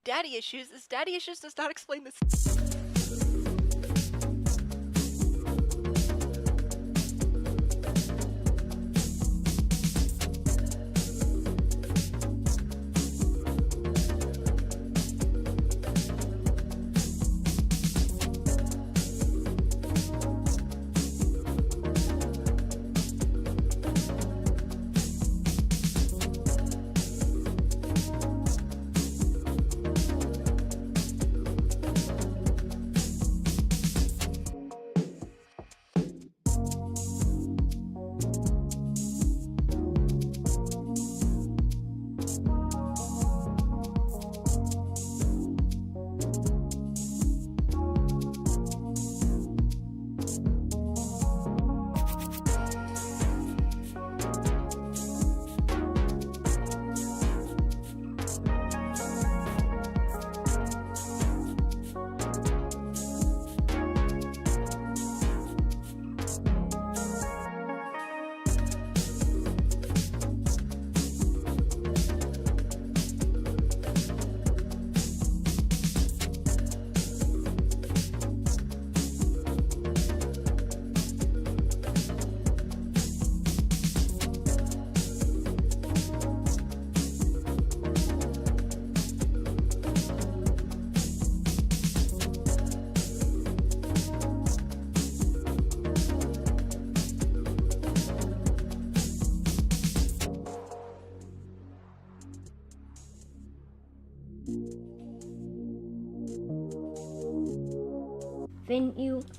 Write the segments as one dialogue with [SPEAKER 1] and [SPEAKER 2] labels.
[SPEAKER 1] daddy issues is daddy issues does not explain this.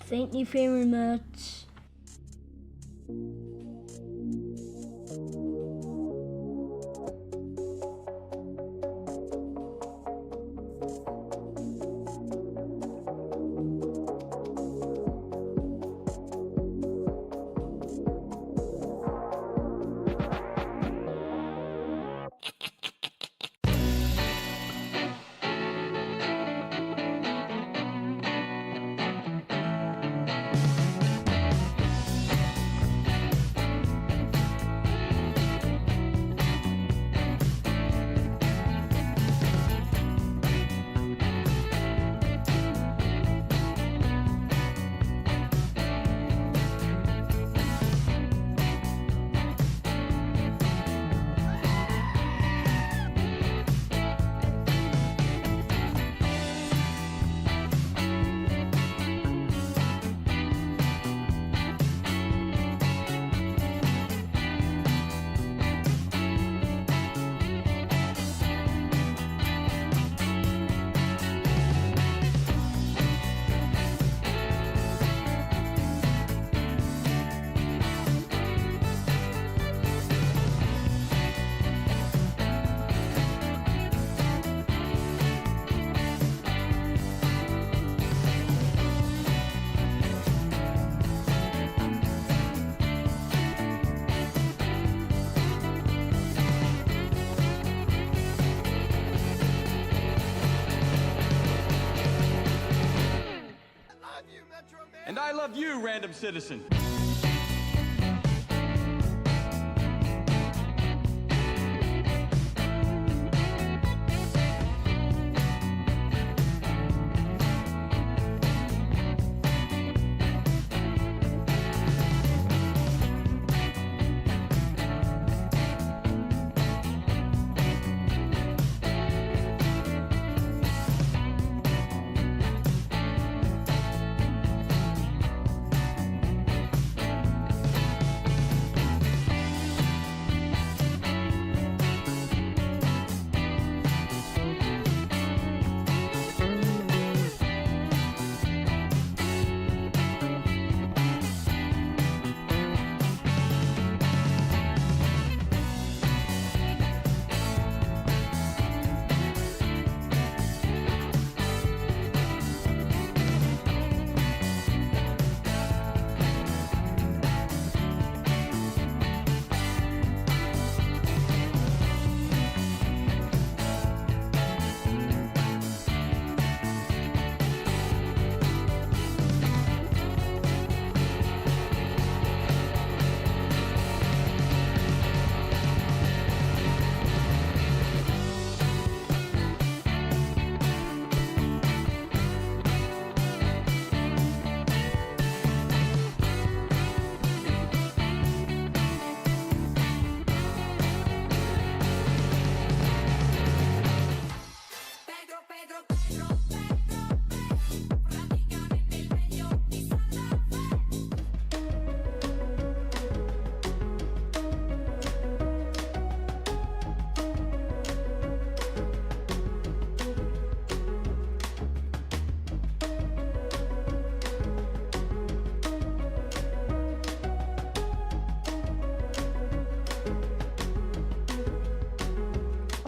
[SPEAKER 2] Thank you very much.
[SPEAKER 3] And I love you, random citizen.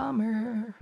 [SPEAKER 4] summer.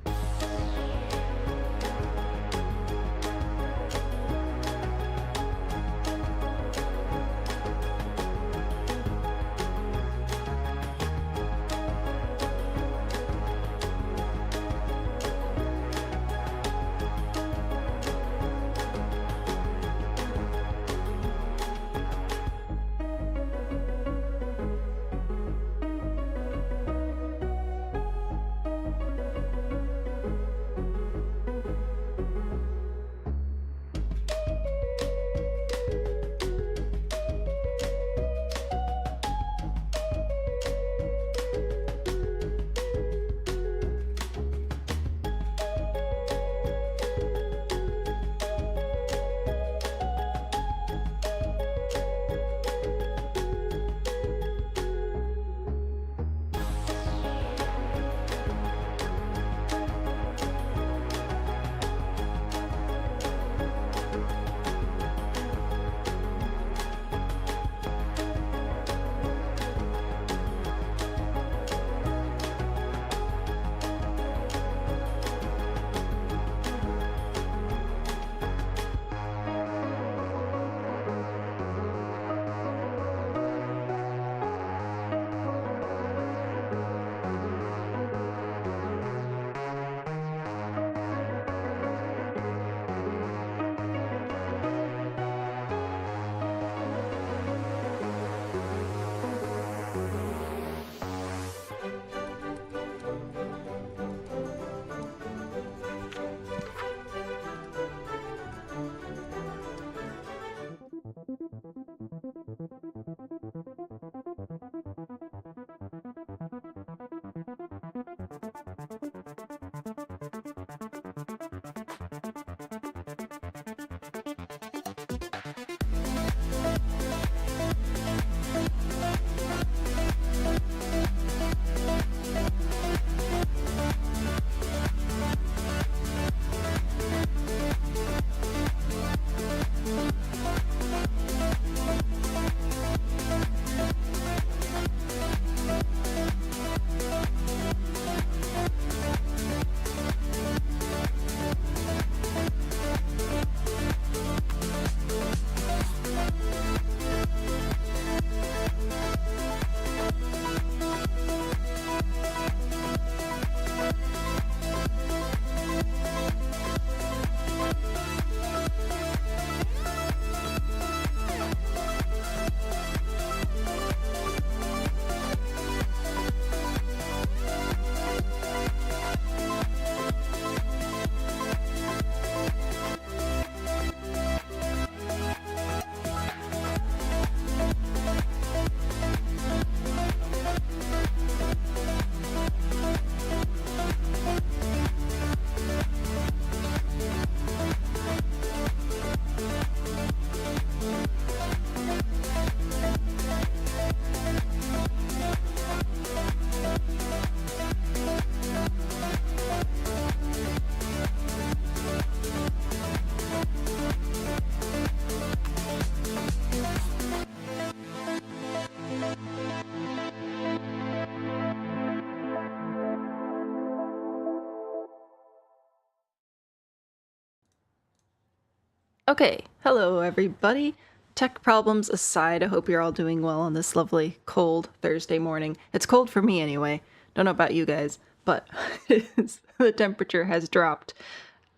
[SPEAKER 4] Okay, hello everybody. Tech problems aside, I hope you're all doing well on this lovely, cold Thursday morning. It's cold for me anyway. Don't know about you guys, but the temperature has dropped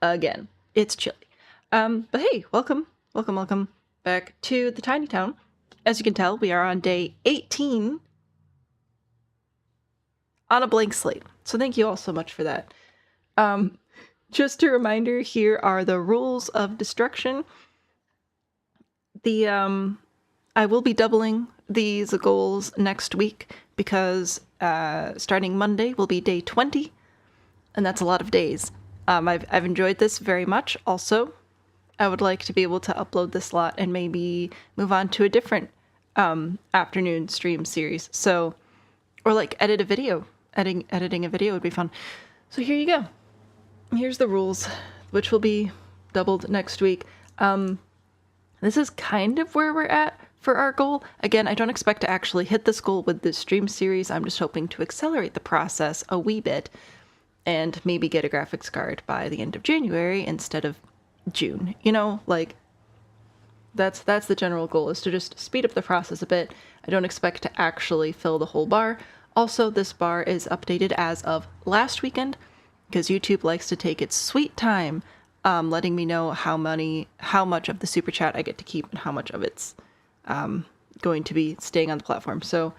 [SPEAKER 4] again. It's chilly. But hey, welcome back to the tiny town. As you can tell, we are on day 18 on a blank slate. So thank you all so much for that. Just a reminder, here are the rules of destruction. I will be doubling these goals next week because starting Monday will be day 20, and that's a lot of days. I've enjoyed this very much. Also, I would like to be able to upload this lot and maybe move on to a different afternoon stream series. So, or like edit a video. Editing a video would be fun. So here you go. Here's the rules, which will be doubled next week. This is kind of where we're at for our goal. Again, I don't expect to actually hit this goal with this stream series. I'm just hoping to accelerate the process a wee bit and maybe get a graphics card by the end of January instead of June. You know, like that's the general goal, is to just speed up the process a bit. I don't expect to actually fill the whole bar. Also, this bar is updated as of last weekend because YouTube likes to take its sweet time letting me know how much of the super chat I get to keep and how much of it's going to be staying on the platform. So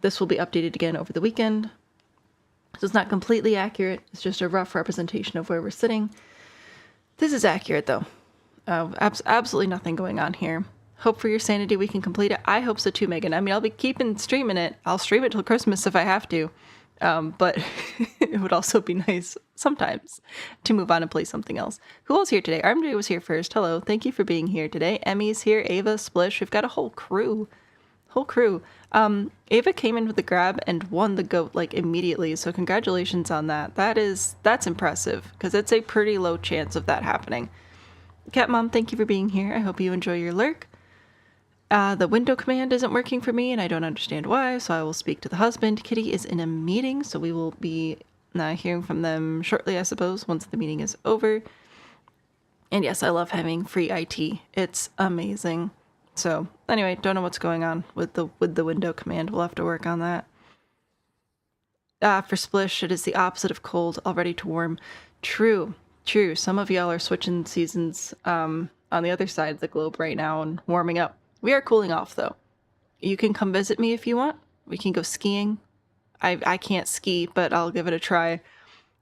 [SPEAKER 4] this will be updated again over the weekend. So it's not completely accurate. It's just a rough representation of where we're sitting. This is accurate, though. Absolutely nothing going on here. Hope for your sanity we can complete it. I hope so too, Megan. I mean, I'll be keeping streaming it. I'll stream it till Christmas if I have to. But it would also be nice sometimes to move on and play something else. Who else here today? RMJ was here first. Hello. Thank you for being here today. Emmy's here. Ava, Splish. We've got a whole crew. Ava came in with the grab and won the goat like immediately. So congratulations on that. That's impressive because it's a pretty low chance of that happening. Cat Mom, thank you for being here. I hope you enjoy your lurk. The window command isn't working for me and I don't understand why, so I will speak to the husband. Kitty is in a meeting, so we will be hearing from them shortly, I suppose, once the meeting is over. And yes, I love having free IT. It's amazing. So anyway, don't know what's going on with the window command. We'll have to work on that. For Splish, it is the opposite of cold, already to warm. True. Some of y'all are switching seasons on the other side of the globe right now and warming up. We are cooling off, though. You can come visit me if you want. We can go skiing. I can't ski, but I'll give it a try.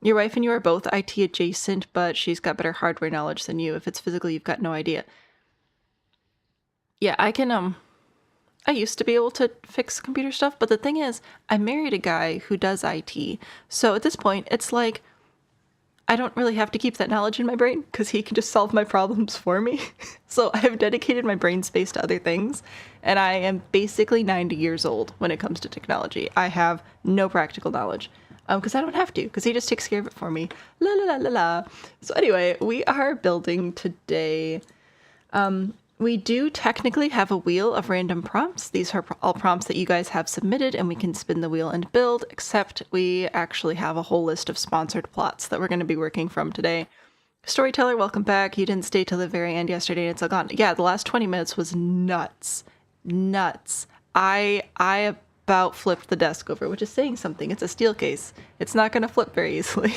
[SPEAKER 4] Your wife and you are both IT adjacent, but she's got better hardware knowledge than you. If it's physical, you've got no idea. Yeah, I can, I used to be able to fix computer stuff, but the thing is, I married a guy who does IT. So at this point, it's like, I don't really have to keep that knowledge in my brain because he can just solve my problems for me. So I have dedicated my brain space to other things, and I am basically 90 years old when it comes to technology. I have no practical knowledge because I don't have to, because he just takes care of it for me. La la la la la. So anyway, we are building today. We do technically have a wheel of random prompts. These are all prompts that you guys have submitted, and we can spin the wheel and build, except we actually have a whole list of sponsored plots that we're going to be working from today. Storyteller, welcome back. You didn't stay till the very end yesterday, and it's all gone. Yeah, the last 20 minutes was nuts. I about flipped the desk over, which is saying something. It's a steel case. It's not going to flip very easily.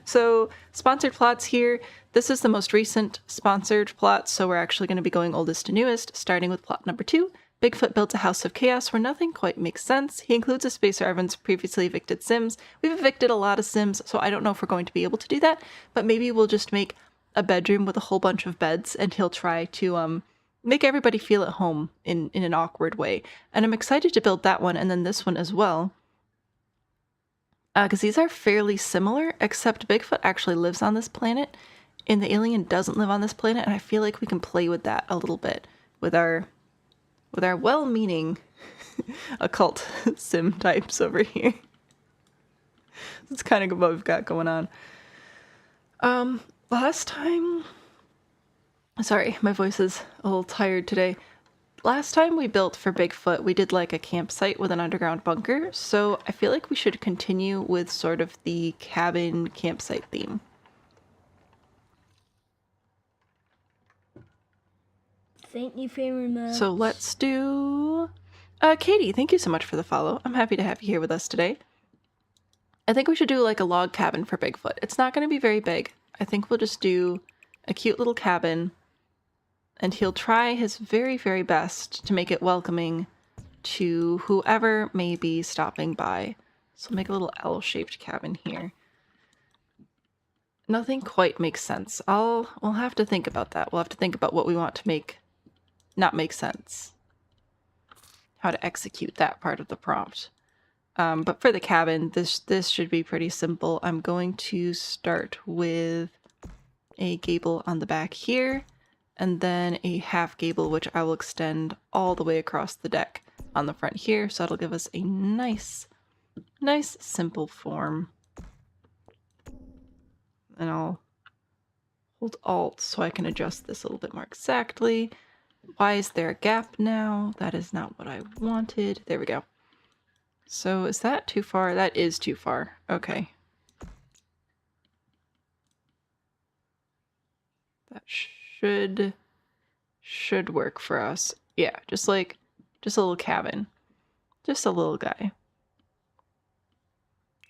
[SPEAKER 4] So sponsored plots here. This is the most recent sponsored plot, so we're actually going to be going oldest to newest, starting with plot number 2. Bigfoot builds a house of chaos where nothing quite makes sense. He includes a spacer everyone's previously evicted Sims. We've evicted a lot of Sims, so I don't know if we're going to be able to do that, but maybe we'll just make a bedroom with a whole bunch of beds, and he'll try to make everybody feel at home in an awkward way. And I'm excited to build that one, and then this one as well. Because these are fairly similar, except Bigfoot actually lives on this planet, and the alien doesn't live on this planet, and I feel like we can play with that a little bit with our well-meaning occult sim types over here. That's kind of what we've got going on. Last time... Sorry, my voice is a little tired today. Last time we built for Bigfoot, we did like a campsite with an underground bunker, so I feel like we should continue with sort of the cabin campsite theme.
[SPEAKER 2] Thank you very much.
[SPEAKER 4] So let's do... Katie, thank you so much for the follow. I'm happy to have you here with us today. I think we should do like a log cabin for Bigfoot. It's not going to be very big. I think we'll just do a cute little cabin, and he'll try his very, very best to make it welcoming to whoever may be stopping by. So make a little L-shaped cabin here. Nothing quite makes sense. We'll have to think about that. We'll have to think about what we want to not make sense. How to execute that part of the prompt. But for the cabin, this should be pretty simple. I'm going to start with a gable on the back here, and then a half gable, which I will extend all the way across the deck on the front here. So that'll give us a nice simple form. And I'll hold Alt so I can adjust this a little bit more exactly. Why is there a gap now? That is not what I wanted. There we go. So is that too far? That is too far. Okay. That should work for us. Yeah, just a little cabin. Just a little guy.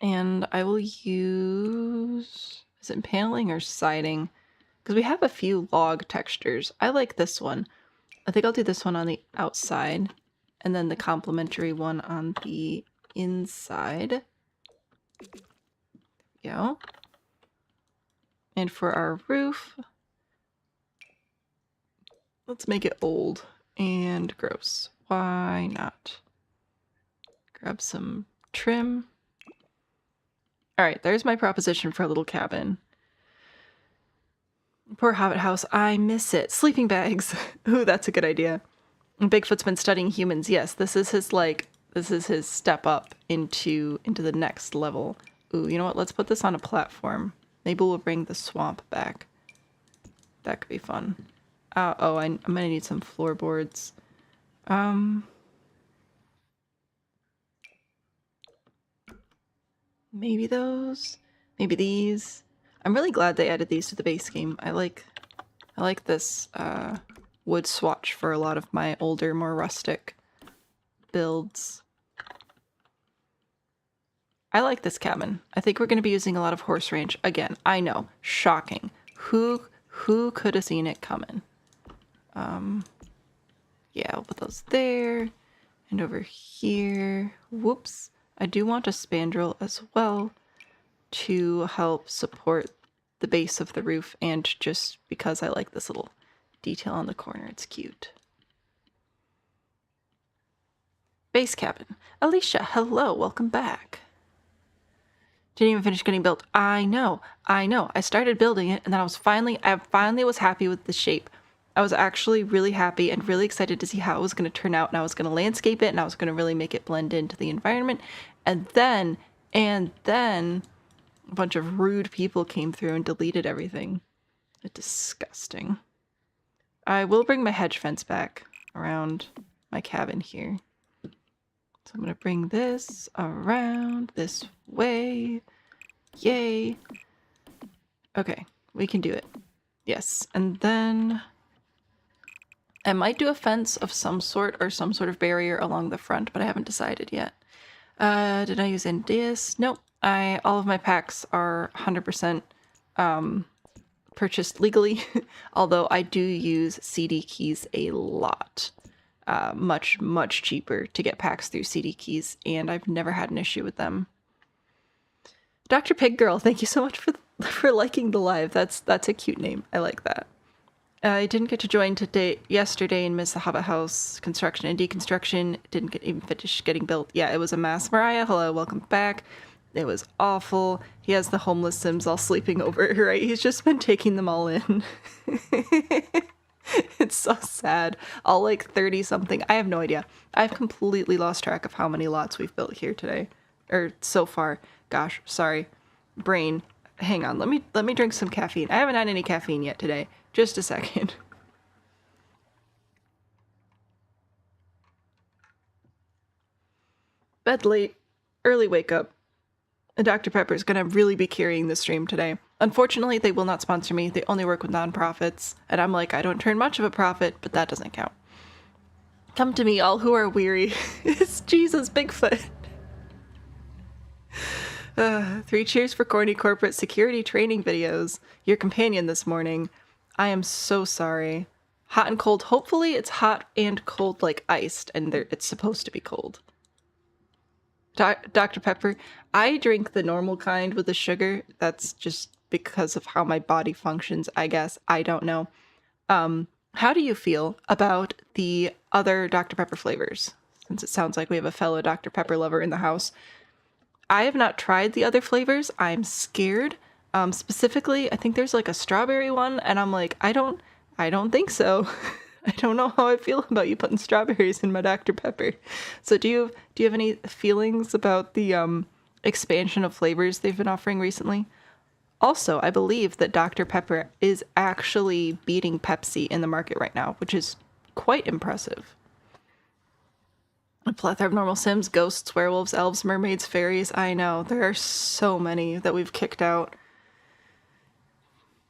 [SPEAKER 4] And I will use, is it paneling or siding? Because we have a few log textures. I like this one. I think I'll do this one on the outside and then the complementary one on the inside. There we go. And for our roof, let's make it old and gross. Why not? Grab some trim. All right, there's my proposition for a little cabin. Poor Hobbit house, I miss it. Sleeping bags. Ooh, that's a good idea. Bigfoot's been studying humans. Yes, this is his step up into the next level. Ooh, you know what? Let's put this on a platform. Maybe we'll bring the swamp back. That could be fun. Oh, I'm gonna need some floorboards. Maybe those. Maybe these. I'm really glad they added these to the base game. I like this wood swatch for a lot of my older, more rustic builds. I like this cabin. I think we're going to be using a lot of horse ranch. Again, I know. Shocking. Who could have seen it coming? Yeah, I'll put those there. And over here. Whoops. I do want a spandrel as well to help support the base of the roof, and just because I like this little detail on the corner. It's cute. Base cabin. Alicia, hello, welcome back. Didn't even finish getting built. I know. I started building it, and then I finally was happy with the shape. I was actually really happy and really excited to see how it was going to turn out, and I was going to landscape it, and I was going to really make it blend into the environment. And then a bunch of rude people came through and deleted everything. It's disgusting. I will bring my hedge fence back around my cabin here. So I'm going to bring this around this way. Yay. Okay, we can do it. Yes, and then I might do a fence of some sort or some sort of barrier along the front, but I haven't decided yet. Did I use NDS? Nope. All of my packs are 100% purchased legally, although I do use CD keys a lot. Much cheaper to get packs through CD keys, and I've never had an issue with them. Dr. Pig Girl, thank you so much for liking the live. That's a cute name. I like that. I didn't get to join yesterday and miss the Hobbit house construction and deconstruction. Didn't even finish getting built. Yeah, it was a mess. Mariah, hello, welcome back. It was awful. He has the homeless Sims all sleeping over, right? He's just been taking them all in. It's so sad. All like 30 something. I have no idea. I've completely lost track of how many lots we've built here today. Or so far. Gosh, sorry. Brain. Hang on. Let me drink some caffeine. I haven't had any caffeine yet today. Just a second. Bed late. Early wake up. And Dr. Pepper is going to really be carrying the stream today. Unfortunately, they will not sponsor me. They only work with nonprofits. And I'm like, I don't turn much of a profit, but that doesn't count. Come to me, all who are weary. It's Jesus, Bigfoot. 3 cheers for corny corporate security training videos. Your companion this morning. I am so sorry. Hot and cold. Hopefully it's hot and cold like iced, and it's supposed to be cold. Dr. Pepper, I drink the normal kind with the sugar. That's just because of how my body functions, I guess. I don't know. How do you feel about the other Dr. Pepper flavors? Since it sounds like we have a fellow Dr. Pepper lover in the house. I have not tried the other flavors. I'm scared. Specifically, I think there's like a strawberry one, and I'm like, I don't think so. I don't know how I feel about you putting strawberries in my Dr. Pepper. So do you have any feelings about the expansion of flavors they've been offering recently? Also, I believe that Dr. Pepper is actually beating Pepsi in the market right now, which is quite impressive. A plethora of normal Sims, ghosts, werewolves, elves, mermaids, fairies. I know, there are so many that we've kicked out.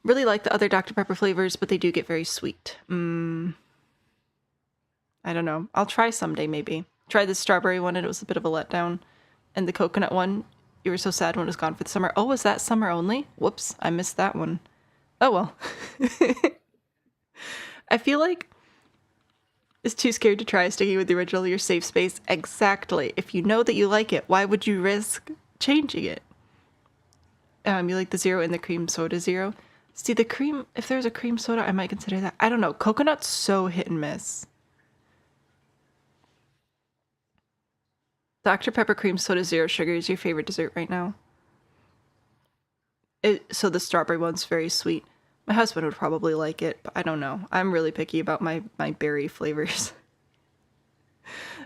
[SPEAKER 4] Really like the other Dr. Pepper flavors, but they do get very sweet. I don't know. I'll try someday, maybe. Tried the strawberry one and it was a bit of a letdown. And the coconut one, you were so sad when it was gone for the summer. Oh, was that summer only? Whoops, I missed that one. Oh well. I feel like it's too scared to try sticking with the original, your safe space. Exactly. If you know that you like it, why would you risk changing it? You like the zero and the cream soda zero? See, the cream, if there's a cream soda, I might consider that. I don't know. Coconut's so hit and miss. Dr. Pepper cream soda zero sugar is your favorite dessert right now. So the strawberry one's very sweet. My husband would probably like it, but I don't know. I'm really picky about my berry flavors.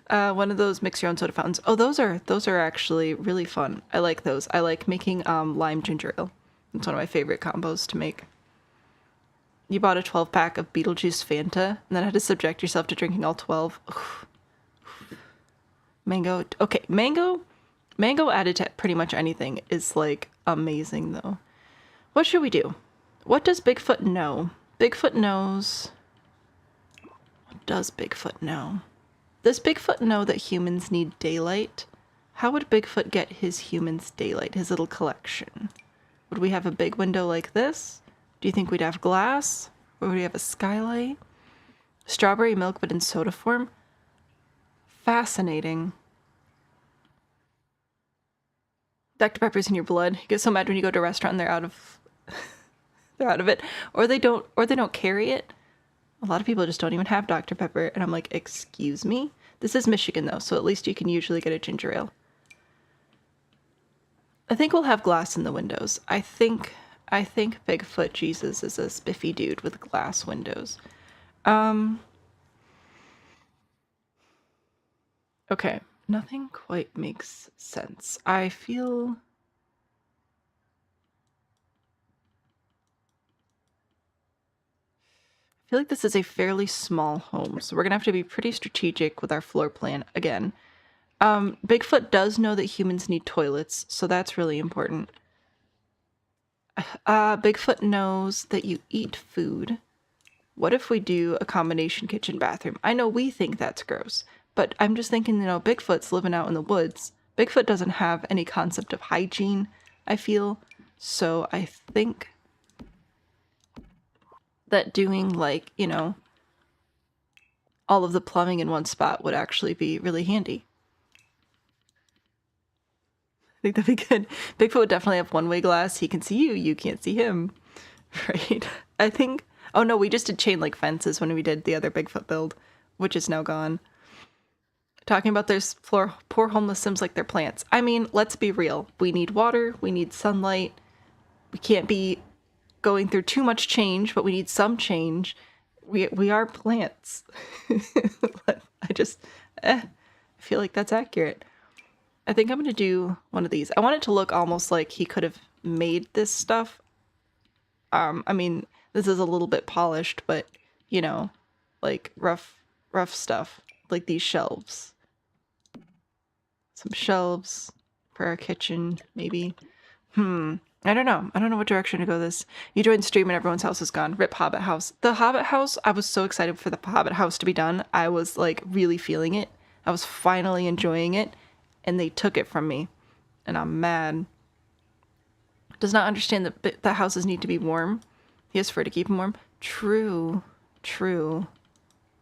[SPEAKER 4] One of those mix your own soda fountains. Oh, those are actually really fun. I like those. I like making lime ginger ale. It's one of my favorite combos to make. You bought a 12-pack of Beetlejuice Fanta and then had to subject yourself to drinking all 12. Oof. Mango. Okay, mango added to pretty much anything is like amazing though. What should we do? What does Bigfoot know? Bigfoot knows... What does Bigfoot know? Does Bigfoot know that humans need daylight? How would Bigfoot get his humans daylight, his little collection? Would we have a big window like this? Do you think we'd have glass? Or would we have a skylight? Strawberry milk, but in soda form? Fascinating. Dr. Pepper's in your blood. You get so mad when you go to a restaurant and they're out of it. Or they don't carry it. A lot of people just don't even have Dr. Pepper. And I'm like, excuse me? This is Michigan though, so at least you can usually get a ginger ale. I think we'll have glass in the windows. I think Bigfoot Jesus is a spiffy dude with glass windows. Okay, nothing quite makes sense. I feel like this is a fairly small home, so we're gonna have to be pretty strategic with our floor plan again. Bigfoot does know that humans need toilets, so that's really important. Bigfoot knows that you eat food. What if we do a combination kitchen bathroom? I know we think that's gross, but I'm just thinking, you know, Bigfoot's living out in the woods. Bigfoot doesn't have any concept of hygiene, I feel. So I think that doing, like, you know, all of the plumbing in one spot would actually be really handy. I think that'd be good. Bigfoot would definitely have one-way glass. He can see you, you can't see him. Right? I think... Oh no, we just did chain link fences when we did the other Bigfoot build, which is now gone. Talking about there's poor homeless Sims like their plants. I mean, let's be real. We need water, we need sunlight. We can't be going through too much change, but we need some change. We are plants. I feel like that's accurate. I think I'm going to do one of these. I want it to look almost like he could have made this stuff. I mean, this is a little bit polished, but, you know, like rough stuff. Like these shelves. Some shelves for our kitchen, maybe. I don't know. I don't know what direction to go this. You joined stream and everyone's house is gone. Rip Hobbit House. The Hobbit House, I was so excited for the Hobbit House to be done. I was like really feeling it. I was finally enjoying it. And they took it from me. And I'm mad. Does not understand that the houses need to be warm. He has fur to keep them warm. True.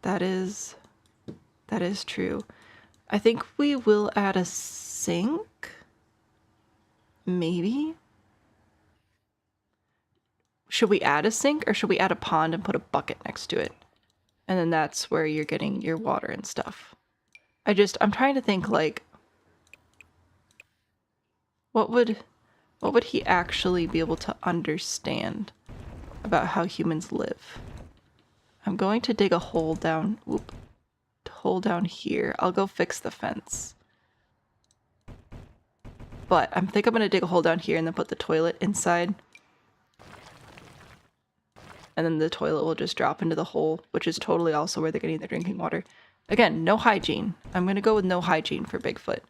[SPEAKER 4] That is true. I think we will add a sink. Maybe. Should we add a sink or should we add a pond and put a bucket next to it? And then that's where you're getting your water and stuff. I'm trying to think, like, what would he actually be able to understand about how humans live? I'm going to dig a hole down. Hole down here. I'll go fix the fence. But I think I'm going to dig a hole down here and then put the toilet inside. And then the toilet will just drop into the hole, which is totally also where they're getting their drinking water. Again, no hygiene. I'm gonna go with no hygiene for Bigfoot.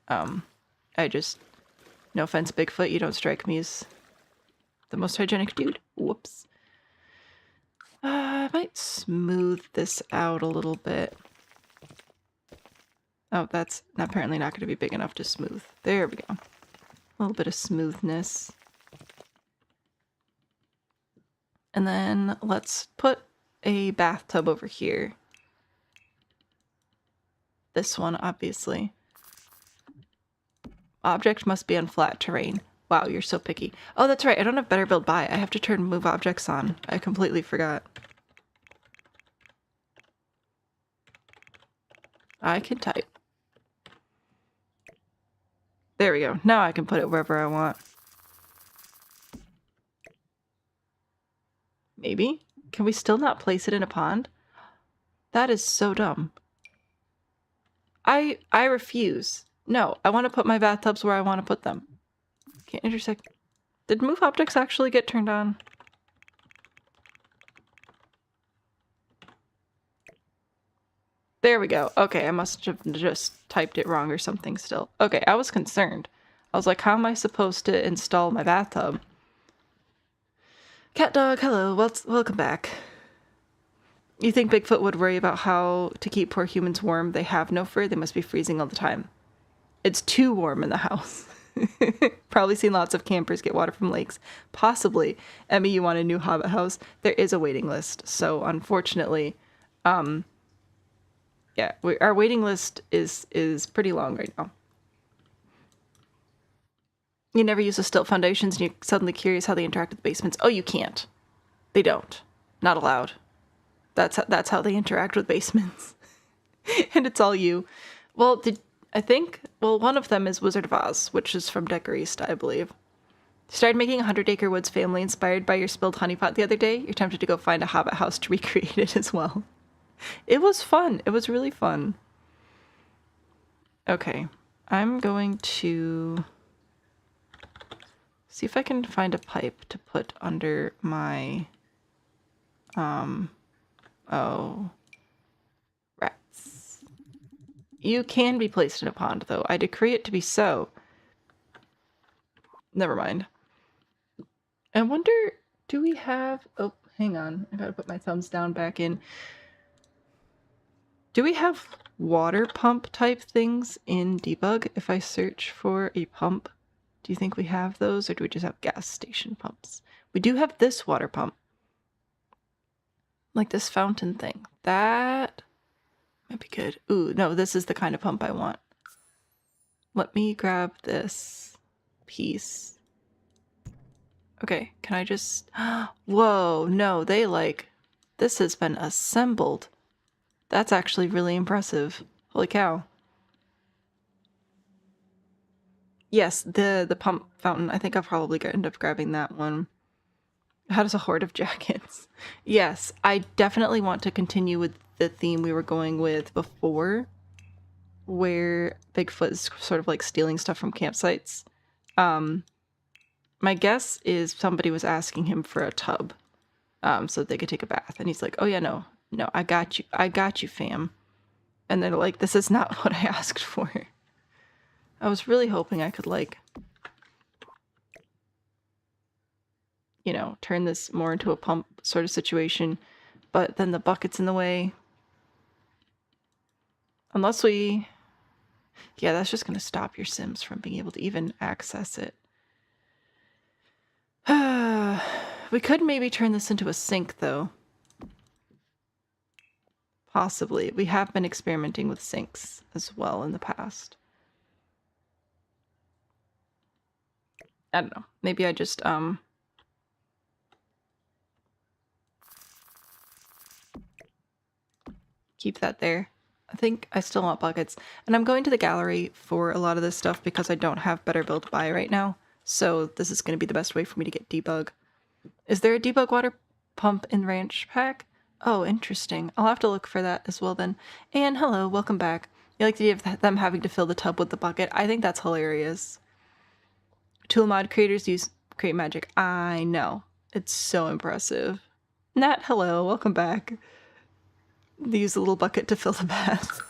[SPEAKER 4] No offense, Bigfoot, you don't strike me as the most hygienic dude. Whoops. I might smooth this out a little bit. Oh, that's apparently not going to be big enough to smooth. There we go. A little bit of smoothness. And then let's put a bathtub over here. This one, obviously. Object must be on flat terrain. Wow, you're so picky. Oh, that's right. I don't have better build by. I have to turn move objects on. I completely forgot. I can type. There we go. Now I can put it wherever I want. Maybe? Can we still not place it in a pond? That is so dumb. I refuse. No, I want to put my bathtubs where I want to put them. Can't intersect. Did move objects actually get turned on? There we go. Okay, I must have just typed it wrong or something still. Okay, I was concerned. I was like, how am I supposed to install my bathtub? Cat dog, hello. Welcome back. You think Bigfoot would worry about how to keep poor humans warm? They have no fur. They must be freezing all the time. It's too warm in the house. Probably seen lots of campers get water from lakes. Possibly. Emmy, you want a new hobbit house? There is a waiting list. So unfortunately, yeah, our waiting list is pretty long right now. You never use the stilt foundations and you're suddenly curious how they interact with the basements. Oh, you can't. They don't. Not allowed. That's how they interact with basements. And it's all you. Well, one of them is Wizard of Oz, which is from Decker East, I believe. Started making a 100-acre woods family inspired by your spilled honey pot the other day. You're tempted to go find a hobbit house to recreate it as well. It was fun. It was really fun. Okay. I'm going to see if I can find a pipe to put under my oh, rats. You can be placed in a pond, though. I decree it to be so. Never mind. I wonder, do we have... Oh, hang on. I gotta put my thumbs down back in. Do we have water pump type things in debug if I search for a pump? Do you think we have those, or do we just have gas station pumps? We do have this water pump. Like this fountain thing. That might be good. Ooh, no, this is the kind of pump I want. Let me grab this piece. Okay, can I just... Whoa, no, this has been assembled. That's actually really impressive. Holy cow. Yes, the pump fountain. I think I'll probably end up grabbing that one. How does a horde of jackets? Yes, I definitely want to continue with the theme we were going with before, where Bigfoot is sort of like stealing stuff from campsites. My guess is somebody was asking him for a tub, so that they could take a bath, and he's like, "Oh yeah, no, I got you, fam." And they're like, "This is not what I asked for." I was really hoping I could turn this more into a pump sort of situation, but then the bucket's in the way. Unless yeah, that's just going to stop your Sims from being able to even access it. We could maybe turn this into a sink, though. Possibly. We have been experimenting with sinks as well in the past. I don't know. Maybe I just, keep that there. I think I still want buckets. And I'm going to the gallery for a lot of this stuff because I don't have better build by right now. So this is going to be the best way for me to get debug. Is there a debug water pump in Ranch Pack? Oh, interesting. I'll have to look for that as well then. And hello, welcome back. You like the idea of them having to fill the tub with the bucket? I think that's hilarious. Tool mod creators create magic. I know. It's so impressive. Nat, hello, welcome back. use a little bucket to fill the bath.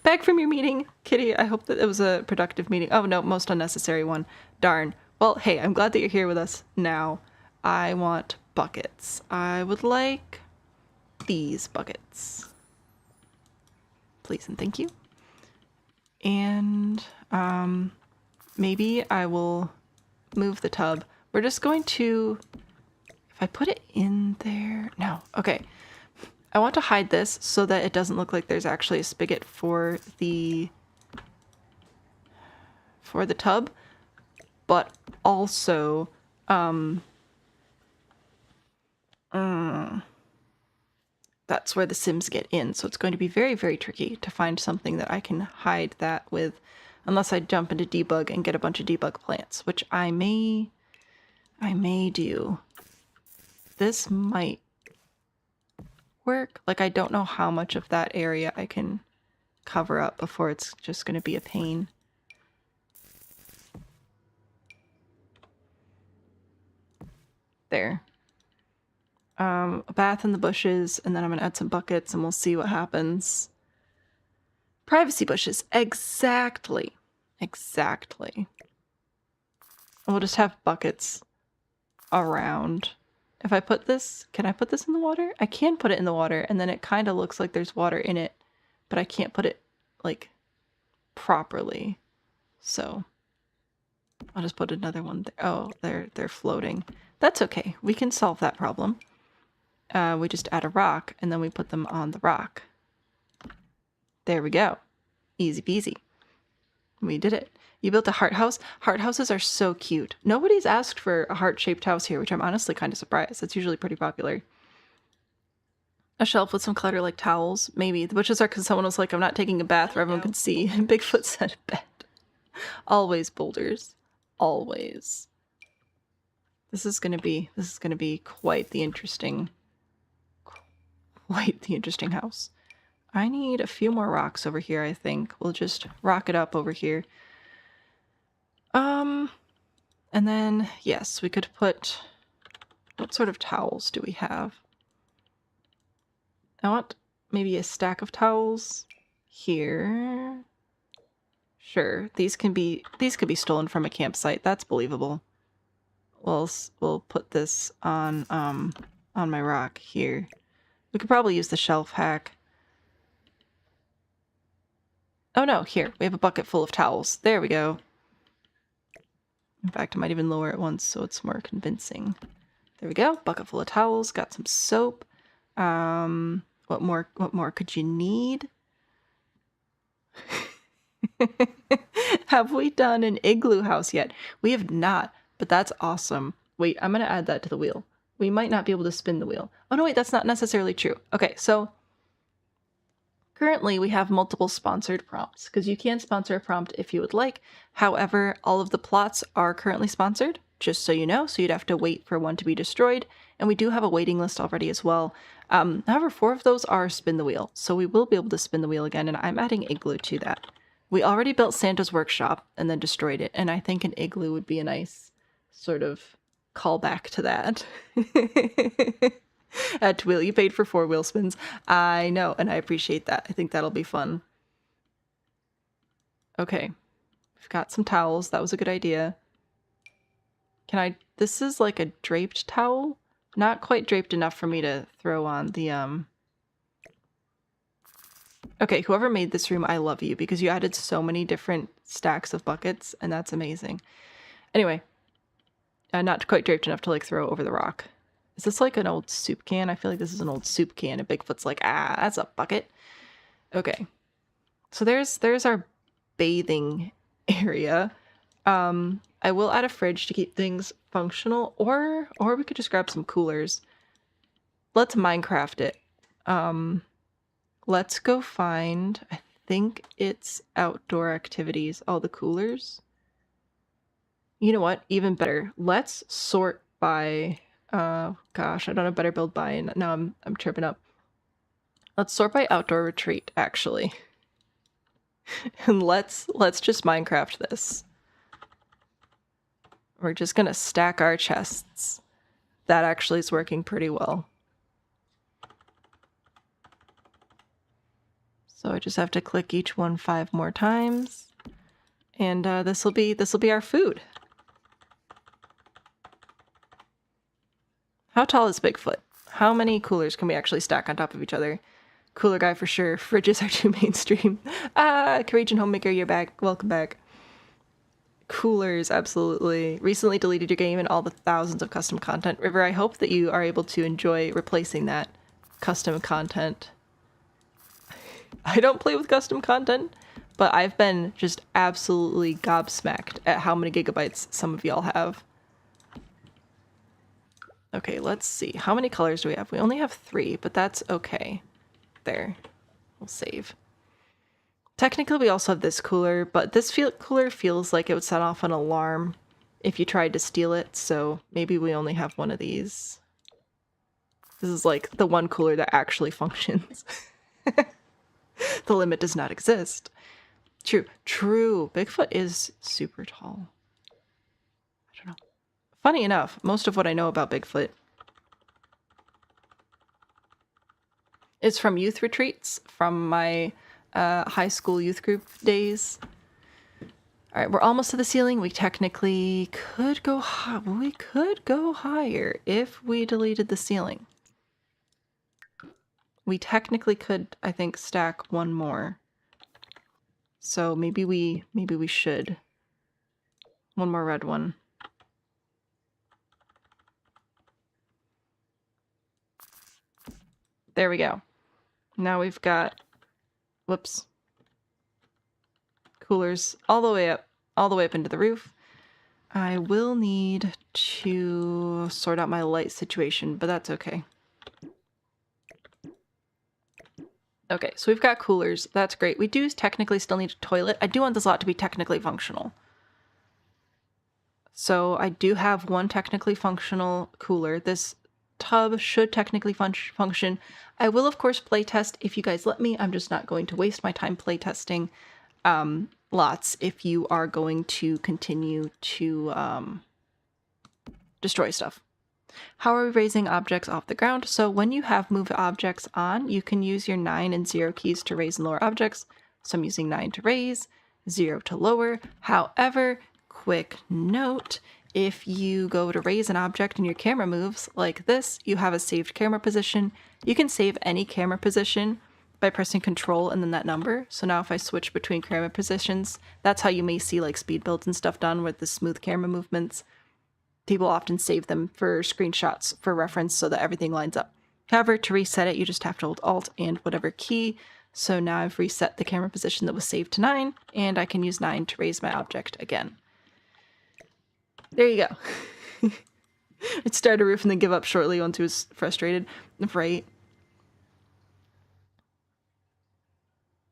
[SPEAKER 4] Back from your meeting, Kitty. I hope that it was a productive meeting. Oh no, most unnecessary one. Darn. Well, hey, I'm glad that you're here with us now. I want buckets. I would like these buckets. Please and thank you. And maybe I will move the tub. We're just going to, if I put it in there, no, okay. I want to hide this so that it doesn't look like there's actually a spigot for the tub, but also that's where the Sims get in. So it's going to be very, very tricky to find something that I can hide that with, unless I jump into debug and get a bunch of debug plants, which I may do. This might work. Like, I don't know how much of that area I can cover up before it's just going to be a pain. There. A bath in the bushes, and then I'm going to add some buckets and we'll see what happens. Privacy bushes. Exactly. Exactly. We'll just have buckets around. If I put this, can I put this in the water? I can put it in the water, and then it kind of looks like there's water in it, but I can't put it, like, properly. So I'll just put another one there. Oh, they're floating. That's okay. We can solve that problem. We just add a rock, and then we put them on the rock. There we go. Easy peasy. We did it. You built a heart house? Heart houses are so cute. Nobody's asked for a heart-shaped house here, which I'm honestly kind of surprised. It's usually pretty popular. A shelf with some clutter like towels? Maybe. The bushes are because someone was like, I'm not taking a bath where everyone can see. And Bigfoot said bed. Always boulders. Always. This is gonna be quite the interesting house. I need a few more rocks over here, I think. We'll just rock it up over here. And then, yes, we could put, what sort of towels do we have? I want maybe a stack of towels here. Sure, these could be stolen from a campsite. That's believable. We'll put this on my rock here. We could probably use the shelf hack. Oh no, here, we have a bucket full of towels. There we go. In fact, I might even lower it once so it's more convincing. There we go, bucket full of towels, got some soap. What more could you need? Have we done an igloo house yet? We have not, but that's awesome. Wait, I'm gonna add that to the wheel. We might not be able to spin the wheel. Oh no, wait, that's not necessarily true. Okay, so currently we have multiple sponsored prompts because you can sponsor a prompt if you would like. However, all of the plots are currently sponsored, just so you know, so you'd have to wait for one to be destroyed. And we do have a waiting list already as well. However, 4 of those are spin the wheel, so we will be able to spin the wheel again, and I'm adding igloo to that. We already built Santa's workshop and then destroyed it, and I think an igloo would be a nice sort of callback to that. Add to wheel. You paid for 4 wheel spins. I know, and I appreciate that. I think that'll be fun. Okay. We've got some towels. That was a good idea. This is like a draped towel. Not quite draped enough for me to throw on the, Okay, whoever made this room, I love you because you added so many different stacks of buckets, and that's amazing. Anyway, not quite draped enough to, like, throw over the rock. Is this like an old soup can? I feel like this is an old soup can, and Bigfoot's like, ah, that's a bucket. Okay. So there's our bathing area. I will add a fridge to keep things functional, or we could just grab some coolers. Let's Minecraft it. Let's go find, I think it's outdoor activities. Oh, the coolers. You know what? Even better. Let's sort by, gosh, I don't have better build by. Now I'm tripping up. Let's sort by outdoor retreat, actually. And let's just Minecraft this. We're just gonna stack our chests. That actually is working pretty well. So I just have to click each one 5 more times. And this will be our food. How tall is Bigfoot? How many coolers can we actually stack on top of each other? Cooler guy for sure. Fridges are too mainstream. Courageous Homemaker, you're back. Welcome back. Coolers, absolutely. Recently deleted your game and all the thousands of custom content. River, I hope that you are able to enjoy replacing that custom content. I don't play with custom content, but I've been just absolutely gobsmacked at how many gigabytes some of y'all have. Okay, let's see. How many colors do we have? We only have 3, but that's okay. There. We'll save. Technically, we also have this cooler, but this cooler feels like it would set off an alarm if you tried to steal it, so maybe we only have one of these. This is like the one cooler that actually functions. The limit does not exist. True. True. Bigfoot is super tall. I don't know. Funny enough, most of what I know about Bigfoot is from youth retreats, from my high school youth group days. All right, we're almost to the ceiling. We technically could go high. We could go higher if we deleted the ceiling. We technically could, I think, stack one more. So maybe we should. One more red one. There we go. Now we've got, whoops, coolers all the way up into the roof. I will need to sort out my light situation, but that's okay. Okay, so we've got coolers. That's great. We do technically still need a toilet. I do want this lot to be technically functional. So I do have one technically functional cooler. This tub should technically function. I will, of course, playtest if you guys let me. I'm just not going to waste my time playtesting lots if you are going to continue to destroy stuff. How are we raising objects off the ground? So when you have move objects on, you can use your 9 and 0 keys to raise and lower objects. So I'm using 9 to raise, 0 to lower. However, quick note, if you go to raise an object and your camera moves like this, you have a saved camera position. You can save any camera position by pressing Control and then that number. So now if I switch between camera positions, that's how you may see like speed builds and stuff done with the smooth camera movements. People often save them for screenshots for reference so that everything lines up. However, to reset it, you just have to hold Alt and whatever key. So now I've reset the camera position that was saved to 9, and I can use 9 to raise my object again. There you go. It started a roof and then give up shortly once it was frustrated. Right.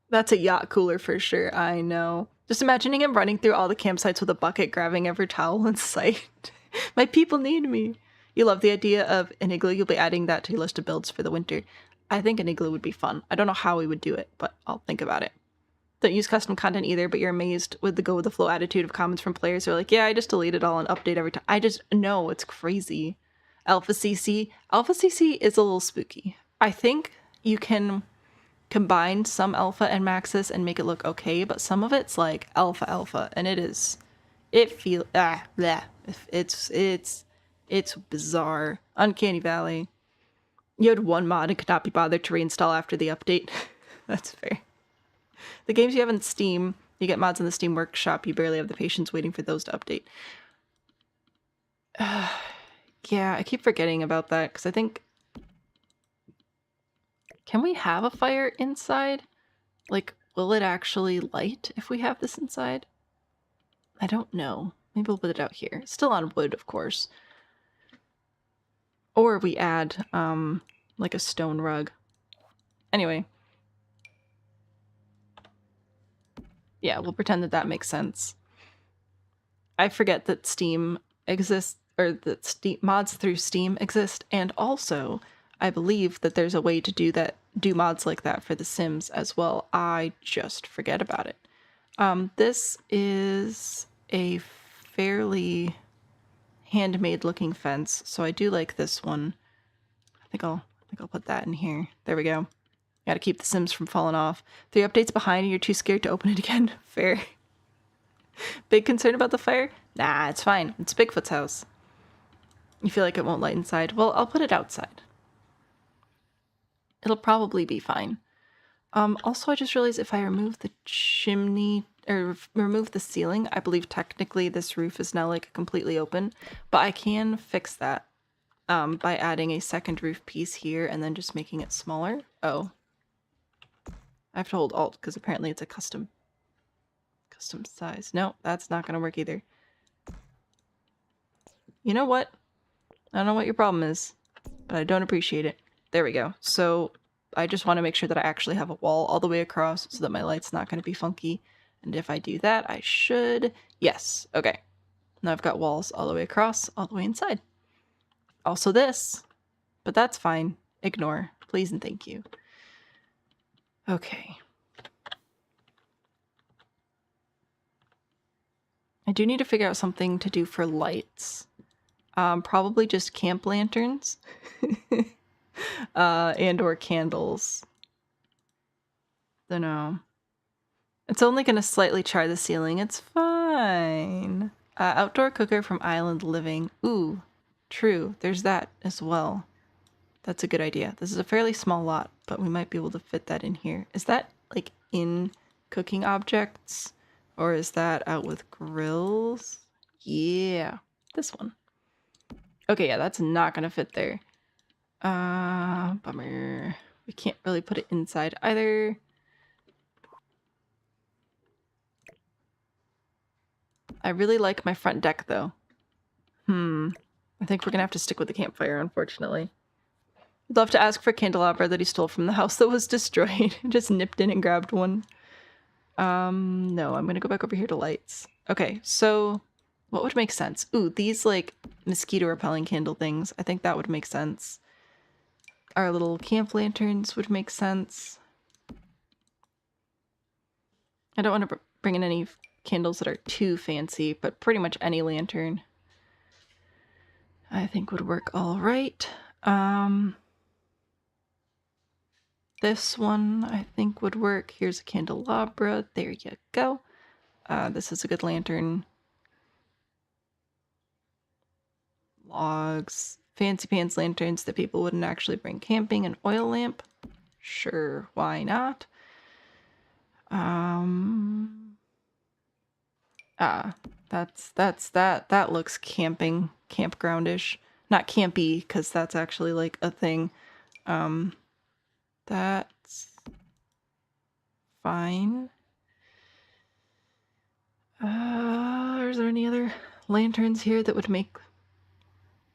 [SPEAKER 4] That's a yacht cooler for sure. I know. Just imagining him running through all the campsites with a bucket, grabbing every towel in sight. My people need me. You love the idea of an igloo. You'll be adding that to your list of builds for the winter. I think an igloo would be fun. I don't know how we would do it, but I'll think about it. Don't use custom content either, but you're amazed with the go-with-the-flow attitude of comments from players who are like, yeah, I just delete it all and update every time. I just know it's crazy. Alpha CC is a little spooky. I think you can combine some alpha and maxis and make it look okay, but some of it's like alpha, and it's bizarre. Uncanny Valley. You had one mod and could not be bothered to reinstall after the update. That's fair. The games you have in Steam, you get mods in the Steam Workshop, you barely have the patience waiting for those to update. Yeah, I keep forgetting about that, because I think... Can we have a fire inside? Like, will it actually light if we have this inside? I don't know. Maybe we'll put it out here. Still on wood, of course. Or we add, like a stone rug. Anyway. Yeah, we'll pretend that that makes sense. I forget that Steam exists, or that Steam mods through Steam exist, and also I believe that there's a way to do mods like that for The Sims as well. I just forget about it. This is a fairly handmade looking fence, so I do like this one. I think I'll put that in here. There we go. Gotta keep the Sims from falling off. 3 updates behind and you're too scared to open it again. Fair. Big concern about the fire? Nah, it's fine. It's Bigfoot's house. You feel like it won't light inside? Well, I'll put it outside. It'll probably be fine. Also, I just realized if I remove the chimney, or remove the ceiling, I believe technically this roof is now like completely open, but I can fix that by adding a second roof piece here and then just making it smaller. Oh. I have to hold Alt because apparently it's a custom size. No, that's not going to work either. You know what? I don't know what your problem is, but I don't appreciate it. There we go. So I just want to make sure that I actually have a wall all the way across so that my light's not going to be funky. And if I do that, I should... Yes. Okay. Now I've got walls all the way across, all the way inside. Also this, but that's fine. Ignore. Please and thank you. Okay. I do need to figure out something to do for lights. Probably just camp lanterns. And or candles. Don't know. It's only going to slightly char the ceiling. It's fine. Outdoor cooker from Island Living. Ooh, true. There's that as well. That's a good idea. This is a fairly small lot, but we might be able to fit that in here. Is that like in cooking objects? Or is that out with grills? Yeah, this one. Okay, yeah, that's not going to fit there. Bummer. We can't really put it inside either. I really like my front deck, though. I think we're gonna have to stick with the campfire, unfortunately. I'd love to ask for a candelabra that he stole from the house that was destroyed. Just nipped in and grabbed one. No, I'm gonna go back over here to lights. Okay, so what would make sense? Ooh, these, like, mosquito-repelling candle things. I think that would make sense. Our little camp lanterns would make sense. I don't want to bring in any candles that are too fancy, but pretty much any lantern I think would work all right. This one I think would work. Here's a candelabra. There you go. This is a good lantern. Logs. Fancy pants lanterns that people wouldn't actually bring camping. An oil lamp. Sure, why not? That looks campgroundish. Not campy, because that's actually like a thing. That's fine. Is there any other lanterns here that would make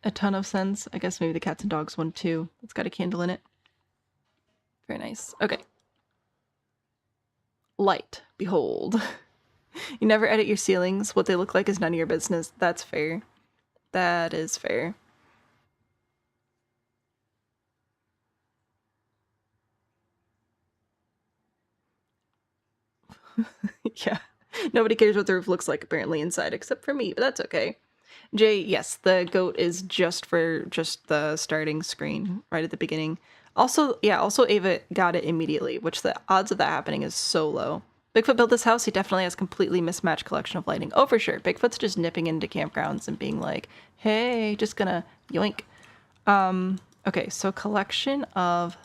[SPEAKER 4] a ton of sense? I guess maybe the cats and dogs one too. It's got a candle in it. Very nice. Okay. Light. Behold. You never edit your ceilings. What they look like is none of your business. That's fair. That is fair. Yeah. Nobody cares what the roof looks like apparently inside except for me, but that's okay. Jay, yes, the goat is just for the starting screen right at the beginning. Also, yeah, also Ava got it immediately, which the odds of that happening is so low. Bigfoot built this house. He definitely has completely mismatched collection of lighting. Oh, for sure. Bigfoot's just nipping into campgrounds and being like, hey, just gonna yoink. Okay, so collection of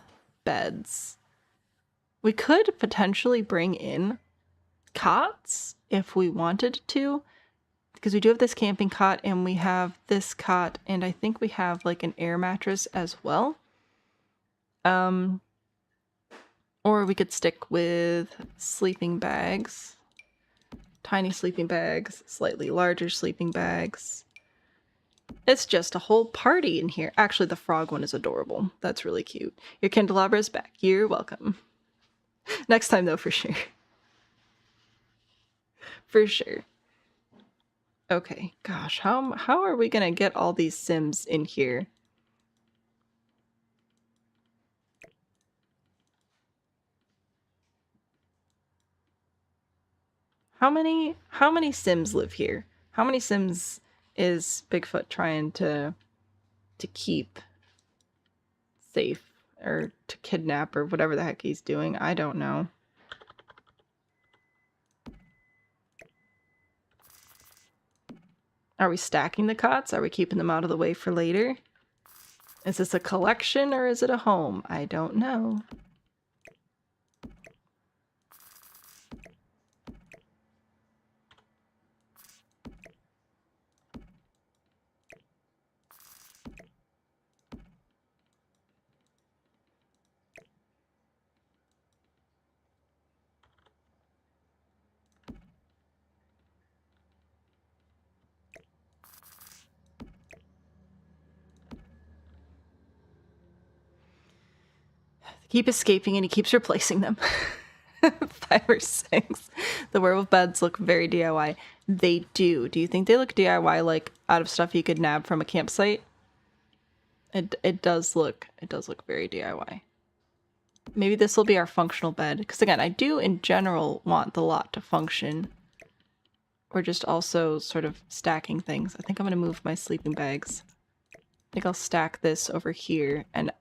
[SPEAKER 4] beds. We could potentially bring in cots if we wanted to, because we do have this camping cot and we have this cot and I think we have like an air mattress as well. Or we could stick with sleeping bags. Tiny sleeping bags, slightly larger sleeping bags. It's just a whole party in here. Actually, the frog one is adorable. That's really cute. Your candelabra is back. You're welcome. Next time, though, for sure. For sure. Okay, gosh, how are we gonna get all these Sims in here? How many Sims live here? How many Sims is Bigfoot trying to keep safe or to kidnap or whatever the heck he's doing. I don't know. Are we stacking the cots? Are we keeping them out of the way for later? Is this a collection or is it a home? I don't know. Keep escaping and he keeps replacing them. 5 or 6. The werewolf beds look very DIY. They do. Do you think they look DIY, like out of stuff you could nab from a campsite? It does look very DIY. Maybe this will be our functional bed, because again, I do in general want the lot to function. Or just also sort of stacking things. I think I'm gonna move my sleeping bags. I think I'll stack this over here and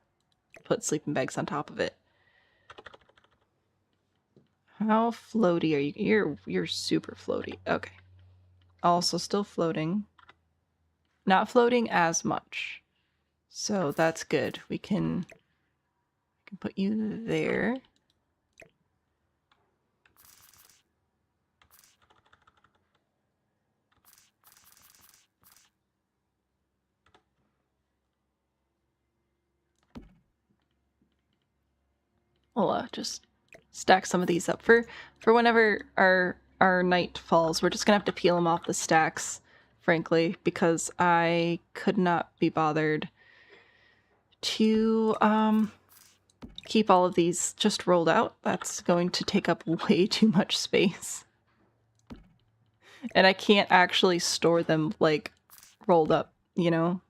[SPEAKER 4] put sleeping bags on top of it. How floaty are you? You're super floaty. Okay. Also still floating. Not floating as much. So that's good. We can put you there. We'll just stack some of these up for whenever our night falls. We're just gonna have to peel them off the stacks, frankly, because I could not be bothered to keep all of these just rolled out. That's going to take up way too much space. And I can't actually store them like rolled up, you know?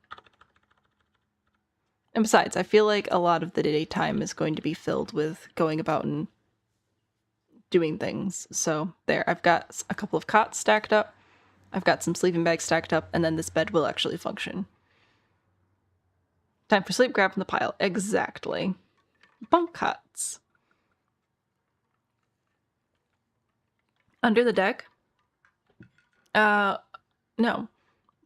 [SPEAKER 4] And besides, I feel like a lot of the daytime is going to be filled with going about and doing things. So there, I've got a couple of cots stacked up. I've got some sleeping bags stacked up, and then this bed will actually function. Time for sleep, grab from the pile. Exactly. Bunk cots. Under the deck? No.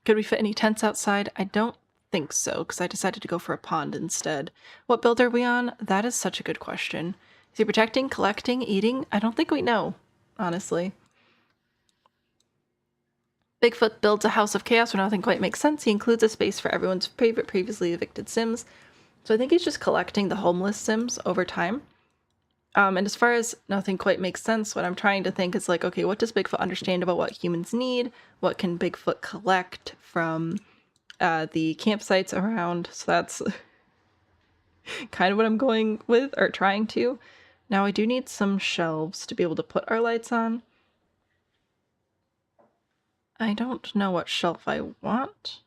[SPEAKER 4] Could we fit any tents outside? I don't think so, because I decided to go for a pond instead. What build are we on? That is such a good question. Is he protecting, collecting, eating? I don't think we know, honestly. Bigfoot builds a house of chaos where nothing quite makes sense. He includes a space for everyone's favorite previously evicted Sims. So I think he's just collecting the homeless Sims over time. And as far as nothing quite makes sense, what I'm trying to think is like, okay, what does Bigfoot understand about what humans need? What can Bigfoot collect from the campsites around? So that's kind of what I'm going with, or trying to. Now I do need some shelves to be able to put our lights on. I don't know what shelf I want.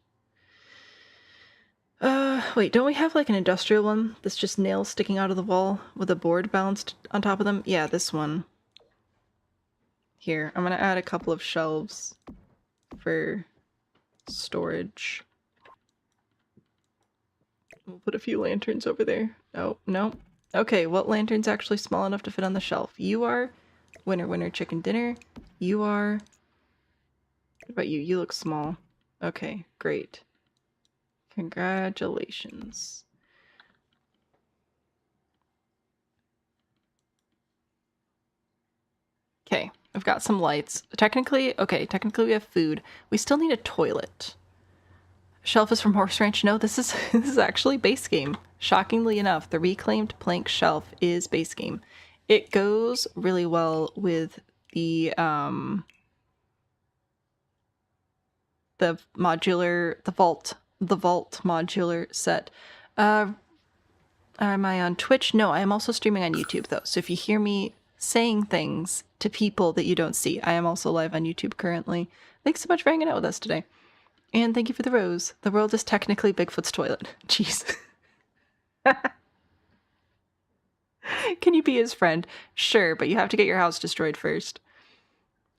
[SPEAKER 4] Wait, don't we have like an industrial one that's just nails sticking out of the wall with a board balanced on top of them? Yeah, this one. Here, I'm gonna add a couple of shelves for storage. We'll put a few lanterns over there. Oh, no. Okay, what lantern's actually small enough to fit on the shelf? You are. Winner, winner, chicken dinner. You are. What about you? You look small. Okay, great. Congratulations. Okay, I've got some lights. Technically we have food. We still need a toilet. Shelf is from Horse Ranch. No, this is actually base game. Shockingly enough, the reclaimed plank shelf is base game. It goes really well with the vault modular set. Am I on Twitch? No, I am also streaming on YouTube though. So if you hear me saying things to people that you don't see, I am also live on YouTube currently. Thanks so much for hanging out with us today. And thank you for the rose. The world is technically Bigfoot's toilet. Jeez. Can you be his friend? Sure, but you have to get your house destroyed first.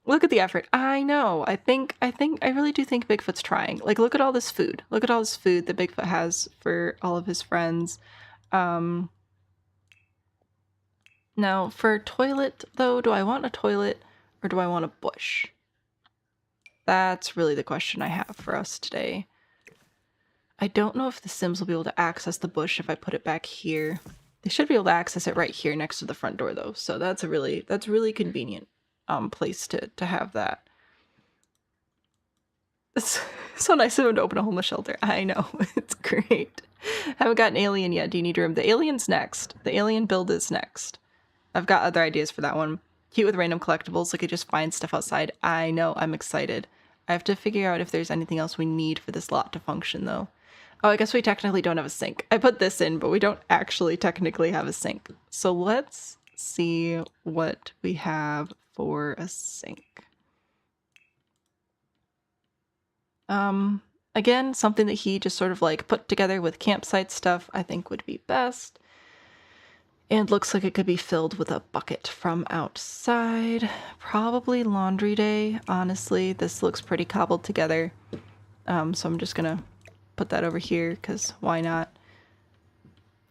[SPEAKER 4] Look at the effort. I know. I really do think Bigfoot's trying. Like, look at all this food. Look at all this food that Bigfoot has for all of his friends. Now, for toilet, though, do I want a toilet or do I want a bush? That's really the question I have for us today. I don't know if the Sims will be able to access the bush if I put it back here. They should be able to access it right here next to the front door, though. So that's really convenient place to have that. It's so nice of him to open a homeless shelter. I know, it's great. Haven't got an alien yet. Do you need room? The alien's next. The alien build is next. I've got other ideas for that one. Cute with random collectibles, so I could just find stuff outside. I know, I'm excited. I have to figure out if there's anything else we need for this lot to function, though. Oh, I guess we technically don't have a sink. I put this in, but we don't actually technically have a sink. So let's see what we have for a sink. Again, something that he just sort of like put together with campsite stuff I think would be best. And looks like it could be filled with a bucket from outside. Probably laundry day, honestly. This looks pretty cobbled together. So I'm just gonna put that over here, because why not?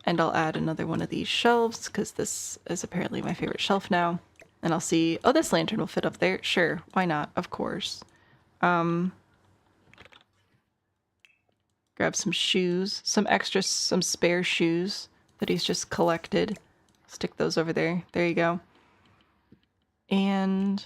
[SPEAKER 4] And I'll add another one of these shelves, because this is apparently my favorite shelf now. And I'll see, oh, this lantern will fit up there. Sure, why not? Of course. Grab some shoes, some spare shoes that he's just collected. Stick those over there. There you go. And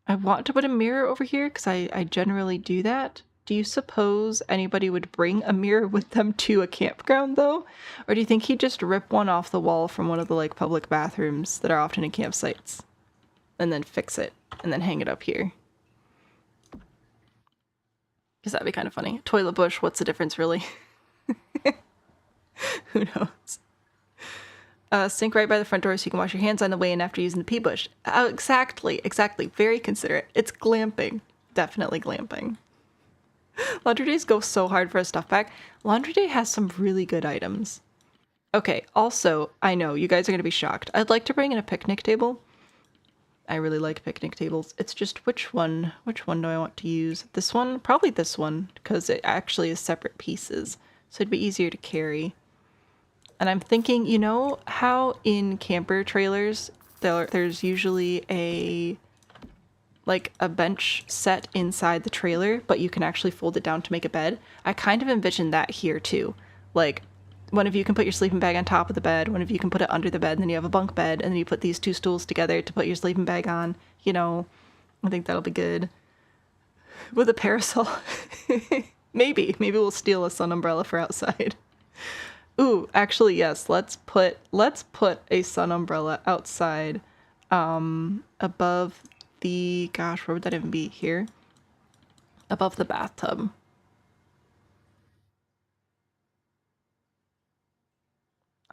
[SPEAKER 4] I want to put a mirror over here because I generally do that. Do you suppose anybody would bring a mirror with them to a campground, though? Or do you think he'd just rip one off the wall from one of the like public bathrooms that are often in campsites and then fix it and then hang it up here? Because that'd be kind of funny. Toilet bush, what's the difference, really? Who knows? Sink right by the front door so you can wash your hands on the way in after using the pee bush. Oh, exactly. Very considerate. It's glamping. Definitely glamping. Laundry days go so hard for a stuff bag. Laundry day has some really good items. Okay, also, I know, you guys are going to be shocked. I'd like to bring in a picnic table. I really like picnic tables. It's just which one do I want to use? This one? Probably this one, because it actually is separate pieces. So it'd be easier to carry. And I'm thinking, you know how in camper trailers there's usually a bench set inside the trailer, but you can actually fold it down to make a bed? I kind of envision that here too. Like, one of you can put your sleeping bag on top of the bed, one of you can put it under the bed, and then you have a bunk bed, and then you put these two stools together to put your sleeping bag on. You know, I think that'll be good. With a parasol. Maybe we'll steal a sun umbrella for outside. Ooh, actually, yes, let's put a sun umbrella outside, above the, gosh, where would that even be? Here? Above the bathtub.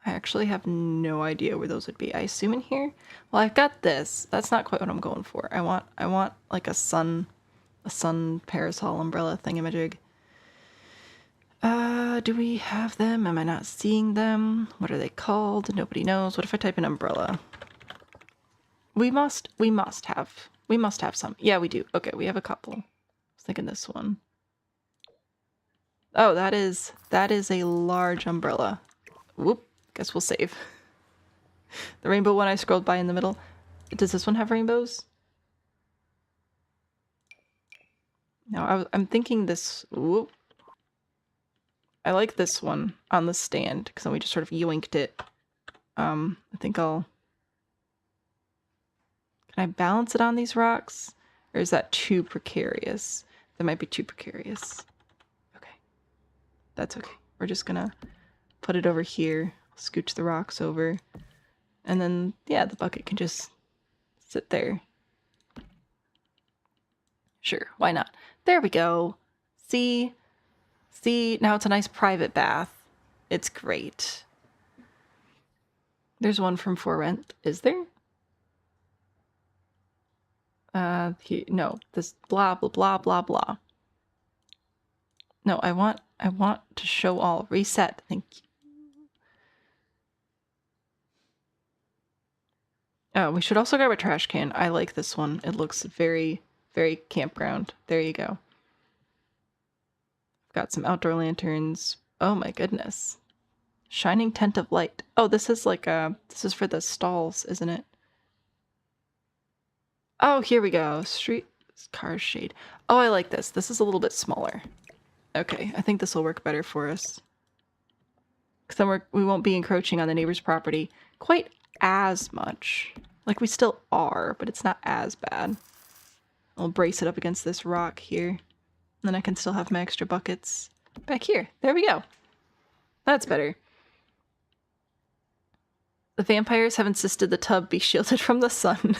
[SPEAKER 4] I actually have no idea where those would be. I assume in here? Well, I've got this. That's not quite what I'm going for. I want like a sun parasol umbrella thingamajig. Do we have them? Am I not seeing them? What are they called? Nobody knows. What if I type in umbrella? We must have some. Yeah, we do. Okay, we have a couple. I was thinking this one. Oh, that is a large umbrella. Whoop. Guess we'll save. The rainbow one I scrolled by in the middle. Does this one have rainbows? No, I'm thinking this. Whoop. I like this one on the stand because then we just sort of yoinked it. I think I'll. Can I balance it on these rocks? Or is that too precarious? That might be too precarious. Okay. That's okay. We're just gonna put it over here. Scooch the rocks over. And then, yeah, the bucket can just sit there. Sure, why not? There we go. See? Now it's a nice private bath. It's great. There's one from For Rent. Is there? No. This blah, blah, blah, blah, blah. No, I want to show all. Reset. Thank you. Oh, we should also grab a trash can. I like this one. It looks very, very campground. There you go. Got some outdoor lanterns. Oh my goodness. Shining tent of light. Oh, this is like this is for the stalls, isn't it? Oh, here we go. Street car shade. Oh, I like this. This is a little bit smaller. Okay, I think this will work better for us. Because then we won't be encroaching on the neighbor's property quite as much. Like we still are, but it's not as bad. I'll brace it up against this rock here. And then I can still have my extra buckets back here. There we go. That's better. The vampires have insisted the tub be shielded from the sun.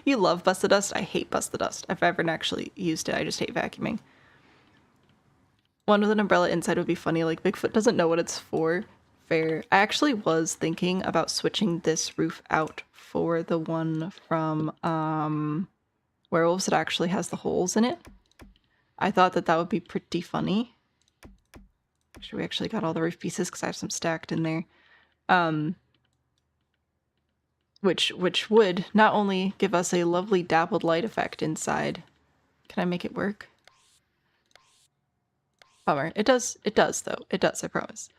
[SPEAKER 4] You love Bust the Dust? I hate Bust the Dust. If I ever actually used it, I just hate vacuuming. One with an umbrella inside would be funny. Like, Bigfoot doesn't know what it's for. Fair. I actually was thinking about switching this roof out for the one from Werewolves that actually has the holes in it. I thought that that would be pretty funny. Make sure we actually got all the roof pieces because I have some stacked in there. Which would not only give us a lovely dappled light effect inside. Can I make it work? Bummer. It does though. It does, I promise.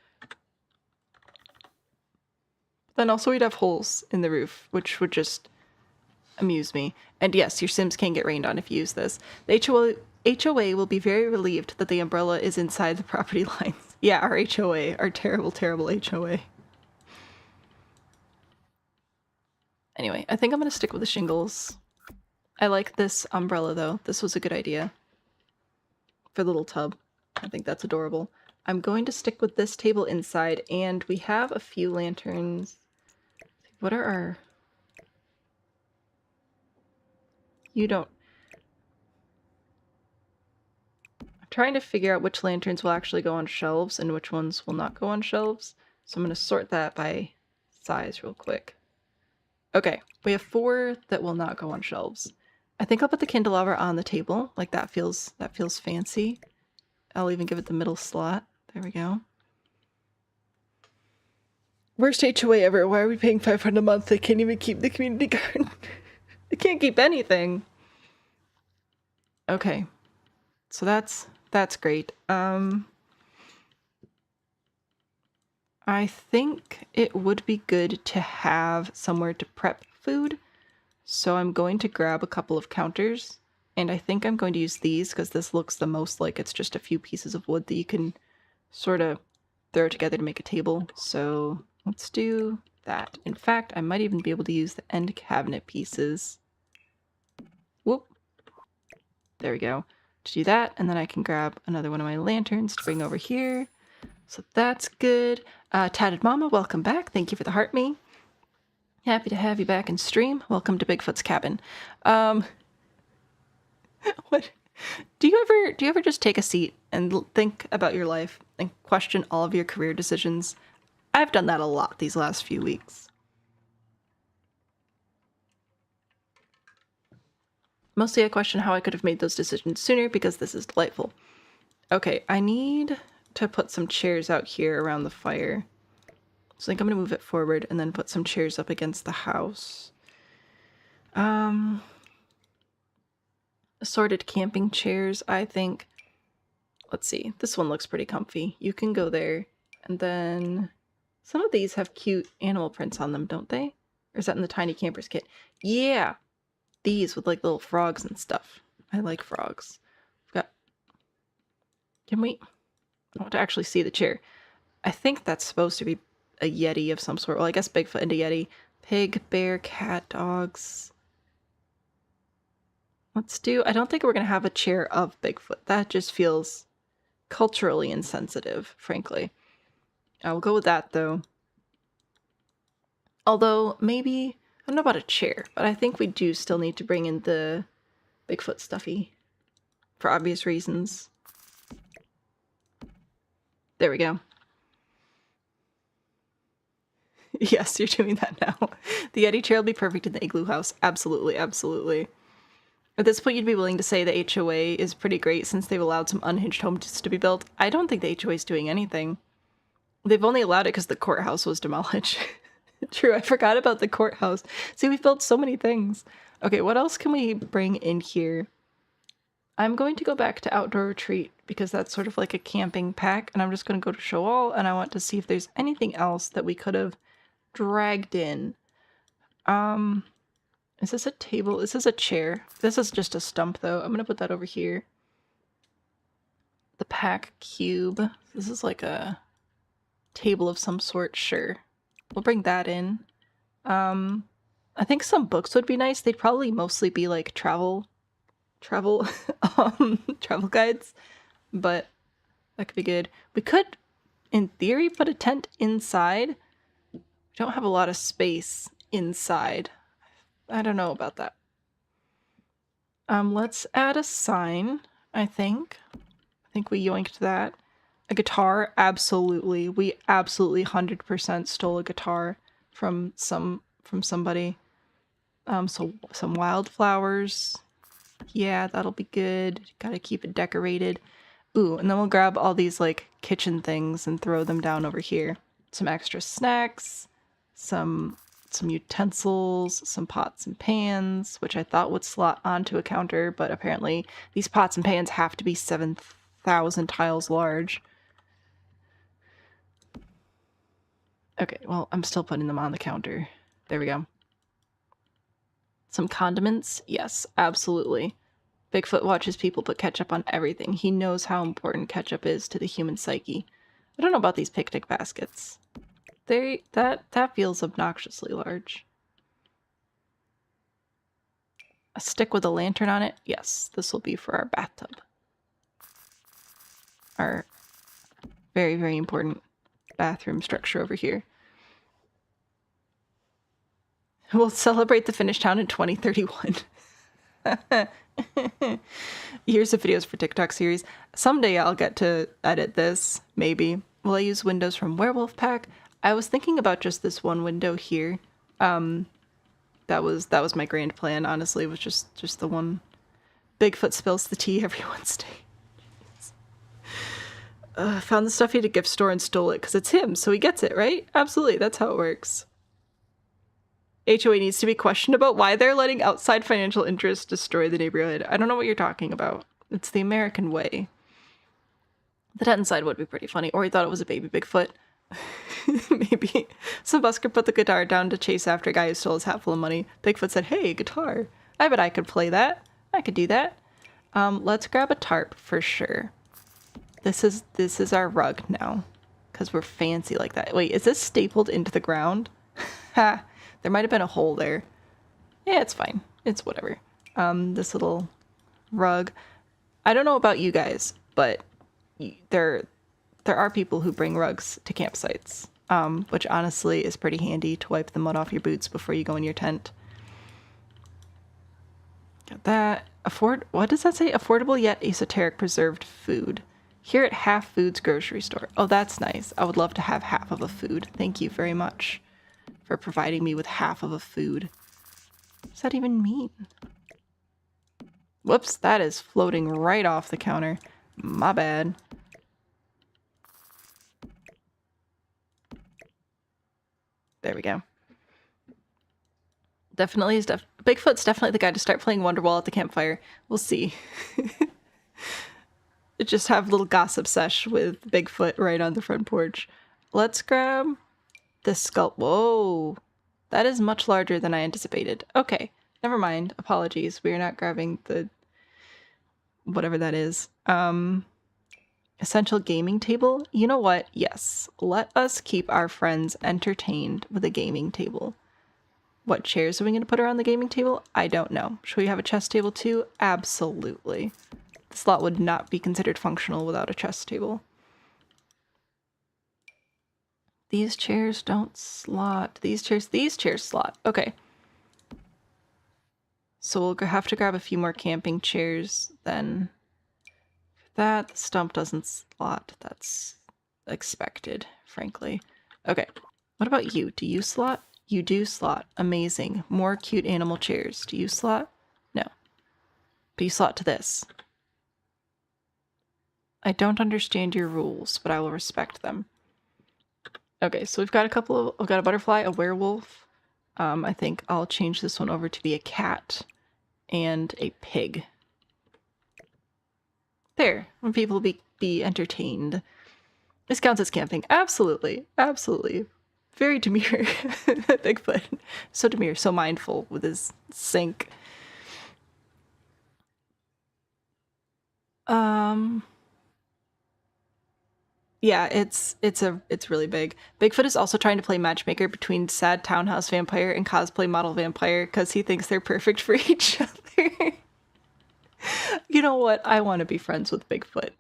[SPEAKER 4] Then also we'd have holes in the roof, which would just amuse me. And yes, your Sims can get rained on if you use this. The HOA will be very relieved that the umbrella is inside the property lines. Yeah, our HOA, our terrible, terrible HOA. Anyway, I think I'm going to stick with the shingles. I like this umbrella though. This was a good idea. For the little tub. I think that's adorable. I'm going to stick with this table inside, and we have a few lanterns. What are our... You don't... I'm trying to figure out which lanterns will actually go on shelves and which ones will not go on shelves. So I'm going to sort that by size real quick. Okay, we have 4 that will not go on shelves. I think I'll put the candelabra on the table. Like that feels fancy. I'll even give it the middle slot. There we go. Worst HOA ever. Why are we paying $500 a month? They can't even keep the community garden. They can't keep anything. Okay. So that's great. I think it would be good to have somewhere to prep food. So I'm going to grab a couple of counters. And I think I'm going to use these because this looks the most like it's just a few pieces of wood that you can sort of throw together to make a table. So let's do that. In fact, I might even be able to use the end cabinet pieces. Whoop. There we go. To do that, and then I can grab another one of my lanterns to bring over here. So that's good. Tatted Mama, welcome back. Thank you for the heart me. Happy to have you back in stream. Welcome to Bigfoot's cabin. What? Do you ever just take a seat and think about your life and question all of your career decisions? I've done that a lot these last few weeks. Mostly I question how I could have made those decisions sooner because this is delightful. Okay, I need to put some chairs out here around the fire. So I think I'm going to move it forward and then put some chairs up against the house. Assorted camping chairs, I think. Let's see. This one looks pretty comfy. You can go there. And then some of these have cute animal prints on them, don't they? Or is that in the Tiny Campers kit? Yeah! These with like little frogs and stuff. I like frogs. We've got... Can we... I want to actually see the chair. I think that's supposed to be a Yeti of some sort. Well, I guess Bigfoot and a Yeti. Pig, bear, cat, dogs. Let's do... I don't think we're going to have a chair of Bigfoot. That just feels culturally insensitive, frankly. I'll go with that, though. Although, maybe... I don't know about a chair, but I think we do still need to bring in the Bigfoot stuffy. For obvious reasons. There we go. Yes, you're doing that now. The Yeti chair will be perfect in the igloo house. Absolutely, absolutely. At this point, you'd be willing to say the HOA is pretty great since they've allowed some unhinged homes to be built. I don't think the HOA is doing anything. They've only allowed it because the courthouse was demolished. True, I forgot about the courthouse. See, we've built so many things. Okay, what else can we bring in here? I'm going to go back to outdoor retreat because that's sort of like a camping pack. And I'm just going to go to show all, and I want to see if there's anything else that we could have dragged in. Is this a table? This is a chair. This is just a stump though. I'm going to put that over here. The pack cube. This is like a table of some sort. Sure. We'll bring that in. I think some books would be nice. They'd probably mostly be like travel travel guides, but that could be good. We could, in theory, put a tent inside. We don't have a lot of space inside. I don't know about that. Let's add a sign, I think. I think we yoinked that. A guitar, absolutely. We absolutely 100% stole a guitar from somebody. So some wildflowers. Yeah, that'll be good. Gotta keep it decorated. Ooh, and then we'll grab all these like kitchen things and throw them down over here. Some extra snacks, some utensils, some pots and pans, which I thought would slot onto a counter, but apparently these pots and pans have to be 7,000 tiles large. Okay, well, I'm still putting them on the counter. There we go. Some condiments? Yes, absolutely. Bigfoot watches people put ketchup on everything. He knows how important ketchup is to the human psyche. I don't know about these picnic baskets. That feels obnoxiously large. A stick with a lantern on it? Yes, this will be for our bathtub. Our very, very important bathroom structure over here. We'll celebrate the finished town in 2031. Years of videos for TikTok series. Someday I'll get to edit this, maybe. Will I use windows from Werewolf Pack? I was thinking about just this one window here. That was my grand plan, honestly, was just the one. Bigfoot spills the tea every Wednesday. Found the stuffy at a gift store and stole it because it's him, so he gets it, right? Absolutely, that's how it works. HOA needs to be questioned about why they're letting outside financial interests destroy the neighborhood. I don't know what you're talking about. It's the American way. The tent inside would be pretty funny. Or he thought it was a baby Bigfoot. Maybe. Some busker put the guitar down to chase after a guy who stole his hat full of money. Bigfoot said, hey, guitar. I bet I could play that. I could do that. Let's grab a tarp for sure. This is our rug now. Because we're fancy like that. Wait, is this stapled into the ground? Ha! There might have been a hole there. Yeah, it's fine. It's whatever. This little rug. I don't know about you guys, but there are people who bring rugs to campsites, which honestly is pretty handy to wipe the mud off your boots before you go in your tent. Got that. What does that say? Affordable yet esoteric preserved food. Here at Half Foods grocery store. Oh, that's nice. I would love to have half of a food. Thank you very much for providing me with half of a food. What does that even mean? Whoops, that is floating right off the counter. My bad. There we go. Definitely is Bigfoot's definitely the guy to start playing Wonderwall at the campfire. We'll see. Just have a little gossip sesh with Bigfoot right on the front porch. Let's grab this skull. Whoa, that is much larger than I anticipated. Okay, never mind. Apologies. We are not grabbing the whatever that is. Essential gaming table. You know what? Yes. Let us keep our friends entertained with a gaming table. What chairs are we going to put around the gaming table? I don't know. Should we have a chess table too? Absolutely. This lot would not be considered functional without a chess table. These chairs don't slot. These chairs slot. Okay. So we'll have to grab a few more camping chairs then. That the stump doesn't slot. That's expected, frankly. Okay. What about you? Do you slot? You do slot. Amazing. More cute animal chairs. Do you slot? No. But you slot to this. I don't understand your rules, but I will respect them. Okay, so we've got we've got a butterfly, a werewolf. I think I'll change this one over to be a cat and a pig. There, when people be entertained. This counts as camping. Absolutely. Absolutely. Very demure. Bigfoot. So demure, so mindful with his sink. Yeah, it's really big. Bigfoot is also trying to play matchmaker between sad townhouse vampire and cosplay model vampire because he thinks they're perfect for each other. You know what? I want to be friends with Bigfoot.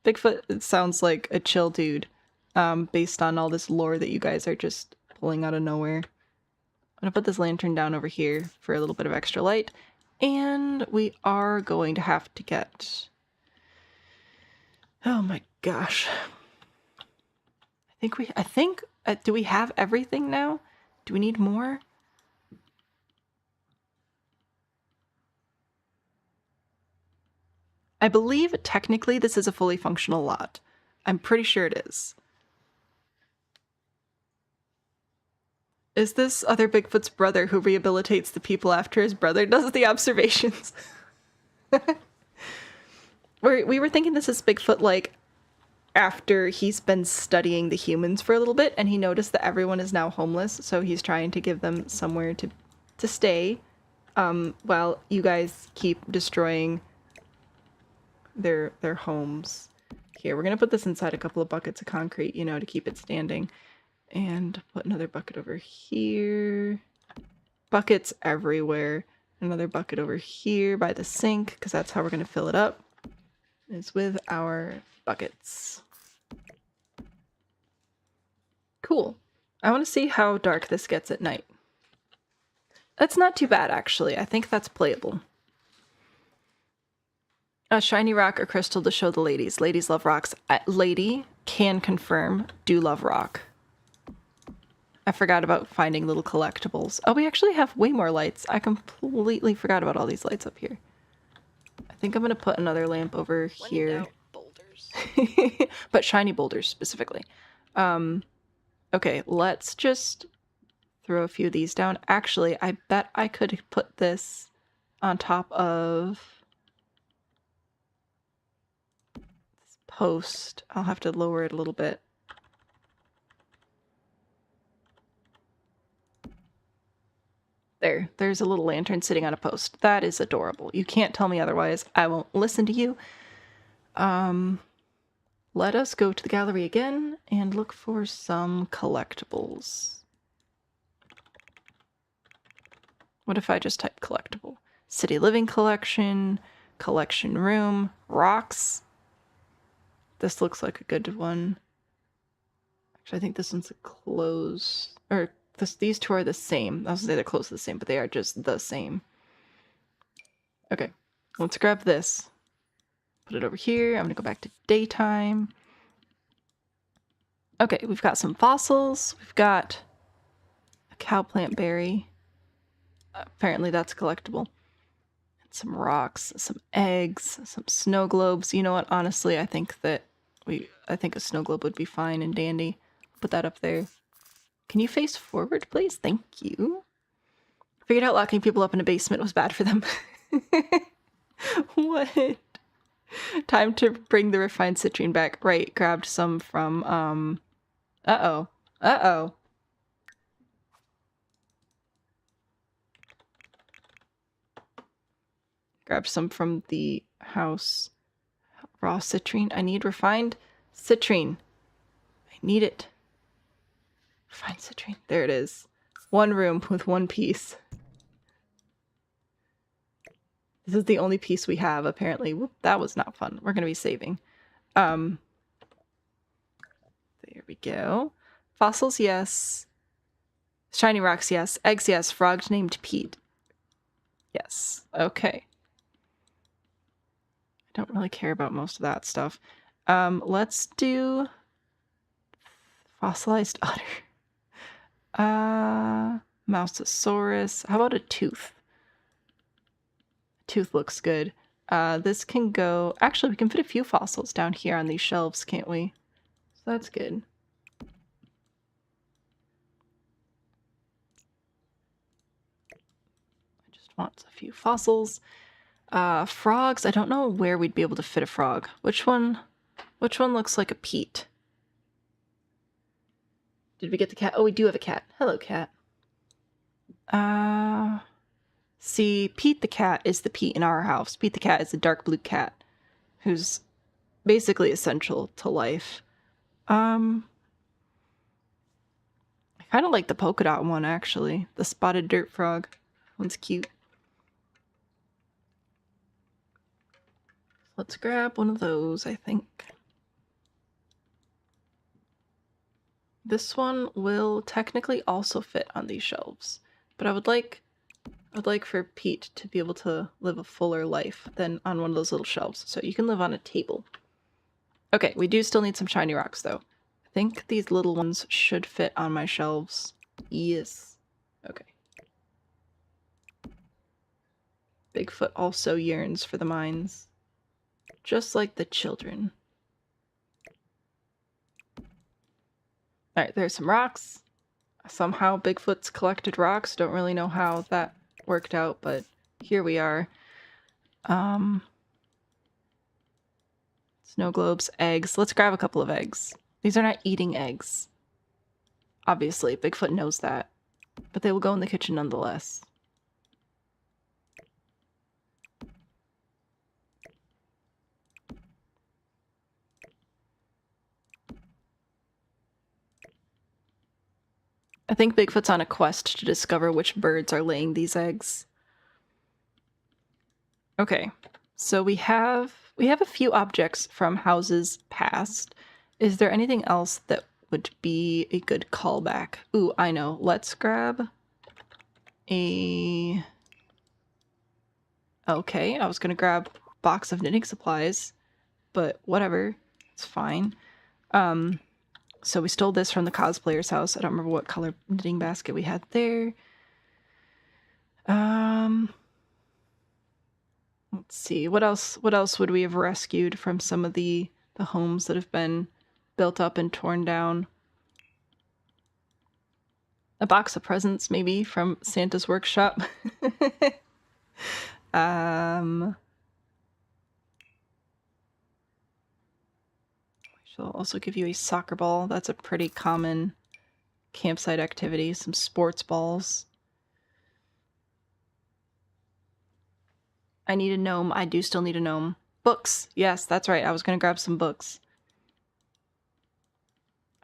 [SPEAKER 4] Bigfoot sounds like a chill dude, based on all this lore that you guys are just pulling out of nowhere. I'm gonna put this lantern down over here for a little bit of extra light, and we are going to have to get... Oh my gosh. I think, do we have everything now? Do we need more? I believe technically this is a fully functional lot. I'm pretty sure it is. Is this other Bigfoot's brother who rehabilitates the people after his brother does the observations? We were thinking this is Bigfoot, like, after he's been studying the humans for a little bit, and he noticed that everyone is now homeless, so he's trying to give them somewhere to stay, while you guys keep destroying their homes. Here, we're gonna put this inside a couple of buckets of concrete, you know, to keep it standing. And put another bucket over here. Buckets everywhere. Another bucket over here by the sink, because that's how we're gonna fill it up. Is with our buckets. Cool. I want to see how dark this gets at night. That's not too bad, actually. I think that's playable. A shiny rock or crystal to show the ladies. Ladies love rocks. Lady can confirm, do love rock. I forgot about finding little collectibles. Oh, we actually have way more lights. I completely forgot about all these lights up here. I think I'm going to put another lamp over here.
[SPEAKER 1] Boulders.
[SPEAKER 4] But shiny boulders specifically. Okay, let's just throw a few of these down. Actually, I bet I could put this on top of this post. I'll have to lower it a little bit. There's a little lantern sitting on a post. That is adorable. You can't tell me otherwise. I won't listen to you. Let us go to the gallery again and look for some collectibles. What if I just type collectible? City living collection, collection room, rocks. This looks like a good one. Actually, I think this one's a close, or these two are the same. I was gonna say they're close to the same, but they are just the same. Okay, let's grab this. Put it over here. I'm gonna go back to daytime. Okay, we've got some fossils. We've got a cowplant berry. Apparently that's collectible. And some rocks, some eggs, some snow globes. You know what? Honestly, I think a snow globe would be fine and dandy. Put that up there. Can you face forward, please? Thank you. Figured out locking people up in a basement was bad for them. What? Time to bring the refined citrine back. Right, grabbed some from, uh-oh. Uh-oh. Grabbed some from the house. Raw citrine. I need refined citrine. I need it. Refined citrine. There it is. One room with one piece. This is the only piece we have, apparently. Whoop, that was not fun. We're going to be saving. There we go. Fossils, yes. Shiny rocks, yes. Eggs, yes. Frog named Pete. Yes. Okay. I don't really care about most of that stuff. Let's do fossilized otter. Mousosaurus. How about a tooth? Tooth looks good. This can go... Actually, we can fit a few fossils down here on these shelves, can't we? So that's good. I just want a few fossils. Frogs, I don't know where we'd be able to fit a frog. Which one looks like a Pete? Did we get the cat? Oh, we do have a cat. Hello, cat. See, Pete the cat is the Pete in our house. Pete the cat is a dark blue cat who's basically essential to life. I kind of like the polka dot one, actually. The spotted dirt frog. One's cute. Let's grab one of those, I think. This one will technically also fit on these shelves, but I'd like for Pete to be able to live a fuller life than on one of those little shelves, so you can live on a table. Okay, we do still need some shiny rocks, though. I think these little ones should fit on my shelves. Yes. Okay. Bigfoot also yearns for the mines, just like the children. Alright, there's some rocks. Somehow Bigfoot's collected rocks. Don't really know how that worked out, but here we are. Snow globes, eggs. Let's grab a couple of eggs. These are not eating eggs. Obviously, Bigfoot knows that, but they will go in the kitchen nonetheless. I think Bigfoot's on a quest to discover which birds are laying these eggs. Okay, so we have a few objects from houses past. Is there anything else that would be a good callback? Ooh, I know. Let's grab a... Okay, I was gonna grab a box of knitting supplies, but whatever. It's fine. So we stole this from the cosplayer's house. I don't remember what color knitting basket we had there. Let's see. What else would we have rescued from some of the homes that have been built up and torn down? A box of presents, maybe, from Santa's workshop. She'll also give you a soccer ball. That's a pretty common campsite activity. Some sports balls. I need a gnome. I do still need a gnome. Books. Yes, that's right. I was going to grab some books.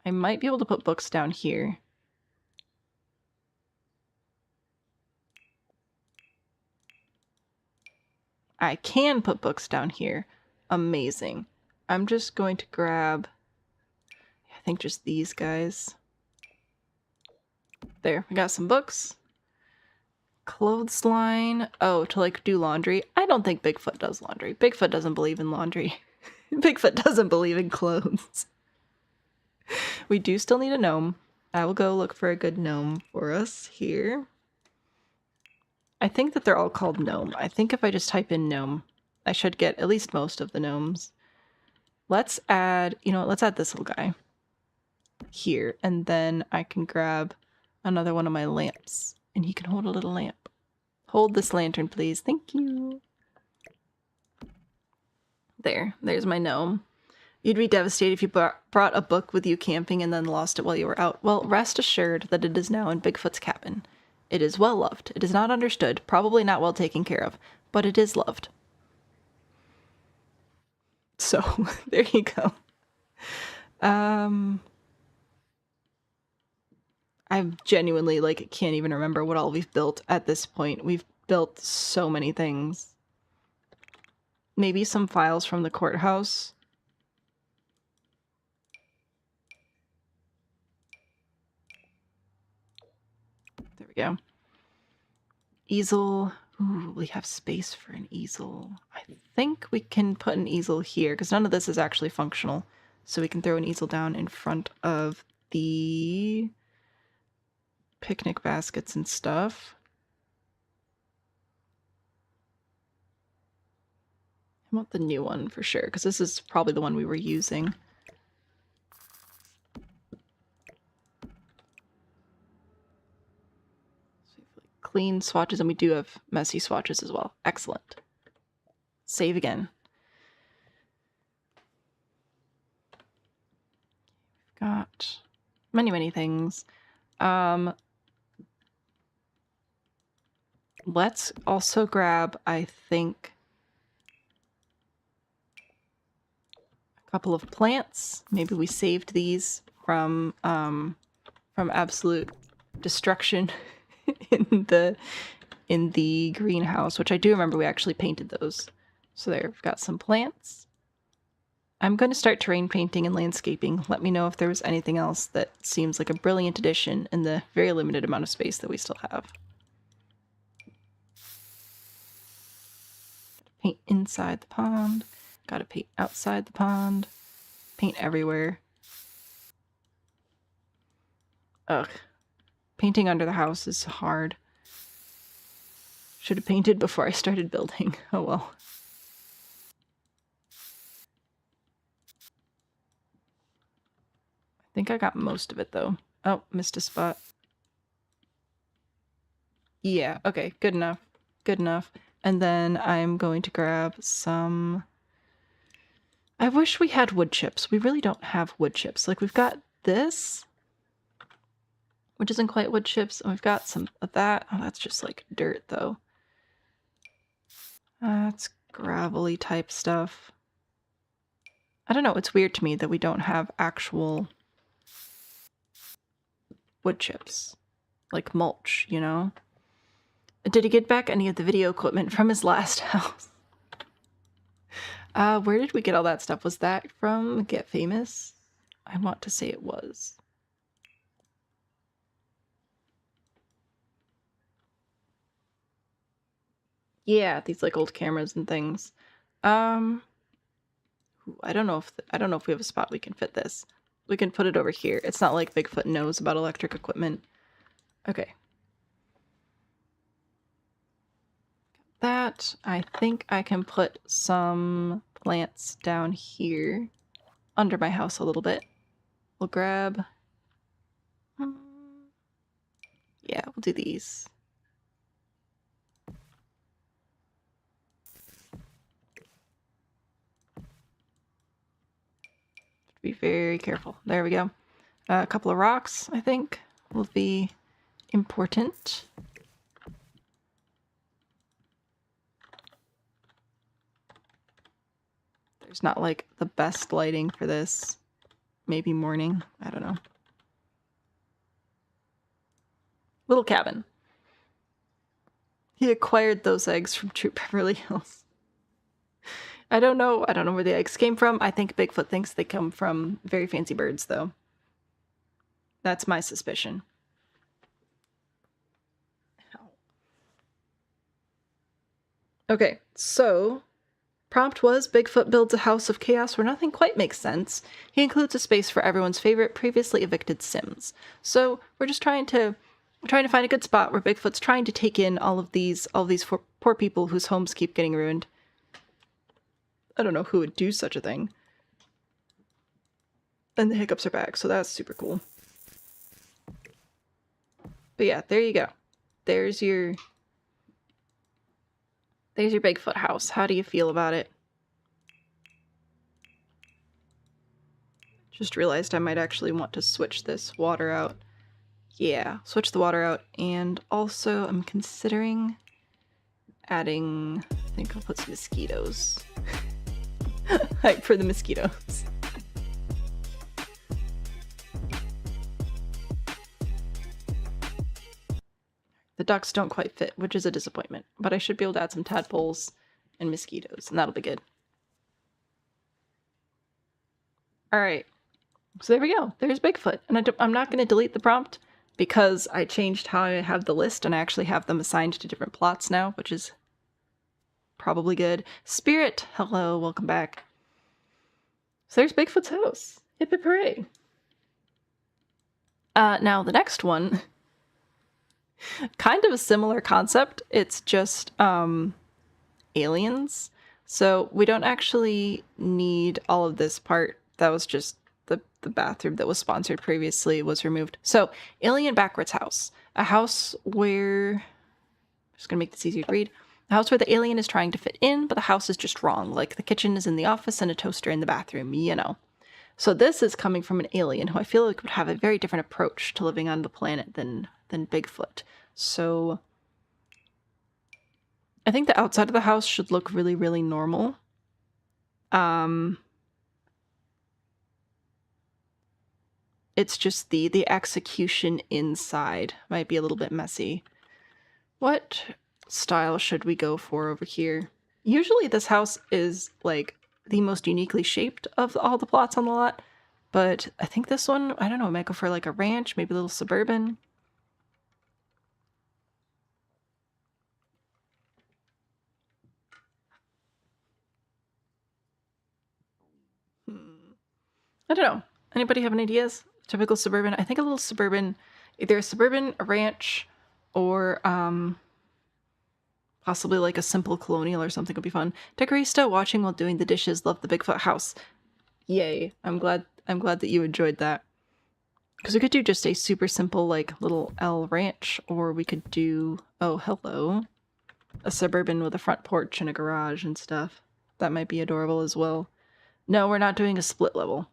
[SPEAKER 4] I might be able to put books down here. I can put books down here. Amazing. I'm just going to grab, I think, just these guys. There, we got some books. Clothesline. Oh, to like do laundry. I don't think Bigfoot does laundry. Bigfoot doesn't believe in laundry. Bigfoot doesn't believe in clothes. We do still need a gnome. I will go look for a good gnome for us here. I think that they're all called gnome. I think if I just type in gnome, I should get at least most of the gnomes. Let's add, you know what, let's add this little guy here, and then I can grab another one of my lamps, and he can hold a little lamp. Hold this lantern, please. Thank you. There's my gnome. You'd be devastated if you brought a book with you camping and then lost it while you were out. Well, rest assured that it is now in Bigfoot's cabin. It is well loved. It is not understood, probably not well taken care of, but it is loved. So, there you go. I genuinely, like, can't even remember what all we've built at this point. We've built so many things. Maybe some files from the courthouse. There we go. Easel. Ooh, we have space for an easel. I think we can put an easel here, because none of this is actually functional. So we can throw an easel down in front of the picnic baskets and stuff. I want the new one for sure, because this is probably the one we were using. Clean swatches, and we do have messy swatches as well. Excellent. save again. Got many things. Let's also grab, I think, a couple of plants. Maybe we saved these from absolute destruction in the greenhouse, which I do remember we actually painted those. So there, we've got some plants. I'm going to start terrain painting and landscaping. Let me know if there was anything else that seems like a brilliant addition in the very limited amount of space that we still have. Paint inside the pond. Gotta paint outside the pond. Paint everywhere. Ugh. Painting under the house is hard. Should have painted before I started building. Oh well. I think I got most of it though. Oh, missed a spot. Yeah, okay, good enough. Good enough. And then I'm going to grab some... I wish we had wood chips. We really don't have wood chips. Like, we've got this, which isn't quite wood chips, and we've got some of that. Oh, that's just like dirt, though. That's gravelly type stuff. I don't know, it's weird to me that we don't have actual wood chips. Like mulch, you know? Did he get back any of the video equipment from his last house? Where did we get all that stuff? Was that from Get Famous? I want to say it was. Yeah, these like old cameras and things. I don't know if we have a spot we can fit this. We can put it over here. It's not like Bigfoot knows about electric equipment. Okay. That, I think I can put some plants down here under my house a little bit. We'll grab... yeah, we'll do these. Be very careful. There we go. A couple of rocks, I think, will be important. There's not like the best lighting for this. Maybe morning. I don't know. Little cabin. He acquired those eggs from Troop Beverly Hills. I don't know where the eggs came from. I think Bigfoot thinks they come from very fancy birds, though. That's my suspicion. Okay, so prompt was Bigfoot builds a house of chaos where nothing quite makes sense. He includes a space for everyone's favorite previously evicted Sims. So we're just trying to find a good spot where Bigfoot's trying to take in all of these poor people whose homes keep getting ruined. I don't know who would do such a thing. And the hiccups are back, so that's super cool. But yeah, there you go. There's your Bigfoot house. How do you feel about it? Just realized I might actually want to switch this water out. Yeah, switch the water out. And also I'm considering adding, I think I'll put some mosquitoes. Hype for the mosquitoes. The ducks don't quite fit, which is a disappointment. But I should be able to add some tadpoles and mosquitoes, and that'll be good. Alright. So there we go. There's Bigfoot. And I'm not going to delete the prompt because I changed how I have the list and I actually have them assigned to different plots now, which is probably good. Spirit! Hello, welcome back. So there's Bigfoot's house. Hip hip hooray. Now the next one, kind of a similar concept. It's just aliens. So we don't actually need all of this part. That was just the bathroom that was sponsored previously was removed. So alien backwards house. A house where, I'm just gonna make this easier to read. The house where the alien is trying to fit in, but the house is just wrong. Like the kitchen is in the office and a toaster in the bathroom, you know. So this is coming from an alien who I feel like would have a very different approach to living on the planet than Bigfoot. So I think the outside of the house should look really, really normal. It's just the execution inside might be a little bit messy. What style should we go for over here? Usually this house is like the most uniquely shaped of all the plots on the lot, but I think this one, I don't know, I might go for like a ranch, maybe a little suburban. I don't know. Anybody have any ideas? Typical suburban. I think a little suburban, either a suburban, a ranch, or possibly like a simple colonial or something would be fun. Decorista watching while doing the dishes. Love the Bigfoot house. Yay! I'm glad that you enjoyed that. Because we could do just a super simple like little L ranch, or we could do a suburban with a front porch and a garage and stuff. That might be adorable as well. No, we're not doing a split level.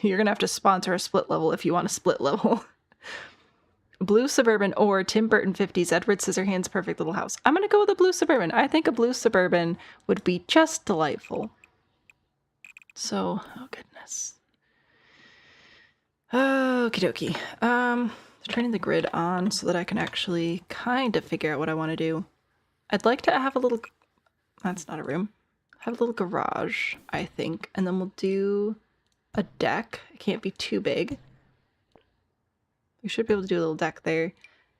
[SPEAKER 4] You're gonna have to sponsor a split level if you want a split level. Blue suburban or Tim Burton 50s Edward Scissorhands perfect little house. I'm gonna go with a blue suburban. I think a blue suburban would be just delightful. So, oh goodness. Okie dokie. Turning the grid on so that I can actually kind of figure out what I want to do. I'd like to have a little... That's not a room. Have a little garage, I think. And then we'll do a deck. It can't be too big. We should be able to do a little deck there.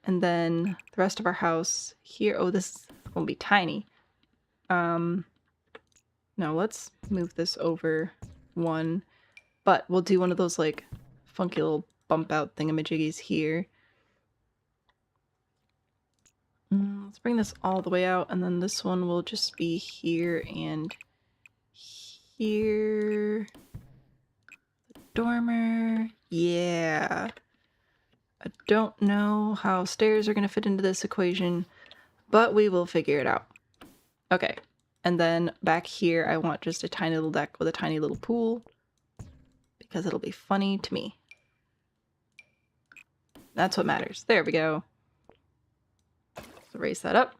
[SPEAKER 4] And then the rest of our house here. Oh, this won't be tiny. No, let's move this over one. But we'll do one of those like funky little bump out thingamajiggies here. Let's bring this all the way out, and then this one will just be here and here. Dormer. Yeah. I don't know how stairs are going to fit into this equation, but we will figure it out. Okay. And then back here, I want just a tiny little deck with a tiny little pool because it'll be funny to me. That's what matters. There we go. Let's erase that up.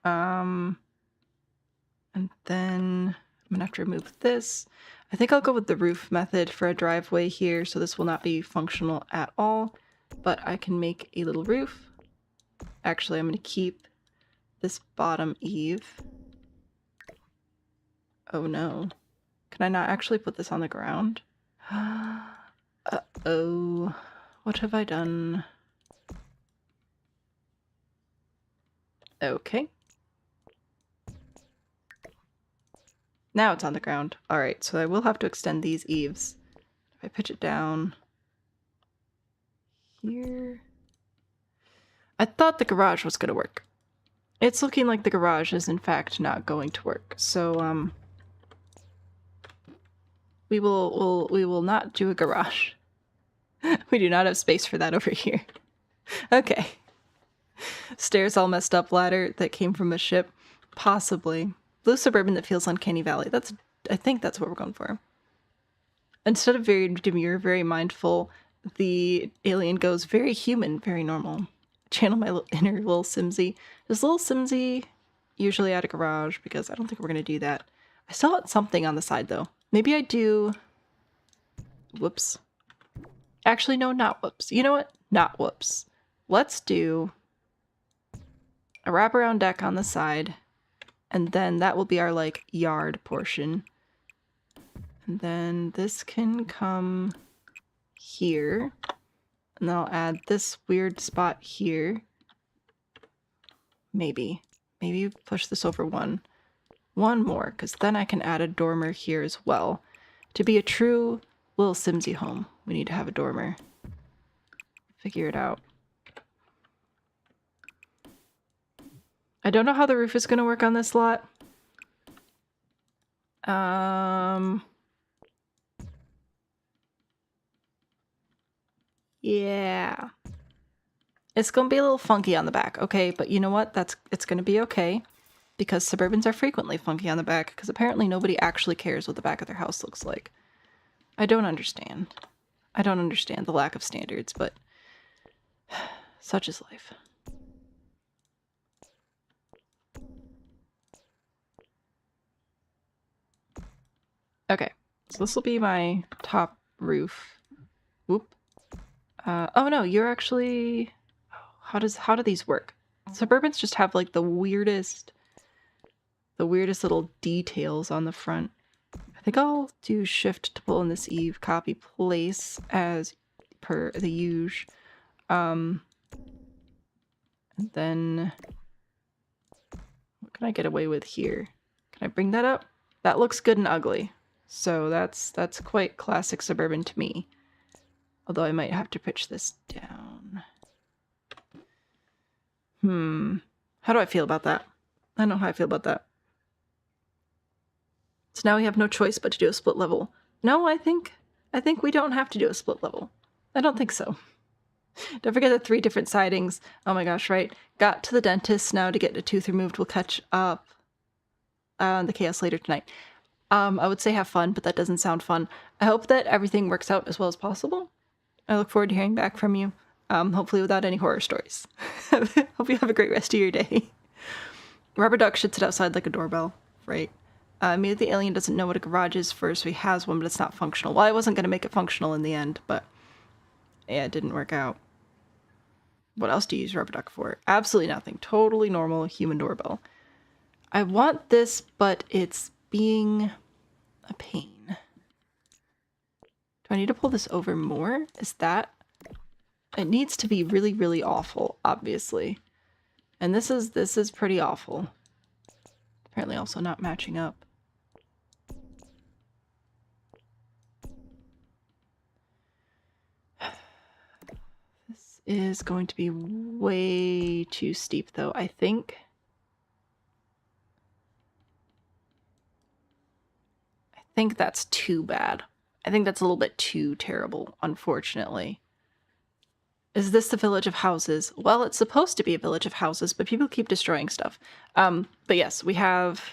[SPEAKER 4] And then I'm gonna have to remove this. I think I'll go with the roof method for a driveway here, so this will not be functional at all, but I can make a little roof. Actually, I'm gonna keep this bottom eave. Oh no. Can I not actually put this on the ground? Uh-oh. What have I done? Okay. Now it's on the ground. Alright, so I will have to extend these eaves. If I pitch it down here... I thought the garage was going to work. It's looking like the garage is in fact not going to work. So, we will not do a garage. We do not have space for that over here. Okay. Stairs all messed up, ladder that came from a ship. Possibly. Blue suburban that feels uncanny valley. I think that's what we're going for. Instead of very demure, very mindful, the alien goes very human, very normal. Channel my inner little Simsy. Does little Simsy usually add a garage? Because I don't think we're going to do that. I still want something on the side, though. Maybe I do... Whoops. Actually, no, not whoops. You know what? Not whoops. Let's do a wraparound deck on the side, and then that will be our, like, yard portion. And then this can come here. And then I'll add this weird spot here. Maybe. Maybe push this over one more, because then I can add a dormer here as well. To be a true little Simsy home, we need to have a dormer. Figure it out. I don't know how the roof is going to work on this lot. Yeah. It's gonna be a little funky on the back, okay? But you know what? It's gonna be okay. Because Suburbans are frequently funky on the back, because apparently nobody actually cares what the back of their house looks like. I don't understand. I don't understand the lack of standards, but such is life. Okay, so this will be my top roof. Whoop. Oh no, you're actually... How do these work? Suburbans just have like the weirdest little details on the front. I think I'll do shift to pull in this Eve, copy place as per the usual. And then what can I get away with here? Can I bring that up? That looks good and ugly. So that's quite classic Suburban to me. Although I might have to pitch this down. How do I feel about that? I don't know how I feel about that. So now we have no choice but to do a split level. No, I think we don't have to do a split level. I don't think so. Don't forget the 3 different sidings. Oh my gosh, right. Got to the dentist now to get a tooth removed. We'll catch up on the chaos later tonight. I would say have fun, but that doesn't sound fun. I hope that everything works out as well as possible. I look forward to hearing back from you. Hopefully without any horror stories. Hope you have a great rest of your day. Rubber duck should sit outside like a doorbell, right? Maybe the alien doesn't know what a garage is first, so he has one, but it's not functional. Well, I wasn't going to make it functional in the end, but yeah, it didn't work out. What else do you use rubber duck for? Absolutely nothing. Totally normal human doorbell. I want this, but it's being a pain. Do I need to pull this over more? Is that... It needs to be really, really awful, obviously. And this is pretty awful. Apparently also not matching up. This is going to be way too steep, though, I think. I think that's too bad. I think that's a little bit too terrible, unfortunately. Is this the village of houses? Well, it's supposed to be a village of houses, but people keep destroying stuff. But yes, we have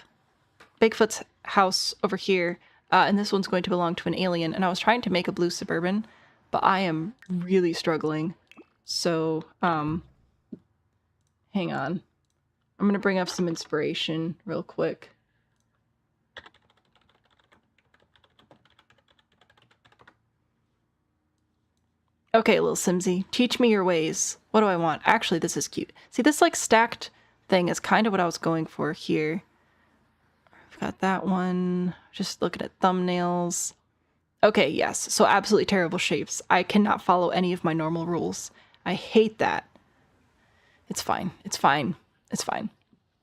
[SPEAKER 4] Bigfoot's house over here, and this one's going to belong to an alien. And I was trying to make a blue suburban, but I am really struggling. So, hang on. I'm going to bring up some inspiration real quick. Okay, little Simsy, teach me your ways. What do I want? Actually, this is cute. See, this like stacked thing is kind of what I was going for here. I've got that one. Just looking at thumbnails. Okay, yes. So absolutely terrible shapes. I cannot follow any of my normal rules. I hate that. It's fine. It's fine. It's fine.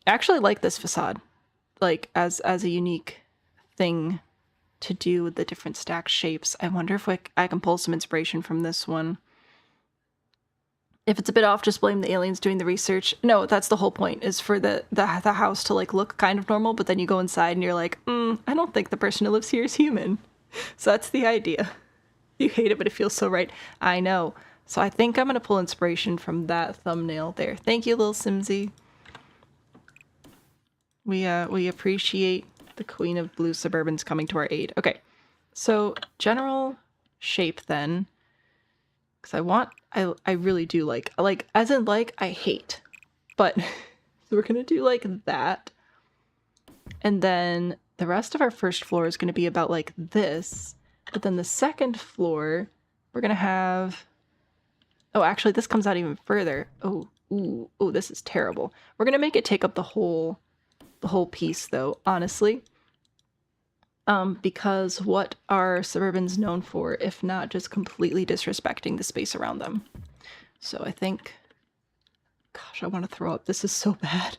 [SPEAKER 4] I actually like this facade. Like, as a unique thing to do with the different stack shapes. I wonder if I can pull some inspiration from this one. If it's a bit off, just blame the aliens doing the research. No, that's the whole point, is for the house to like look kind of normal, but then you go inside and you're like, I don't think the person who lives here is human. So that's the idea. You hate it, but it feels so right. I know. So I think I'm going to pull inspiration from that thumbnail there. Thank you, little Simsy. We appreciate the Queen of Blue Suburbans coming to our aid. Okay, so general shape then, because I really do like as in like I hate, but so we're gonna do like that, and then the rest of our first floor is gonna be about like this, but then the second floor we're gonna have, oh actually this comes out even further. Oh, this is terrible. We're gonna make it take up the whole piece though, honestly. Because what are Suburbans known for, if not just completely disrespecting the space around them? So I think, gosh, I want to throw up. This is so bad.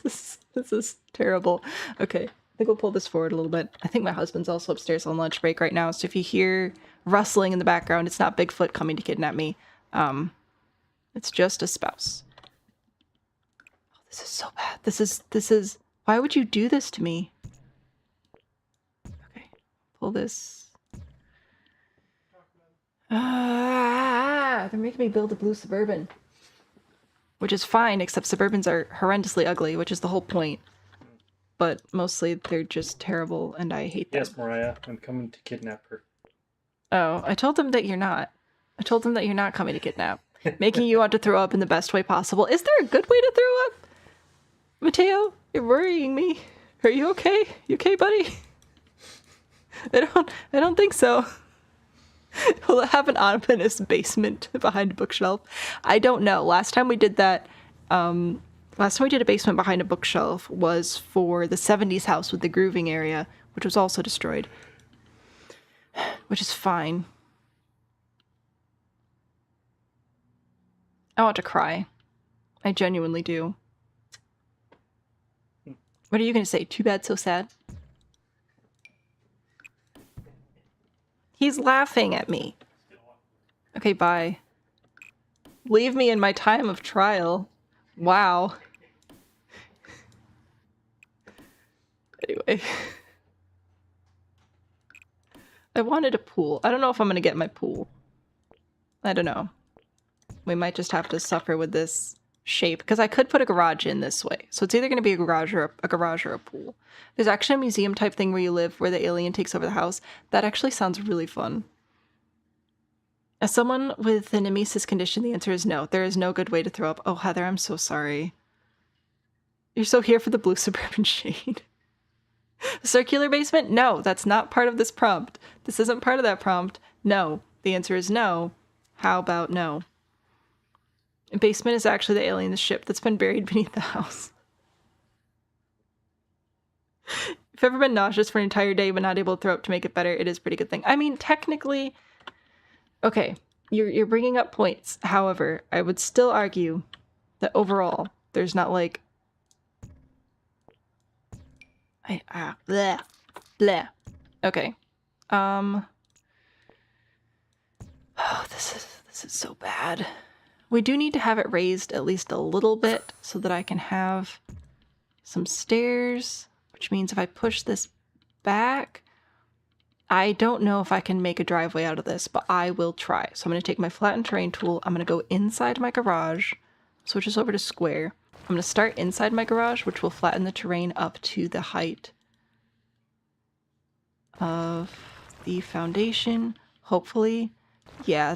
[SPEAKER 4] This is terrible. Okay, I think we'll pull this forward a little bit. I think my husband's also upstairs on lunch break right now, so if you hear rustling in the background, it's not Bigfoot coming to kidnap me. It's just a spouse. Oh, this is so bad. This is, why would you do this to me? Pull this. Yeah, they're making me build a blue Suburban. Which is fine, except Suburbans are horrendously ugly, which is the whole point. But mostly they're just terrible, and I hate them.
[SPEAKER 5] Yes, Mariah, I'm coming to kidnap her.
[SPEAKER 4] Oh, I told them that you're not. I told them that you're not coming to kidnap. Making you want to throw up in the best way possible. Is there a good way to throw up? Mateo, you're worrying me. Are you okay? You okay, buddy? I don't think so. Will it have an ominous basement behind a bookshelf? I don't know. Last time we did that, last time we did a basement behind a bookshelf was for the 70s house with the grooving area, which was also destroyed. Which is fine. I want to cry. I genuinely do. What are you going to say? Too bad, so sad? He's laughing at me. Okay, bye. Leave me in my time of trial. Wow. Anyway. I wanted a pool. I don't know if I'm going to get my pool. I don't know. We might just have to suffer with this shape, because I could put a garage in this way. So it's either going to be a garage or a pool. There's actually a museum type thing where you live, where the alien takes over the house. That actually sounds really fun. As someone with an emesis condition, the answer is no. There is no good way to throw up. Oh, Heather, I'm so sorry. You're so here for the blue Suburban shade. The circular basement? No, that's not part of this prompt. This isn't part of that prompt. No. The answer is no. How about no? Basement is actually the alien ship that's been buried beneath the house. If you've ever been nauseous for an entire day but not able to throw up to make it better, it is a pretty good thing. I mean, technically, okay, you're bringing up points. However, I would still argue that overall, there's not like bleh, bleh. Okay. Oh, this is so bad. We do need to have it raised at least a little bit so that I can have some stairs, which means if I push this back, I don't know if I can make a driveway out of this, but I will try. So I'm going to take my flatten terrain tool. I'm going to go inside my garage, switch this over to square. I'm going to start inside my garage, which will flatten the terrain up to the height of the foundation. Hopefully, yeah,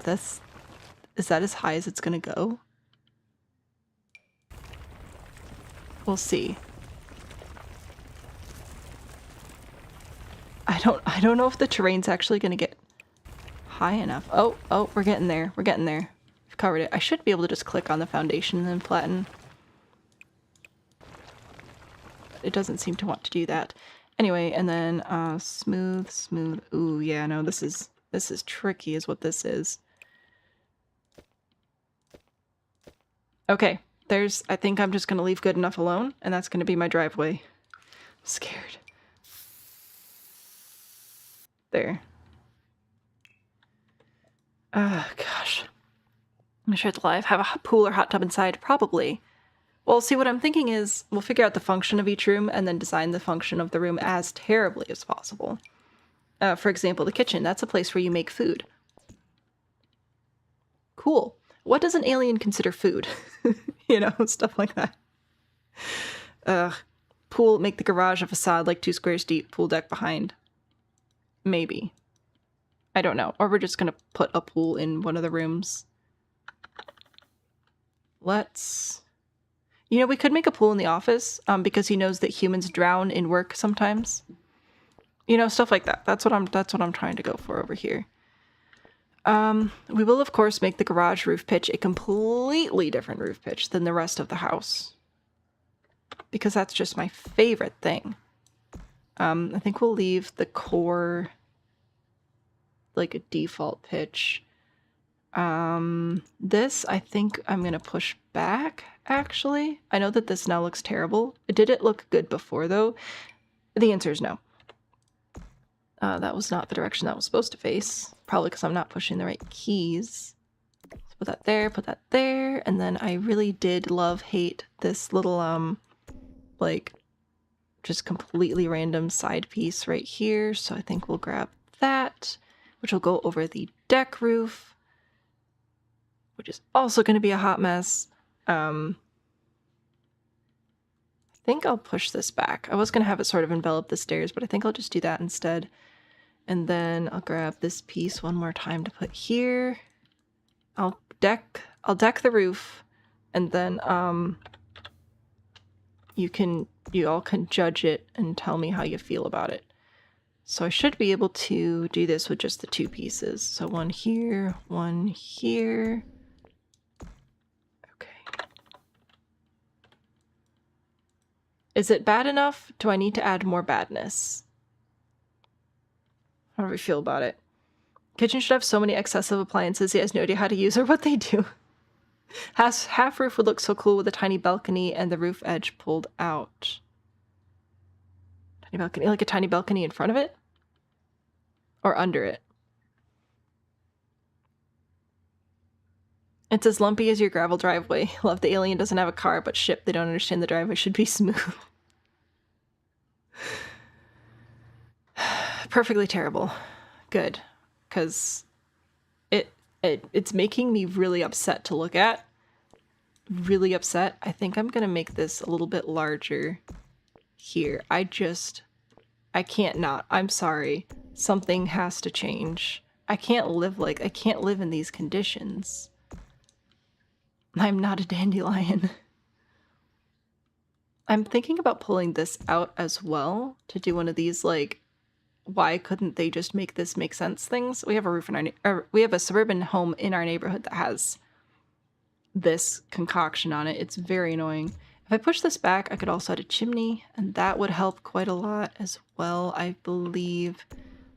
[SPEAKER 4] is that as high as it's gonna go? We'll see. I don't know if the terrain's actually gonna get high enough. Oh, we're getting there. We're getting there. We've covered it. I should be able to just click on the foundation and then flatten. It doesn't seem to want to do that. Anyway, and then smooth. Ooh, yeah, no, this is tricky is what this is. Okay, I think I'm just going to leave good enough alone, and that's going to be my driveway. I'm scared. There. Gosh. I'm sure it's live. Have a pool or hot tub inside? Probably. Well, see, what I'm thinking is we'll figure out the function of each room and then design the function of the room as terribly as possible. For example, the kitchen. That's a place where you make food. Cool. What does an alien consider food? You know, stuff like that. Pool, make the garage a facade like 2 squares deep, pool deck behind. Maybe. I don't know. Or we're just going to put a pool in one of the rooms. Let's... You know, we could make a pool in the office, because he knows that humans drown in work sometimes. You know, stuff like that. That's what I'm trying to go for over here. We will, of course, make the garage roof pitch a completely different roof pitch than the rest of the house. Because that's just my favorite thing. I think we'll leave the core like a default pitch. This, I think I'm going to push back, actually. I know that this now looks terrible. Did it look good before, though? The answer is no. That was not the direction that was supposed to face. Probably because I'm not pushing the right keys. Let's put that there, and then I really did hate this little, like, just completely random side piece right here. So I think we'll grab that, which will go over the deck roof. which is also going to be a hot mess. I think I'll push this back. I was going to have it sort of envelop the stairs, but I think I'll just do that instead. And then I'll grab this piece one more time to put here. I'll deck the roof, and then you all can judge it and tell me how you feel about it. So I should be able to do this with just the two pieces. So one here, one here. Okay. Is it bad enough? Do I need to add more badness? How do we feel about it? Kitchen should have so many excessive appliances he has no idea how to use or what they do. Half roof would look so cool with a tiny balcony and the roof edge pulled out. Tiny balcony, like a tiny balcony in front of it? Or under it? It's as lumpy as your gravel driveway. Love the alien doesn't have a car, but shit, they don't understand the driveway should be smooth. Perfectly terrible. Good. Because it's making me really upset to look at. Really upset. I think I'm going to make this a little bit larger here. I can't not. I'm sorry. Something has to change. I can't live in these conditions. I'm not a dandelion. I'm thinking about pulling this out as well to do one of these, like, why couldn't they just make this make sense things? We have a roof in we have a suburban home in our neighborhood that has this concoction on it. It's very annoying. If I push this back, I could also add a chimney, and that would help quite a lot as well, I believe.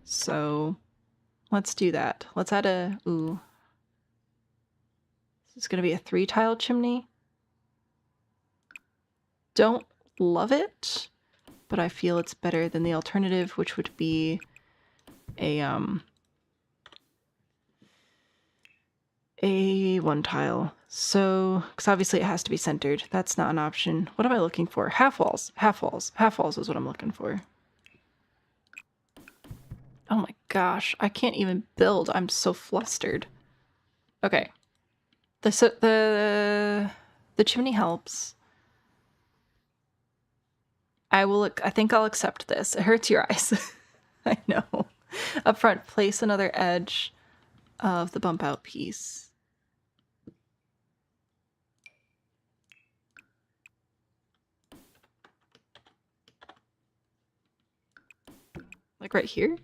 [SPEAKER 4] So let's do that. Let's add a, ooh. This is going to be a 3-tile chimney. Don't love it, but I feel it's better than the alternative, which would be a 1-tile. So, because obviously it has to be centered. That's not an option. What am I looking for? Half walls. Half walls. Half walls is what I'm looking for. Oh my gosh, I can't even build. I'm so flustered. Okay. The chimney helps. I think I'll accept this. It hurts your eyes. I know. Up front, place another edge of the bump out piece. Like right here?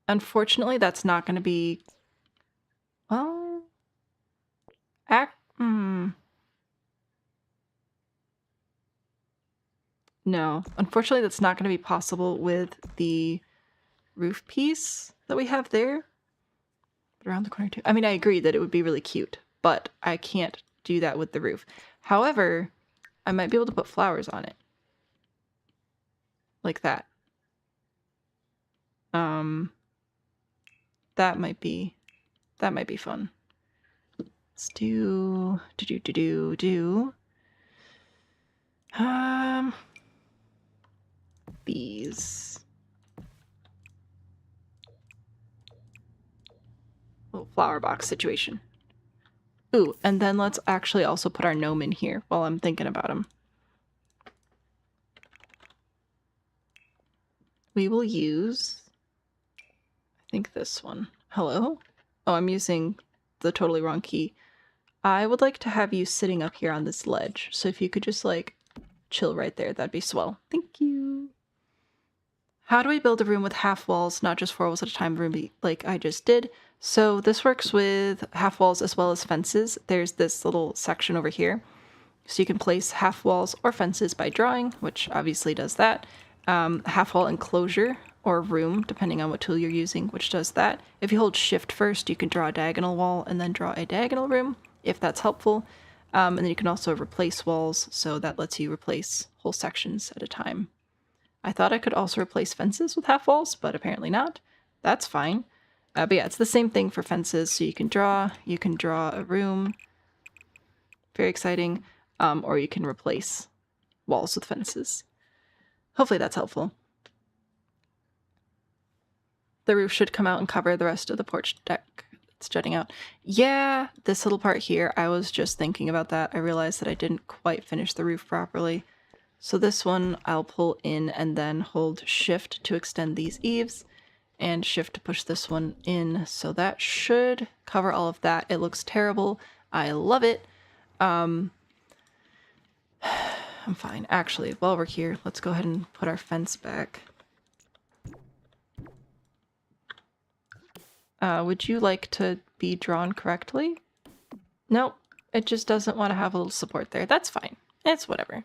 [SPEAKER 4] Unfortunately, that's not going to be... Well... No. Unfortunately, that's not going to be possible with the roof piece that we have there. But around the corner too. I mean, I agree that it would be really cute, but I can't do that with the roof. However, I might be able to put flowers on it. Like that. That might be fun. Let's do these little flower box situation. Ooh, and then let's actually also put our gnome in here while I'm thinking about him. We will use, I think this one. Hello? Oh, I'm using the totally wrong key. I would like to have you sitting up here on this ledge. So if you could just like chill right there, that'd be swell. Thank you. How do I build a room with half walls, not just 4 walls at a time, room like I just did? So this works with half walls as well as fences. There's this little section over here. So you can place half walls or fences by drawing, which obviously does that. Half wall enclosure or room, depending on what tool you're using, which does that. If you hold shift first, you can draw a diagonal wall and then draw a diagonal room, if that's helpful. And then you can also replace walls, so that lets you replace whole sections at a time. I thought I could also replace fences with half walls, but apparently not. That's fine. But yeah, it's the same thing for fences, so you can draw a room. Very exciting. Or you can replace walls with fences. Hopefully that's helpful. The roof should come out and cover the rest of the porch deck. It's jutting out. Yeah, this little part here, I was just thinking about that. I realized that I didn't quite finish the roof properly. So this one I'll pull in and then hold shift to extend these eaves and shift to push this one in. So that should cover all of that. It looks terrible. I love it. I'm fine. Actually, while we're here, let's go ahead and put our fence back. Would you like to be drawn correctly? Nope. It just doesn't want to have a little support there. That's fine. It's whatever.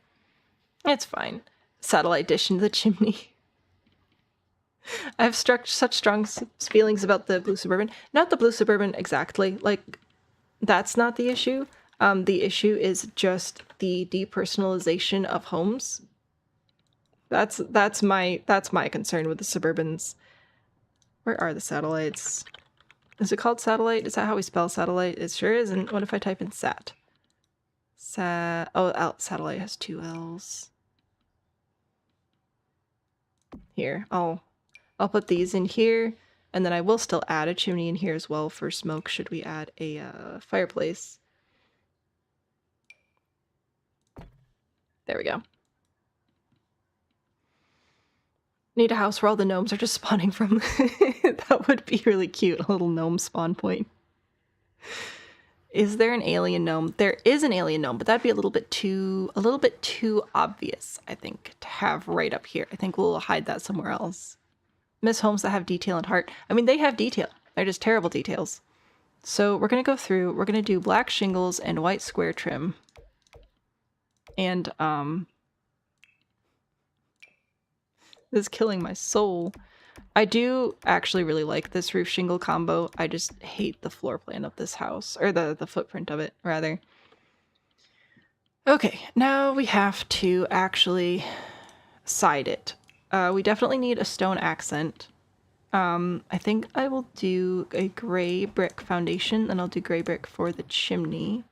[SPEAKER 4] It's fine. Satellite dish into the chimney. I have such strong feelings about the blue Suburban. Not the blue Suburban exactly. Like, that's not the issue. The issue is just the depersonalization of homes. That's my concern with the Suburbans. Where are the satellites? Is it called satellite? Is that how we spell satellite? It sure isn't. What if I type in sat? Satellite has 2 L's. Here, I'll put these in here, and then I will still add a chimney in here as well for smoke should we add a fireplace. There we go. Need a house where all the gnomes are just spawning from. That would be really cute, a little gnome spawn point. Is there an alien gnome? There is an alien gnome, but that'd be a little bit too obvious, I think, to have right up here. I think we'll hide that somewhere else. Miss homes that have detail and heart. I mean, they have detail. They're just terrible details. So we're gonna go through, we're gonna do black shingles and white square trim. And this is killing my soul. I do actually really like this roof shingle combo. I just hate the floor plan of this house, or the footprint of it, rather. Okay, now we have to actually side it. We definitely need a stone accent. I think I will do a gray brick foundation, and I'll do gray brick for the chimney.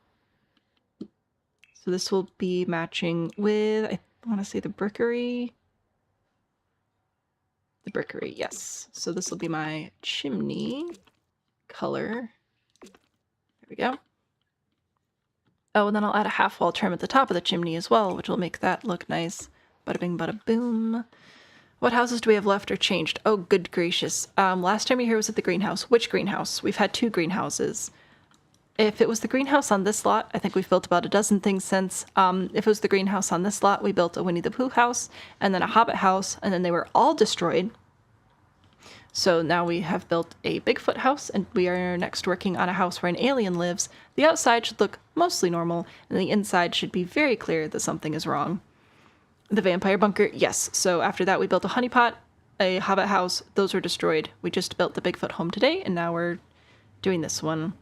[SPEAKER 4] So this will be matching with, I want to say the brickery. The brickery, yes. So this will be my chimney color. There we go. Oh, and then I'll add a half wall trim at the top of the chimney as well, which will make that look nice. Bada bing, bada boom. What houses do we have left or changed? Oh, good gracious. Last time you were here was at the greenhouse. Which greenhouse? We've had 2 greenhouses. If it was the greenhouse on this lot, I think we've built about a dozen things since. If it was the greenhouse on this lot, we built a Winnie the Pooh house, and then a Hobbit house, and then they were all destroyed. So now we have built a Bigfoot house, and we are next working on a house where an alien lives. The outside should look mostly normal, and the inside should be very clear that something is wrong. The vampire bunker, yes. So after that, we built a honeypot, a Hobbit house. Those were destroyed. We just built the Bigfoot home today, and now we're doing this one.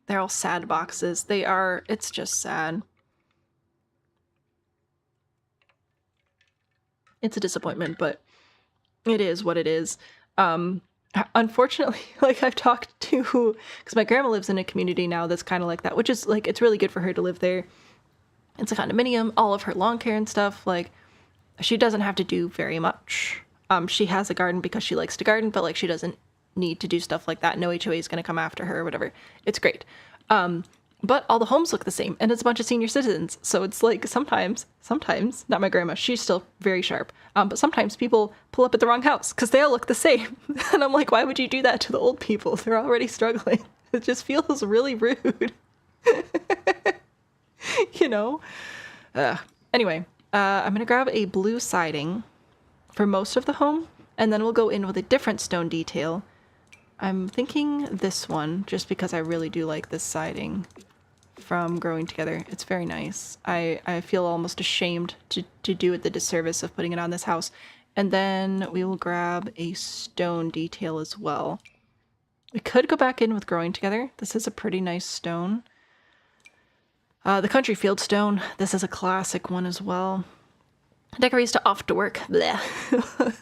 [SPEAKER 4] They're all sad boxes. They are, it's just sad. It's a disappointment, but it is what it is. Unfortunately, like I've talked to, because my grandma lives in a community now that's kind of like that, which is like, it's really good for her to live there. It's a condominium, all of her lawn care and stuff, like she doesn't have to do very much. She has a garden because she likes to garden, but like she doesn't need to do stuff like that. No HOA is going to come after her or whatever. It's great. But all the homes look the same, and it's a bunch of senior citizens. So it's like sometimes, not my grandma, she's still very sharp. But sometimes people pull up at the wrong house because they all look the same. And I'm like, why would you do that to the old people? They're already struggling. It just feels really rude. You know? Anyway, I'm going to grab a blue siding for most of the home, and then we'll go in with a different stone detail. I'm thinking this one, just because I really do like this siding from Growing Together. It's very nice. I feel almost ashamed to do it the disservice of putting it on this house. And then we will grab a stone detail as well. We could go back in with Growing Together. This is a pretty nice stone. The Country Field stone. This is a classic one as well. Decorista off to work. Blech.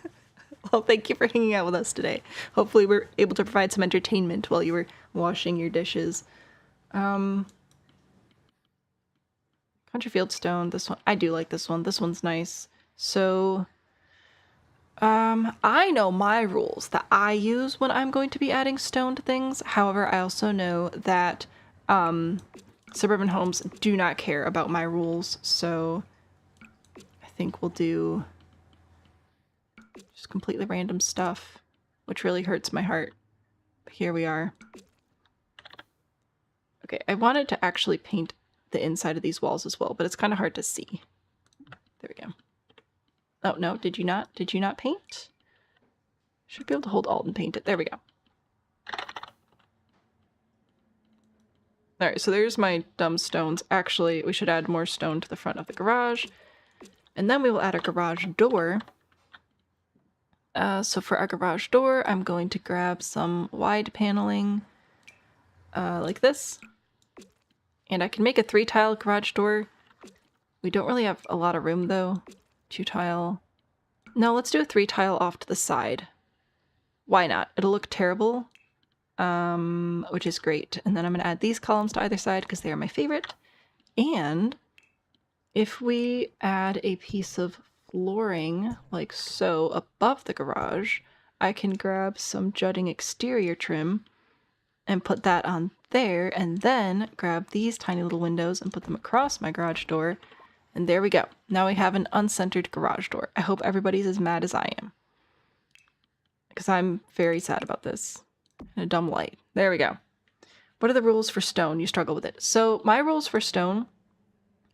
[SPEAKER 4] Well, thank you for hanging out with us today. Hopefully we're able to provide some entertainment while you were washing your dishes. Country Field stone, this one. I do like this one. This one's nice. So I know my rules that I use when I'm going to be adding stone to things. However, I also know that suburban homes do not care about my rules, so I think we'll do just completely random stuff, which really hurts my heart. But here we are. Okay, I wanted to actually paint the inside of these walls as well, but it's kind of hard to see. There we go. Oh, no, did you not? Did you not paint? Should be able to hold Alt and paint it. There we go. Alright, so there's my dumb stones. Actually, we should add more stone to the front of the garage. And then we will add a garage door. So for our garage door, I'm going to grab some wide paneling like this. And I can make a 3-tile garage door. We don't really have a lot of room though. 2-tile. No, let's do a 3-tile off to the side. Why not? It'll look terrible, which is great. And then I'm going to add these columns to either side because they are my favorite. And if we add a piece of flooring like so above the garage, I can grab some jutting exterior trim and put that on there, and then grab these tiny little windows and put them across my garage door. And there we go. Now we have an uncentered garage door. I hope everybody's as mad as I am, because I'm very sad about this. And a dumb light. There we go. What are the rules for stone? You struggle with it. So my rules for stone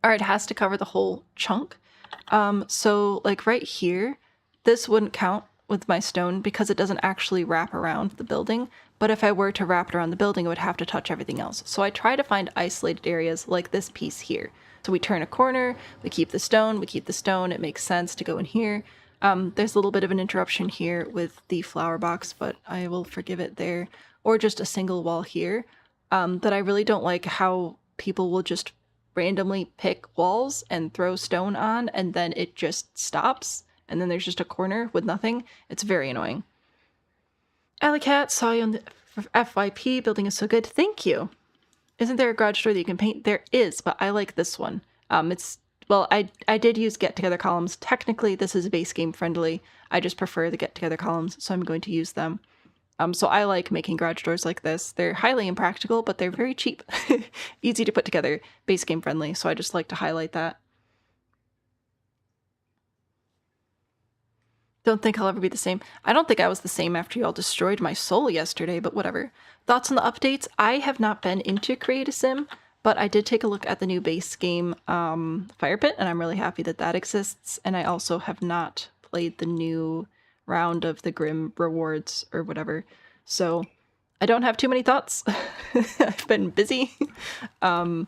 [SPEAKER 4] are it has to cover the whole chunk. So like right here, this wouldn't count with my stone because it doesn't actually wrap around the building. But if I were to wrap it around the building, it would have to touch everything else. So I try to find isolated areas like this piece here. So we turn a corner, we keep the stone, it makes sense to go in here. There's a little bit of an interruption here with the flower box, but I will forgive it there. Or just a single wall here. That I really don't like how people will just randomly pick walls and throw stone on, and then it just stops. And then there's just a corner with nothing. It's very annoying. Alleycat, saw you on the FYP. Building is so good. Thank you. Isn't there a garage door that you can paint? There is, but I like this one. Well, I did use get-together columns. Technically, this is base game friendly. I just prefer the get-together columns, so I'm going to use them. So I like making garage doors like this. They're highly impractical, but they're very cheap. Easy to put together, base game friendly, so I just like to highlight that. Don't think I'll ever be the same. I don't think I was the same after y'all destroyed my soul yesterday, but whatever. Thoughts on the updates? I have not been into Create a Sim, but I did take a look at the new base game, Fire Pit, and I'm really happy that that exists. And I also have not played the new round of the Grim Rewards or whatever. So I don't have too many thoughts. I've been busy. But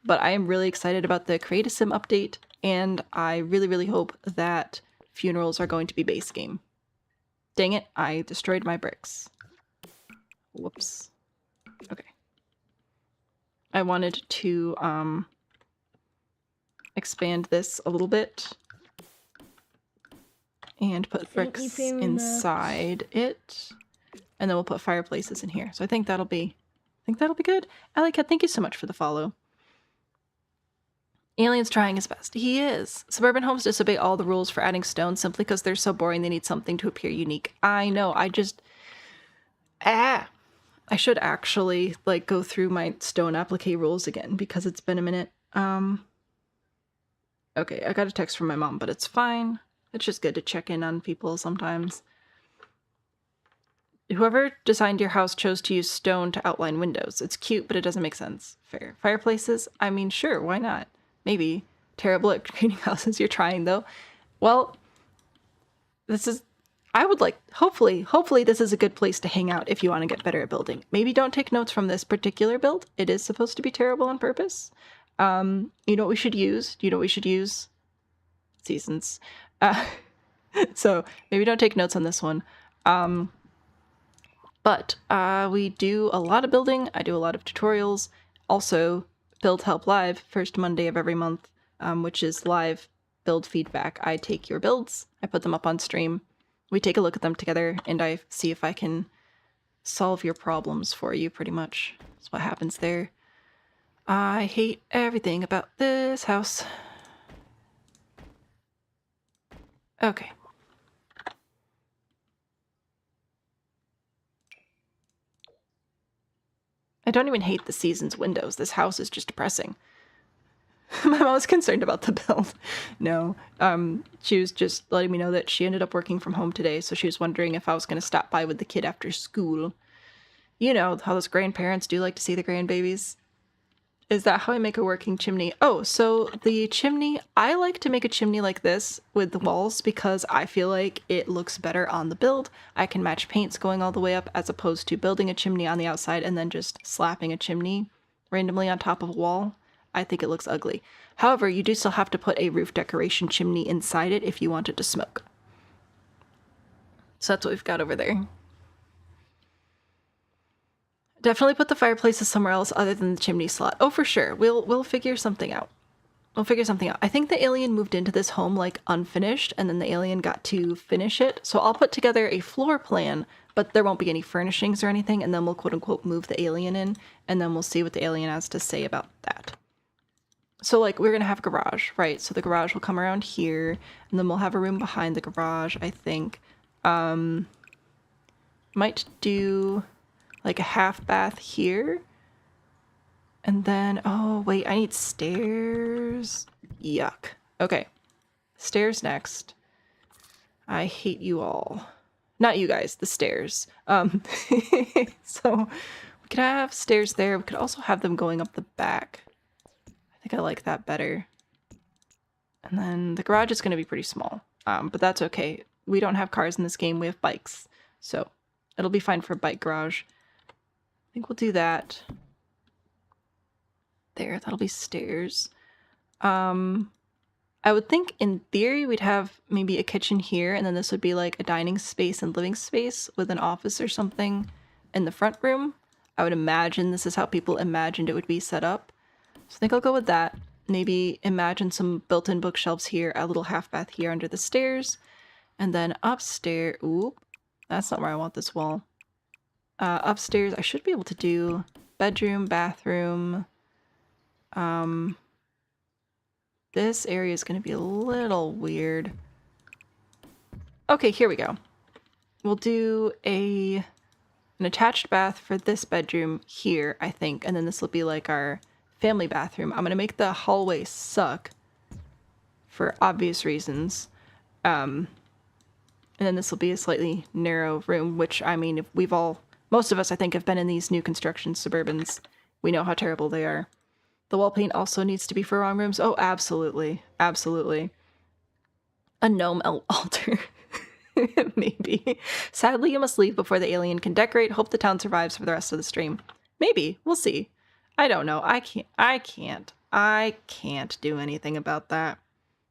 [SPEAKER 4] I am really excited about the Create a Sim update, and I really, really hope that funerals are going to be base game. Dang it, I destroyed my bricks. Whoops. Okay. I wanted to expand this a little bit and put bricks inside it. And then we'll put fireplaces in here. So I think that'll be good. Alleycat, thank you so much for the follow. Alien's trying his best. He is. Suburban homes disobey all the rules for adding stone simply because they're so boring they need something to appear unique. I know, I should actually, like, go through my stone applique rules again because it's been a minute. Okay, I got a text from my mom, but it's fine. It's just good to check in on people sometimes. Whoever designed your house chose to use stone to outline windows. It's cute, but it doesn't make sense. Fair. Fireplaces? I mean, sure, why not? Maybe. Terrible at creating houses. You're trying, though. Well, hopefully this is a good place to hang out if you want to get better at building. Maybe don't take notes from this particular build. It is supposed to be terrible on purpose. You know what we should use? Do you know what we should use? Seasons. So maybe don't take notes on this one. But we do a lot of building. I do a lot of tutorials. Also, Build Help Live, first Monday of every month, which is live build feedback. I take your builds, I put them up on stream, we take a look at them together, and I see if I can solve your problems for you, pretty much. That's what happens there. I hate everything about this house. Okay. I don't even hate the season's windows. This house is just depressing. My mom was concerned about the build. No, she was just letting me know that she ended up working from home today, so she was wondering if I was going to stop by with the kid after school. You know how those grandparents do like to see the grandbabies. Is that how I make a working chimney? Oh, so the chimney, I like to make a chimney like this with the walls because I feel like it looks better on the build. I can match paints going all the way up as opposed to building a chimney on the outside and then just slapping a chimney randomly on top of a wall. I think it looks ugly. However, you do still have to put a roof decoration chimney inside it if you want it to smoke. So that's what we've got over there. Definitely put the fireplaces somewhere else other than the chimney slot. Oh, for sure. We'll figure something out. We'll figure something out. I think the alien moved into this home like unfinished, and then the alien got to finish it. So I'll put together a floor plan, but there won't be any furnishings or anything, and then we'll quote unquote move the alien in, and then we'll see what the alien has to say about that. So like we're gonna have a garage, right? So the garage will come around here, and then we'll have a room behind the garage, I think. Might do like a half bath here. And then, oh wait, I need stairs. Yuck. Okay. Stairs next. I hate you all. Not you guys, the stairs. So we could have stairs there. We could also have them going up the back. I think I like that better. And then the garage is going to be pretty small. But that's okay. We don't have cars in this game. We have bikes. So it'll be fine for a bike garage. I think we'll do that. There, that'll be stairs. I would think in theory we'd have maybe a kitchen here, and then this would be like a dining space and living space with an office or something in the front room. I would imagine this is how people imagined it would be set up. So I think I'll go with that. Maybe imagine some built-in bookshelves here, a little half bath here under the stairs, and then upstairs. Ooh, that's not where I want this wall. Upstairs, I should be able to do bedroom, bathroom. This area is going to be a little weird. Okay, here we go. We'll do an attached bath for this bedroom here, I think, and then this will be like our family bathroom. I'm going to make the hallway suck for obvious reasons. And then this will be a slightly narrow room, which, I mean, if most of us, I think, have been in these new construction Suburbans. We know how terrible they are. The wall paint also needs to be for wrong rooms. Oh, absolutely. Absolutely. A gnome altar. Maybe. Sadly, you must leave before the alien can decorate. Hope the town survives for the rest of the stream. Maybe. We'll see. I don't know. I can't do anything about that.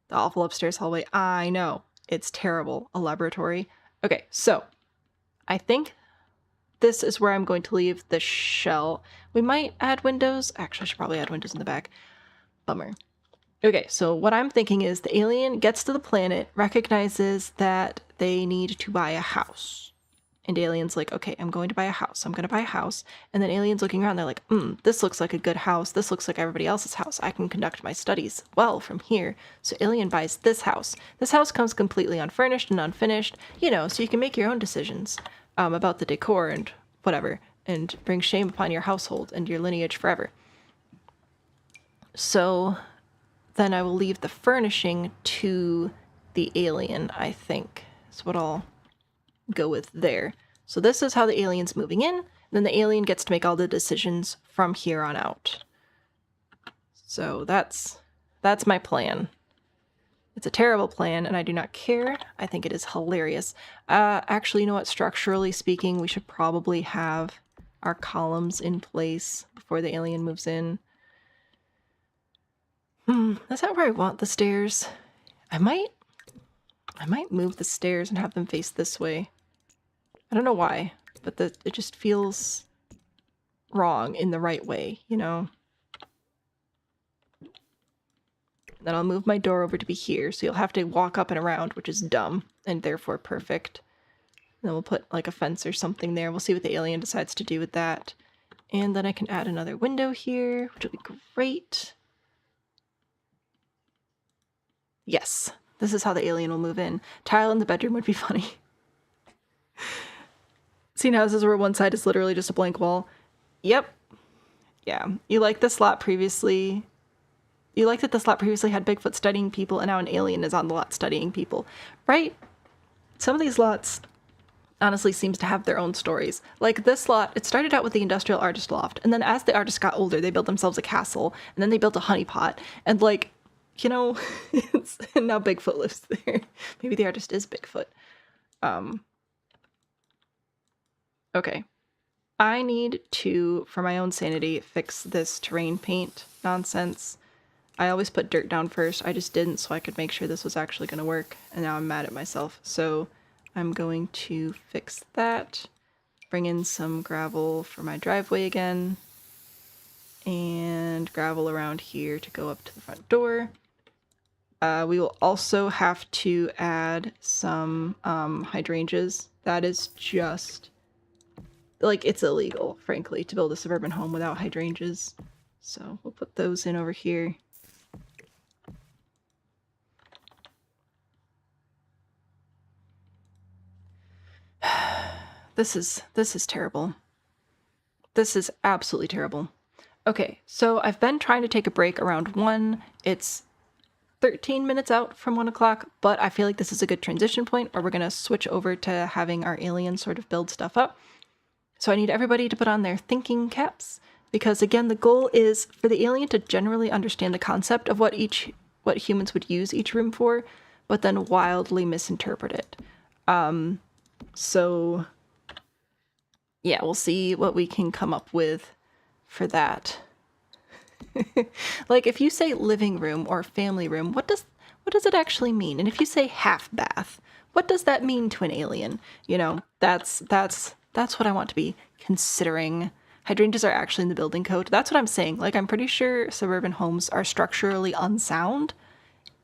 [SPEAKER 4] The awful upstairs hallway. I know. It's terrible. A laboratory. Okay, so I think this is where I'm going to leave the shell. We might add windows. Actually, I should probably add windows in the back. Bummer. Okay, so what I'm thinking is the alien gets to the planet, recognizes that they need to buy a house. And alien's like, okay, I'm going to buy a house. I'm going to buy a house. And then alien's looking around. They're like, this looks like a good house. This looks like everybody else's house. I can conduct my studies well from here. So alien buys this house. This house comes completely unfurnished and unfinished, you know, so you can make your own decisions about the decor and whatever, and bring shame upon your household and your lineage forever. So then I will leave the furnishing to the alien, I think. That's what I'll go with there. So this is how the alien's moving in. Then the alien gets to make all the decisions from here on out. So that's my plan. It's a terrible plan, and I do not care. I think it is hilarious. Actually, you know what? Structurally speaking, we should probably have our columns in place before the alien moves in. That's not where I want the stairs. I might move the stairs and have them face this way. I don't know why, but it just feels wrong in the right way, you know? Then I'll move my door over to be here, so you'll have to walk up and around, which is dumb, and therefore perfect. Then we'll put like a fence or something there. We'll see what the alien decides to do with that. And then I can add another window here, which will be great. Yes, this is how the alien will move in. Tile in the bedroom would be funny. Seen houses where one side is literally just a blank wall? Yep. Yeah, you like this lot previously. You like that this lot previously had Bigfoot studying people, and now an alien is on the lot studying people, right? Some of these lots honestly seems to have their own stories. Like this lot, it started out with the industrial artist loft, and then as the artists got older, they built themselves a castle, and then they built a honeypot, and like, you know, and now Bigfoot lives there. Maybe the artist is Bigfoot. Okay. I need to, for my own sanity, fix this terrain paint nonsense. I always put dirt down first. I just didn't, so I could make sure this was actually going to work, and now I'm mad at myself. So I'm going to fix that, bring in some gravel for my driveway again, and gravel around here to go up to the front door. We will also have to add some hydrangeas. That is just, like, it's illegal, frankly, to build a suburban home without hydrangeas. So we'll put those in over here. This is terrible. This is absolutely terrible. Okay, so I've been trying to take a break around 1. It's 13 minutes out from 1 o'clock, but I feel like this is a good transition point where we're going to switch over to having our aliens sort of build stuff up. So I need everybody to put on their thinking caps, because again, the goal is for the alien to generally understand the concept of what humans would use each room for, but then wildly misinterpret it. So yeah, we'll see what we can come up with for that. Like, if you say living room or family room, what does it actually mean? And if you say half bath, what does that mean to an alien? You know, that's what I want to be considering. Hydrangeas are actually in the building code. That's what I'm saying. Like, I'm pretty sure suburban homes are structurally unsound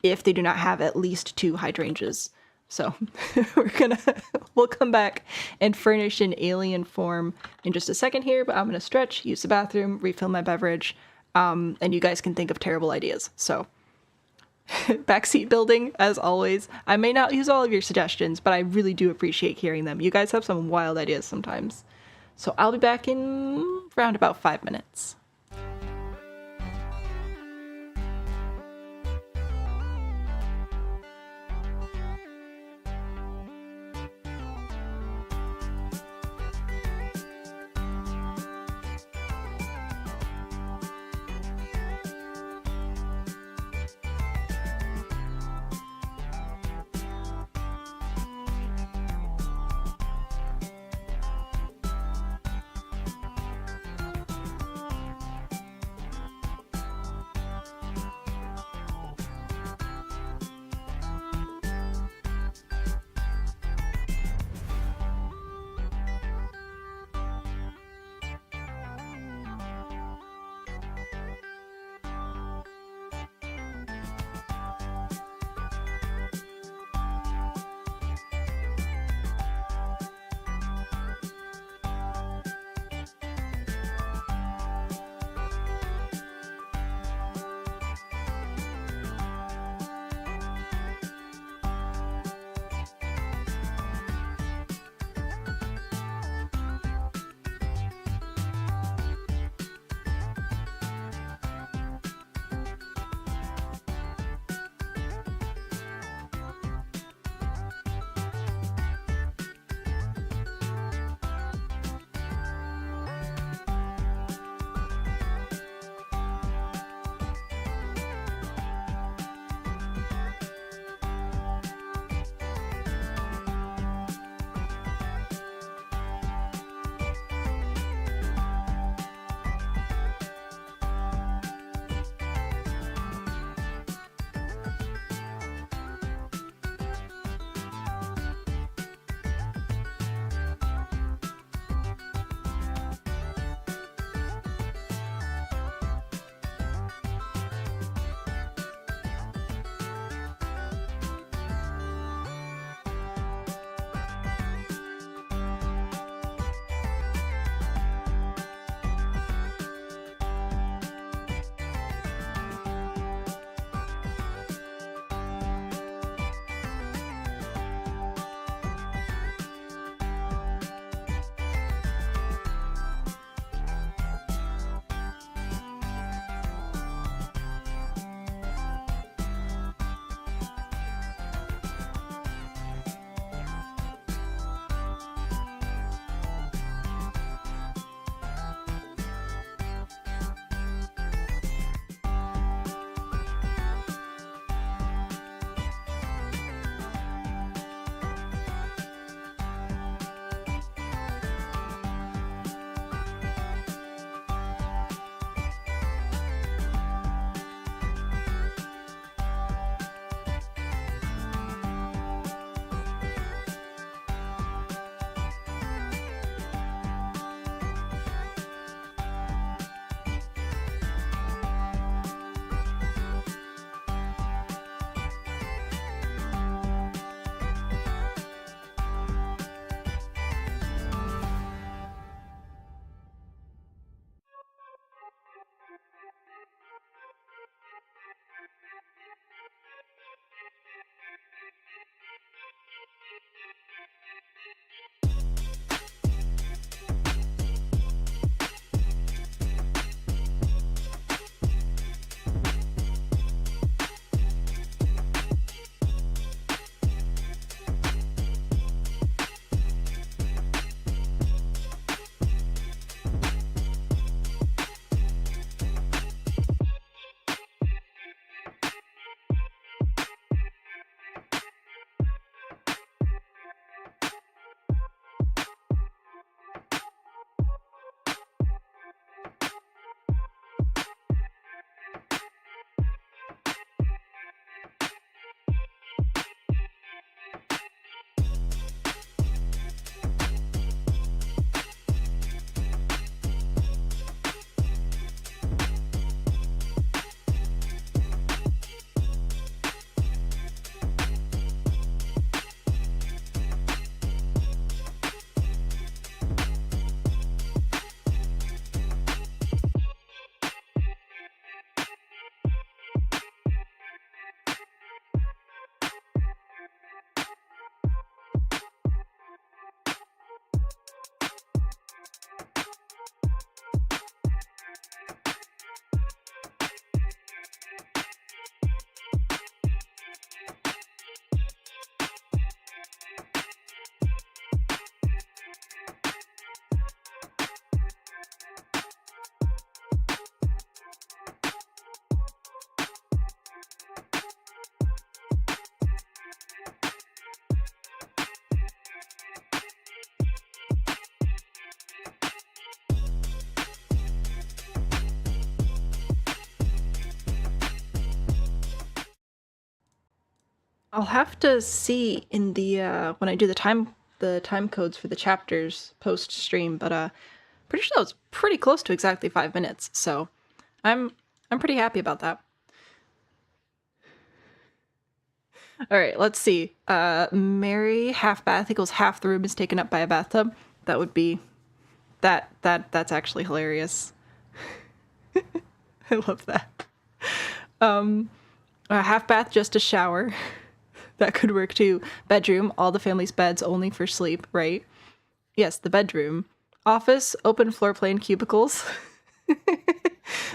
[SPEAKER 4] if they do not have at least 2 hydrangeas. So we'll come back and furnish in alien form in just a second here, but I'm gonna stretch, use the bathroom, refill my beverage, and you guys can think of terrible ideas. So backseat building, as always. I may not use all of your suggestions, but I really do appreciate hearing them. You guys have some wild ideas sometimes. So I'll be back in around about 5 minutes. I'll have to see in the when I do the time codes for the chapters post stream, but pretty sure that was pretty close to exactly 5 minutes. So I'm pretty happy about that. All right, let's see. Mary half bath equals half the room is taken up by a bathtub. That would be that's actually hilarious. I love that. A half bath, just a shower. That could work too. Bedroom, all the family's beds only for sleep, right? Yes, the bedroom. Office, open floor plan cubicles.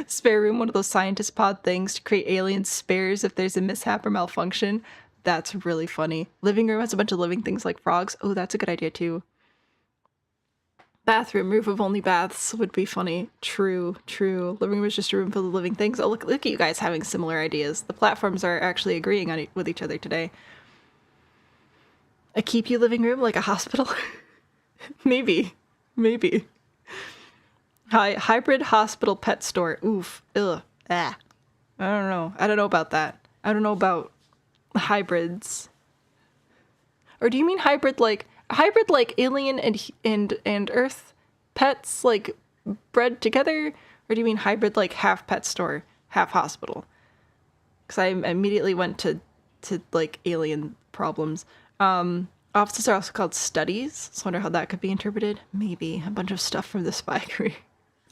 [SPEAKER 4] Spare room, one of those scientist pod things to create alien spares if there's a mishap or malfunction. That's really funny. Living room has a bunch of living things like frogs. Oh, that's a good idea too. Bathroom, roof of only baths would be funny. True, true. Living room is just a room full of living things. Oh, look at you guys having similar ideas. The platforms are actually agreeing on with each other today. A keep you living room, like a hospital? Maybe. Hybrid hospital pet store. Oof. Ugh. Ah. I don't know about that. I don't know about hybrids. Or do you mean hybrid like alien and Earth pets like bred together? Or do you mean hybrid like half pet store, half hospital? Because I immediately went to like alien problems. Offices are also called studies, so I wonder how that could be interpreted. Maybe a bunch of stuff from the Spikery.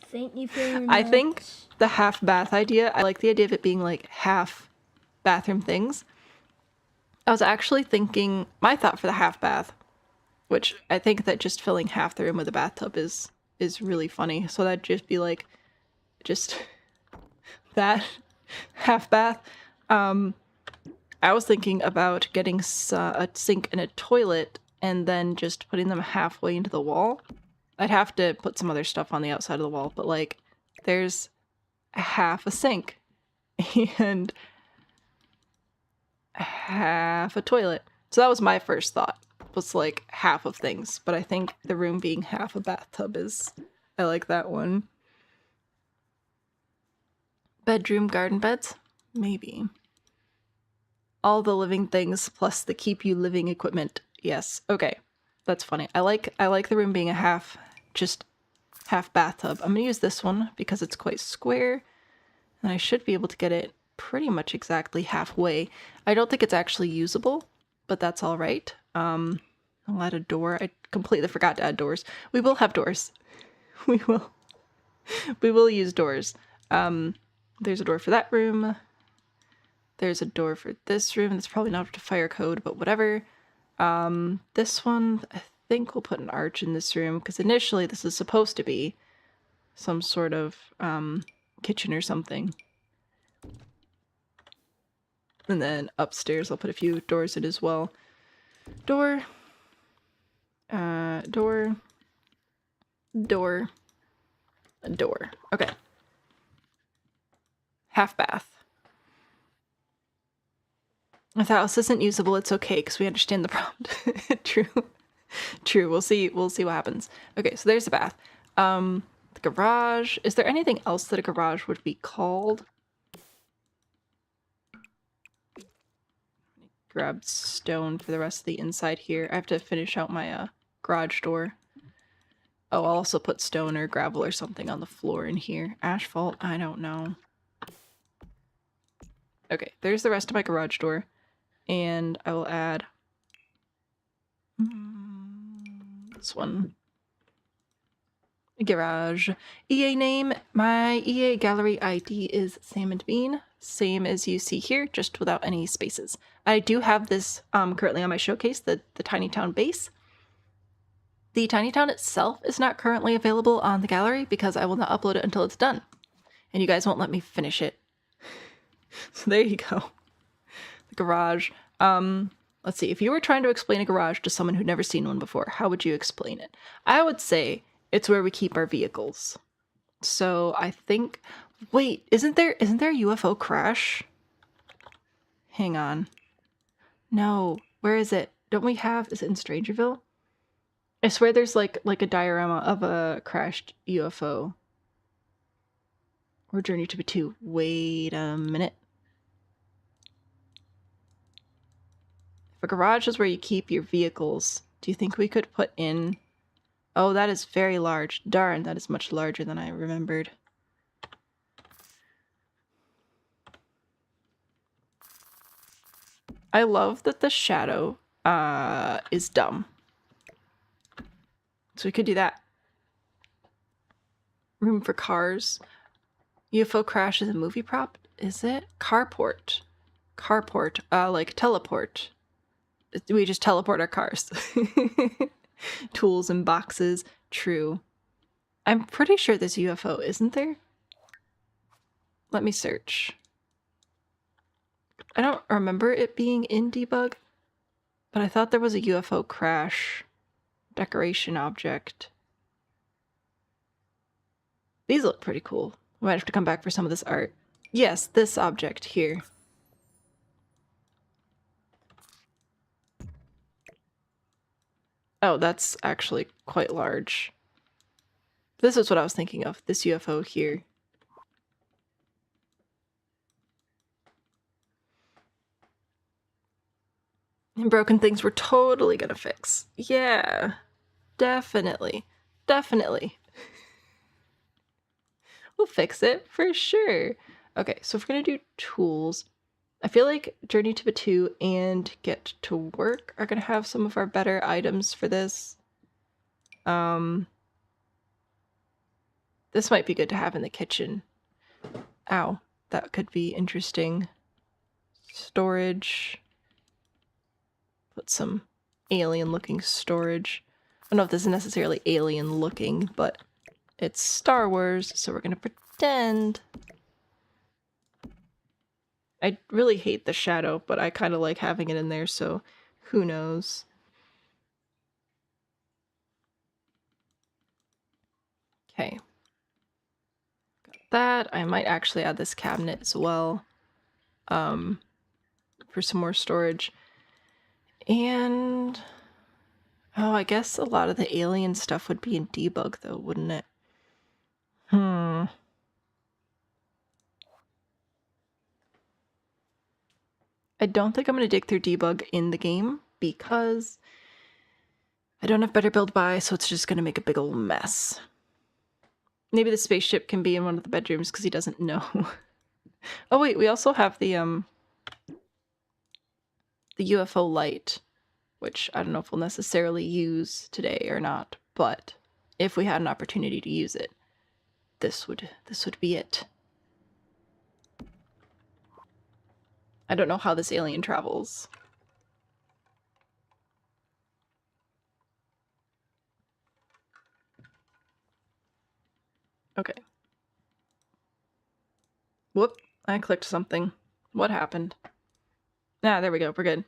[SPEAKER 2] Thank you very much.
[SPEAKER 4] I think the half bath idea, I like the idea of it being like half bathroom things. I was actually thinking, my thought for the half bath, which I think that just filling half the room with a bathtub is really funny. So that'd just be like, just that half bath. I was thinking about getting a sink and a toilet and then just putting them halfway into the wall. I'd have to put some other stuff on the outside of the wall, but like there's half a sink and half a toilet. So that was my first thought, was like half of things, but I think the room being half a bathtub I like that one. Bedroom garden beds? Maybe. All the living things plus the keep you living equipment. Yes. Okay. That's funny. I like the room being a half bathtub. I'm gonna use this one because it's quite square and I should be able to get it pretty much exactly halfway. I don't think it's actually usable, but that's all right. I'll add a door. I completely forgot to add doors. We will have doors. We will use doors. There's a door for that room. There's a door for this room. That's probably not up to fire code, but whatever. This one, I think we'll put an arch in this room because initially this is supposed to be some sort of kitchen or something. And then upstairs I'll put a few doors in as well. Door. Door. Okay. Half bath. If that house isn't usable, it's okay because we understand the prompt. True. We'll see what happens. Okay, so there's the bath. The garage. Is there anything else that a garage would be called? Grab stone for the rest of the inside here. I have to finish out my garage door. Oh, I'll also put stone or gravel or something on the floor in here. Asphalt, I don't know. Okay, there's the rest of my garage door. And I will add this one. Garage. EA name. My EA gallery ID is Sam and Bean. Same as you see here, just without any spaces. I do have this currently on my showcase, the Tiny Town base. The Tiny Town itself is not currently available on the gallery because I will not upload it until it's done. And you guys won't let me finish it. So there you go. The garage. Let's see. If you were trying to explain a garage to someone who'd never seen one before, how would you explain it? I would say it's where we keep our vehicles. So I think... Wait, isn't there a UFO crash? Hang on. No. Where is it? Don't we have... Is it in Strangerville? I swear there's like a diorama of a crashed UFO. Or Journey to Batuu. Wait a minute. The garage is where you keep your vehicles. Do you think we could put in... Oh, that is very large. Darn, that is much larger than I remembered. I love that the shadow is dumb. So we could do that. Room for cars. UFO crash is a movie prop? Is it? Carport. Carport. Like teleport. We just teleport our cars. Tools and boxes. True. I'm pretty sure there's a UFO, isn't there? Let me search. I don't remember it being in debug, but I thought there was a UFO crash decoration object. These look pretty cool. We might have to come back for some of this art. Yes, this object here. Oh, that's actually quite large. This is what I was thinking of, this UFO here. And broken things we're totally gonna fix. Yeah, definitely. Definitely. We'll fix it for sure. Okay, so if we're gonna do tools, I feel like Journey to Batu and Get to Work are gonna have some of our better items for this. This might be good to have in the kitchen. Ow, that could be interesting. Storage. Put some alien-looking storage. I don't know if this is necessarily alien-looking, but it's Star Wars, so we're gonna pretend. I really hate the shadow, but I kind of like having it in there, so who knows. Okay. Got that. I might actually add this cabinet as well, for some more storage. And oh, I guess a lot of the alien stuff would be in debug though, wouldn't it? I don't think I'm going to dig through debug in the game because I don't have better build by, so it's just going to make a big old mess. Maybe the spaceship can be in one of the bedrooms because he doesn't know. Oh wait, we also have the UFO light, which I don't know if we'll necessarily use today or not, but if we had an opportunity to use it, this would be it. I don't know how this alien travels. Okay. Whoop, I clicked something. What happened? Ah, there we go, we're good.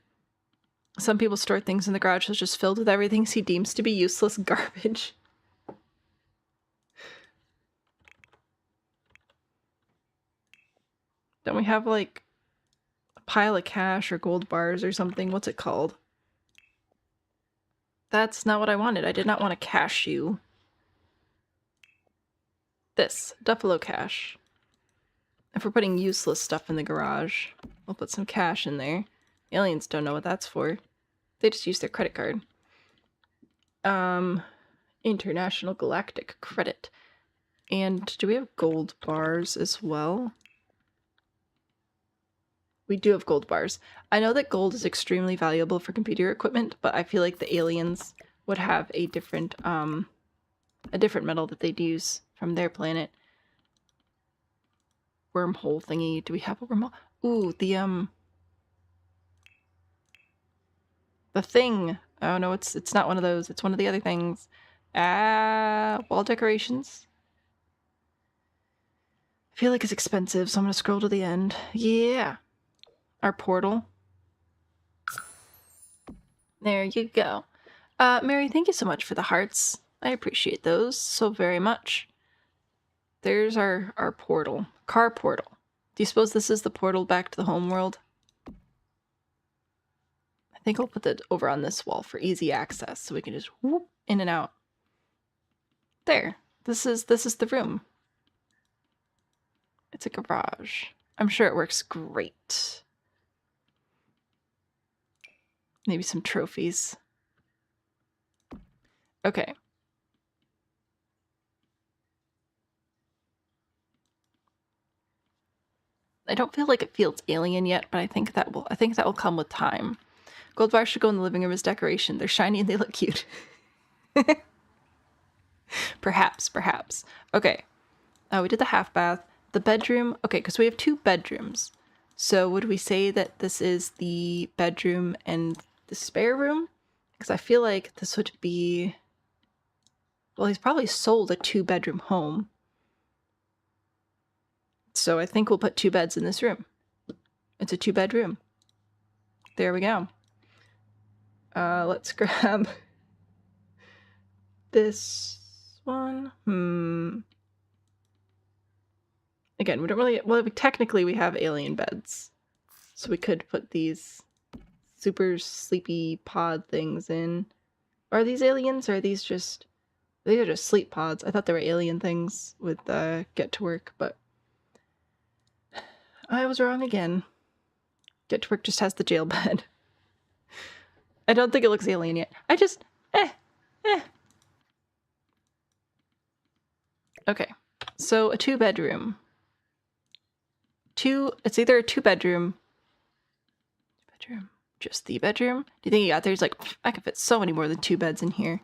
[SPEAKER 4] Some people store things in the garage that's just filled with everything he deems to be useless garbage. Don't we have like a pile of cash or gold bars or something? What's it called? That's not what I wanted. I did not want to cash you. This, Duffalo cash. If we're putting useless stuff in the garage, we'll put some cash in there. Aliens don't know what that's for. They just use their credit card. International Galactic Credit. And do we have gold bars as well? We do have gold bars. I know that gold is extremely valuable for computer equipment, but I feel like the aliens would have a different metal that they'd use from their planet. Wormhole thingy. Do we have a wormhole? Ooh, the thing. Oh no, it's not one of those. It's one of the other things. Wall decorations. I feel like it's expensive, so I'm gonna scroll to the end. Yeah. Our portal. There you go. Mary, thank you so much for the hearts. I appreciate those so very much. There's our portal. Car portal. Do you suppose this is the portal back to the homeworld? I think I'll put that over on this wall for easy access so we can just whoop in and out. There. This is the room. It's a garage. I'm sure it works great. Maybe some trophies. Okay. I don't feel like it feels alien yet, but I think that will come with time. Gold bars should go in the living room as decoration. They're shiny and they look cute. Perhaps. Okay. We did the half bath. The bedroom. Okay, because we have 2 bedrooms. So would we say that this is the bedroom and the spare room? Because I feel like this would be... Well, he's probably sold a 2-bedroom home. So I think we'll put 2 beds in this room. It's a 2-bedroom. There we go. Let's grab this one. Again, we don't really... Well, technically we have alien beds. So we could put these super sleepy pod things in. Are these aliens or are these just... These are just sleep pods. I thought they were alien things with Get to Work, but... I was wrong again. Get to Work just has the jail bed. I don't think it looks alien yet. I just... Okay. So, a 2-bedroom. It's either a 2-bedroom... Just the bedroom? Do you think he got there? He's like, I could fit so many more than 2 beds in here.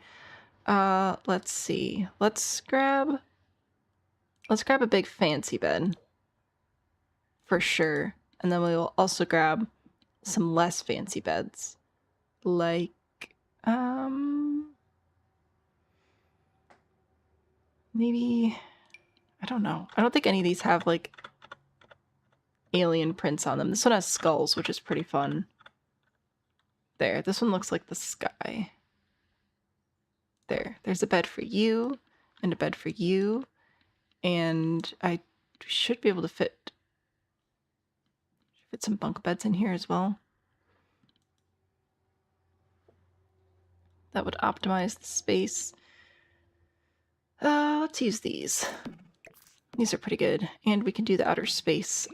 [SPEAKER 4] Let's see. Let's grab a big fancy bed. For sure. And then we will also grab some less fancy beds. Like, maybe, I don't know. I don't think any of these have, like, alien prints on them. This one has skulls, which is pretty fun. There, this one looks like the sky. There's a bed for you, and a bed for you, and I should be able to fit some bunk beds in here as well. That would optimize the space. Let's use these. These are pretty good, and we can do the outer space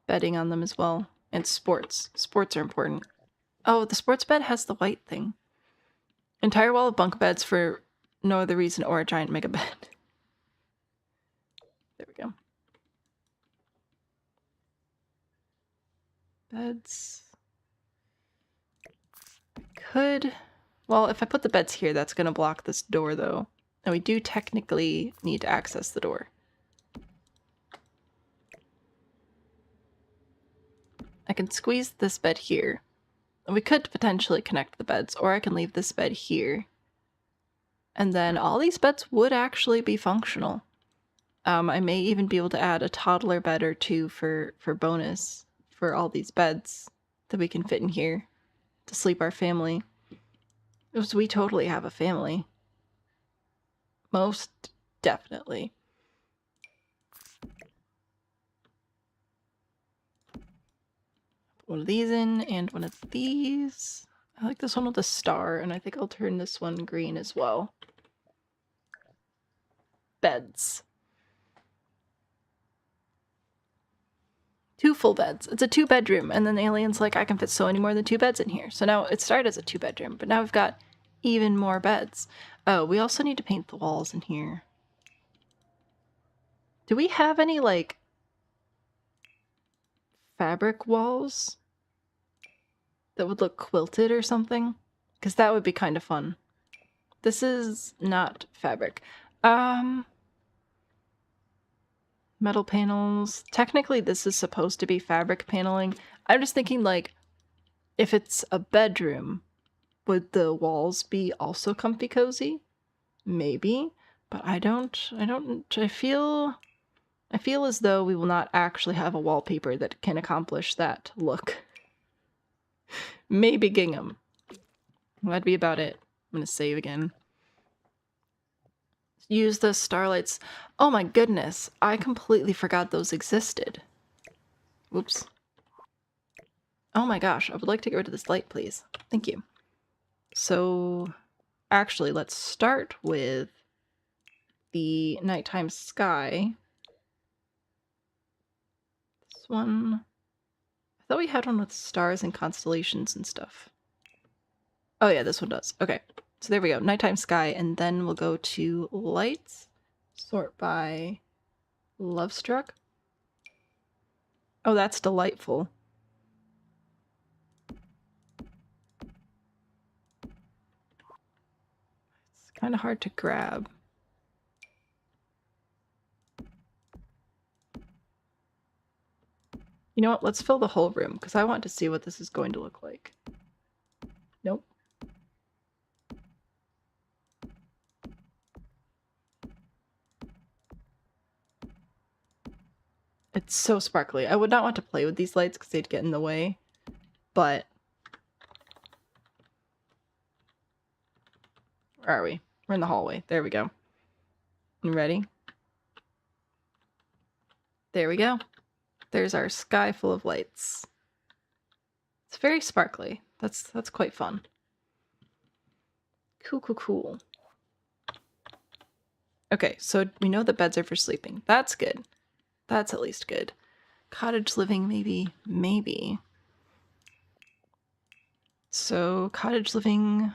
[SPEAKER 4] bedding on them as well. And sports. Sports are important. Oh, the sports bed has the white thing. Entire wall of bunk beds for no other reason or a giant mega bed. There we go. Beds. Well, if I put the beds here, that's going to block this door, though. And we do technically need to access the door. I can squeeze this bed here. We could potentially connect the beds, or I can leave this bed here. And then all these beds would actually be functional. I may even be able to add a toddler bed or 2 for bonus for all these beds that we can fit in here to sleep our family. Because we totally have a family. Most definitely. One of these in and one of these. I like this one with a star, and I think I'll turn this one green as well. Beds. 2 full beds. It's a 2-bedroom, and then the alien's like, I can fit so many more than 2 beds in here. So now it started as a 2-bedroom, but now we've got even more beds. Oh, we also need to paint the walls in here. Do we have any, like, fabric walls that would look quilted or something? Because that would be kind of fun. This is not fabric. Metal panels. Technically, this is supposed to be fabric paneling. I'm just thinking, like, if it's a bedroom, would the walls be also comfy cozy? Maybe, but I feel as though we will not actually have a wallpaper that can accomplish that look. Maybe gingham. That'd be about it. I'm gonna save again. Use the starlights. Oh my goodness, I completely forgot those existed. Whoops. Oh my gosh, I would like to get rid of this light, please. Thank you. So, actually, let's start with the nighttime sky. This one. I thought we had one with stars and constellations and stuff. Oh yeah, this one does. Okay, so there we go. Nighttime sky, and then we'll go to lights. Sort by love struck. Oh, that's delightful. It's kind of hard to grab. You know what? Let's fill the whole room because I want to see what this is going to look like. Nope. It's so sparkly. I would not want to play with these lights because they'd get in the way, but... Where are we? We're in the hallway. There we go. You ready? There we go. There's our sky full of lights. It's very sparkly. That's quite fun. Cool, cool, cool. Okay, so we know the beds are for sleeping. That's good. That's at least good. Cottage living, maybe. So, cottage living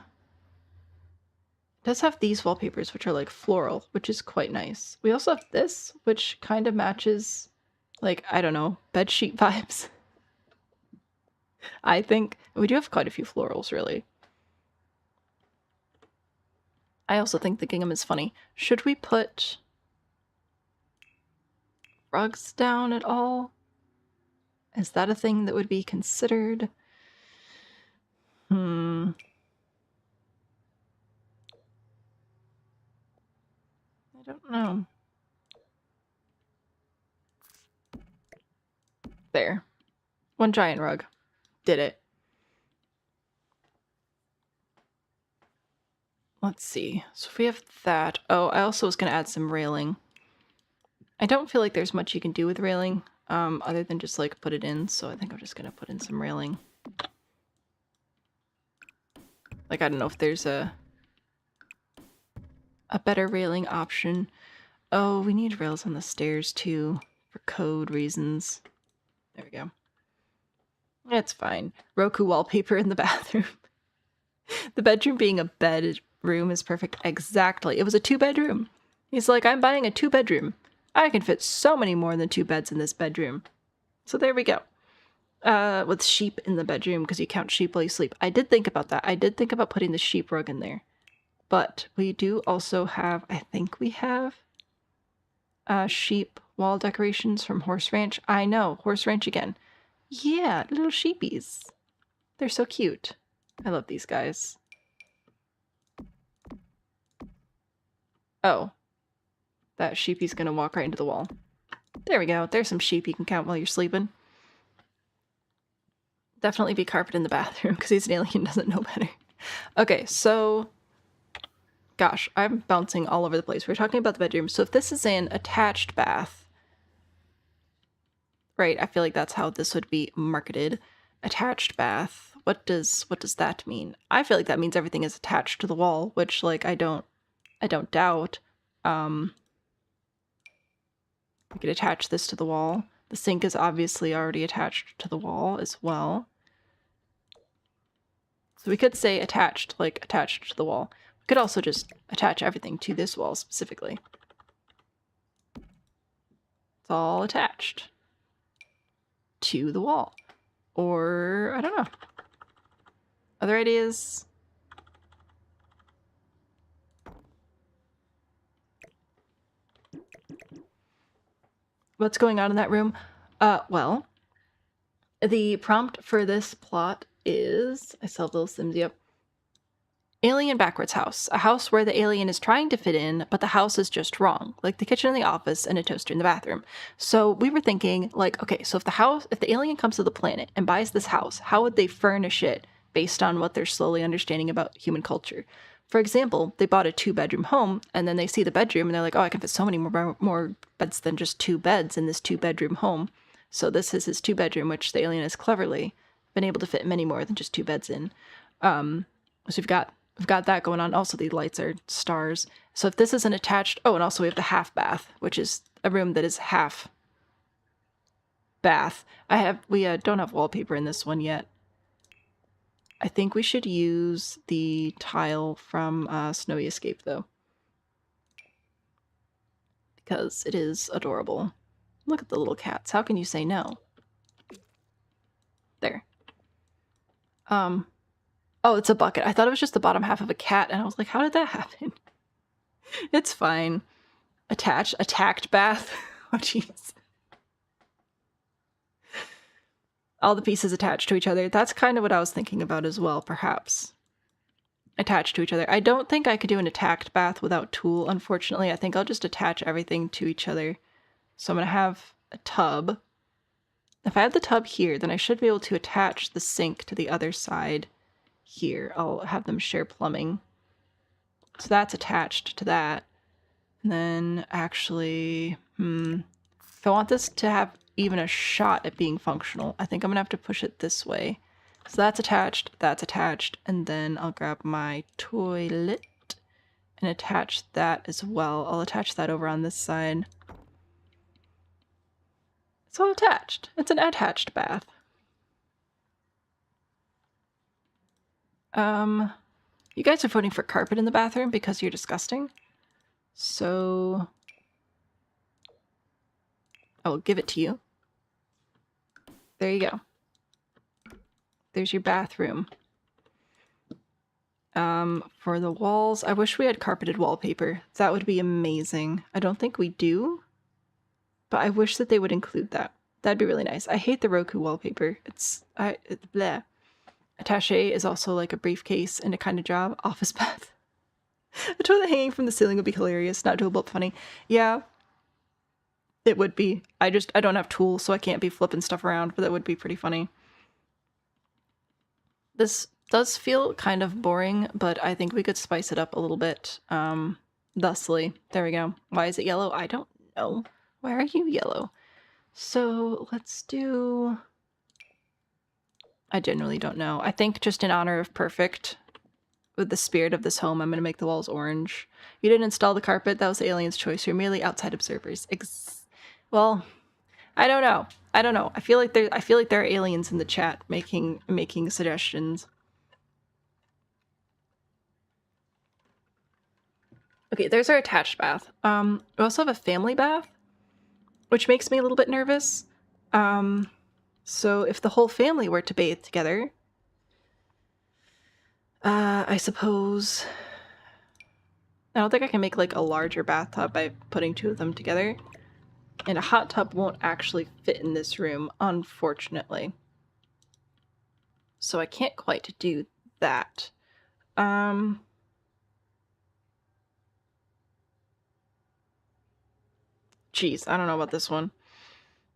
[SPEAKER 4] does have these wallpapers, which are like floral, which is quite nice. We also have this, which kind of matches, like, I don't know, bedsheet vibes. I think. We do have quite a few florals, really. I also think the gingham is funny. Should we put rugs down at all? Is that a thing that would be considered? I don't know. There. One giant rug. Did it. Let's see. So if we have that... Oh, I also was going to add some railing. I don't feel like there's much you can do with railing, other than just, like, put it in. So I think I'm just going to put in some railing. Like, I don't know if there's a better railing option. Oh, we need rails on the stairs, too, for code reasons. There we go. It's fine. Roku wallpaper in the bathroom. The bedroom being a bedroom is perfect. Exactly. It was a 2-bedroom. He's like, I'm buying a 2-bedroom. I can fit so many more than 2 beds in this bedroom. So there we go. With sheep in the bedroom, because you count sheep while you sleep. I did think about that. I did think about putting the sheep rug in there. But we do also have, I think we have sheep wall decorations from Horse Ranch. I know, Horse Ranch again. Yeah, little sheepies. They're so cute. I love these guys. Oh. That sheepy's gonna walk right into the wall. There we go. There's some sheep you can count while you're sleeping. Definitely be carpet in the bathroom because he's an alien, doesn't know better. Okay, so... Gosh, I'm bouncing all over the place. We're talking about the bedroom. So if this is an attached bath... Right, I feel like that's how this would be marketed. Attached bath. What does that mean? I feel like that means everything is attached to the wall, which, like, I don't doubt. We could attach this to the wall. The sink is obviously already attached to the wall as well. So we could say attached, like attached to the wall. We could also just attach everything to this wall specifically. It's all attached to the wall. Or, I don't know. Other ideas? What's going on in that room? Well, the prompt for this plot is, I still have little Simsy up. Alien backwards house. A house where the alien is trying to fit in, but the house is just wrong. Like the kitchen in the office and a toaster in the bathroom. So we were thinking, like, okay, so if the alien comes to the planet and buys this house, how would they furnish it based on what they're slowly understanding about human culture? For example, they bought a 2-bedroom home, and then they see the bedroom, and they're like, oh, I can fit so many more beds than just 2 beds in this 2-bedroom home. So this is his 2-bedroom, which the alien has cleverly been able to fit many more than just 2 beds in. So we've got that going on. Also, the lights are stars. So if this is an attached... Oh, and also we have the half bath, which is a room that is half bath. We don't have wallpaper in this one yet. I think we should use the tile from Snowy Escape though, because it is adorable. Look at the little cats. How can you say no? There. Oh, it's a bucket. I thought it was just the bottom half of a cat, and I was like, how did that happen? It's fine. Attacked bath. Oh, jeez. All the pieces attached to each other. That's kind of what I was thinking about as well, perhaps. Attached to each other. I don't think I could do an attacked bath without tool, unfortunately. I think I'll just attach everything to each other. So I'm going to have a tub. If I have the tub here, then I should be able to attach the sink to the other side here. I'll have them share plumbing. So that's attached to that. And then actually, if I want this to have even a shot at being functional, I think I'm gonna have to push it this way. So that's attached, and then I'll grab my toilet and attach that as well. I'll attach that over on this side. It's all attached. It's an attached bath. You guys are voting for carpet in the bathroom because you're disgusting. So I will give it to you. There you go. There's your bathroom. For the walls, I wish we had carpeted wallpaper. That would be amazing. I don't think we do, but I wish that they would include that. That'd be really nice. I hate the Roku wallpaper. It's bleh. Attaché is also like a briefcase and a kind of job. Office bath. A toilet hanging from the ceiling would be hilarious. Not doable, but funny. Yeah, it would be. I don't have tools, so I can't be flipping stuff around, but that would be pretty funny. This does feel kind of boring, but I think we could spice it up a little bit. Thusly. There we go. Why is it yellow? I don't know. Why are you yellow? So let's do... I genuinely don't know. I think just in honor of perfect, with the spirit of this home, I'm going to make the walls orange. You didn't install the carpet. That was the alien's choice. You're merely outside observers. Well, I don't know. I don't know. I feel like there are aliens in the chat making suggestions. Okay, there's our attached bath. We also have a family bath, which makes me a little bit nervous. So if the whole family were to bathe together, I suppose... I don't think I can make like a larger bathtub by putting two of them together. And a hot tub won't actually fit in this room, unfortunately. So I can't quite do that. Jeez, I don't know about this one.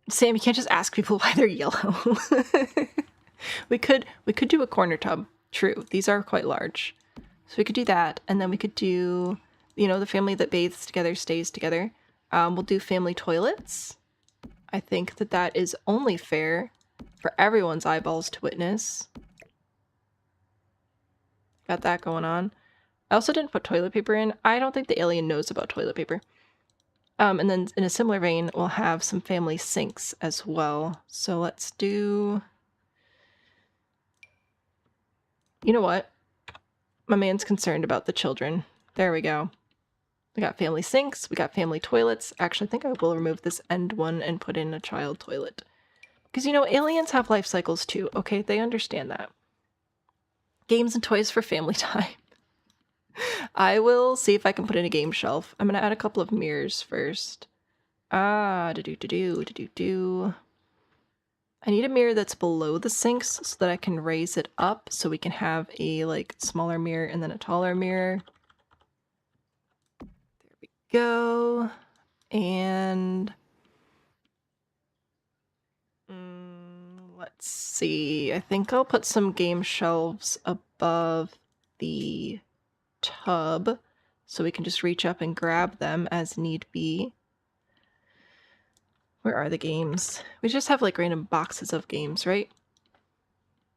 [SPEAKER 4] Sam, you can't just ask people why they're yellow. We could do a corner tub. True, these are quite large. So we could do that, and then we could do, you know, the family that bathes together stays together. We'll do family toilets. I think that that is only fair for everyone's eyeballs to witness. Got that going on. I also didn't put toilet paper in. I don't think the alien knows about toilet paper. And then in a similar vein, we'll have some family sinks as well. So let's do... You know what? My man's concerned about the children. There we go. We got family sinks. We got family toilets. Actually, I think I will remove this end one and put in a child toilet. Because, you know, aliens have life cycles too. Okay, they understand that. Games and toys for family time. I will see if I can put in a game shelf. I'm going to add a couple of mirrors first. I need a mirror that's below the sinks so that I can raise it up so we can have a like smaller mirror and then a taller mirror. There we go. And let's see. I think I'll put some game shelves above the tub so we can just reach up and grab them as need be. Where are the games? We just have like random boxes of games, right?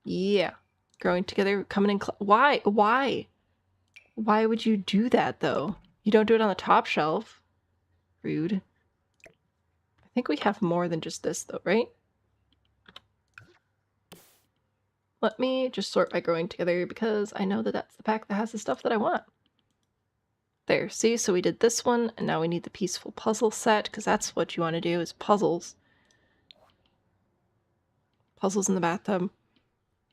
[SPEAKER 4] Yeah. Growing together, coming in. Why? Why? Why would you do that though? You don't do it on the top shelf. Rude. I think we have more than just this though, right? Let me just sort by growing together because I know that that's the pack that has the stuff that I want. There, see? So we did this one, and now we need the peaceful puzzle set, because that's what you want to do, is puzzles. Puzzles in the bathtub.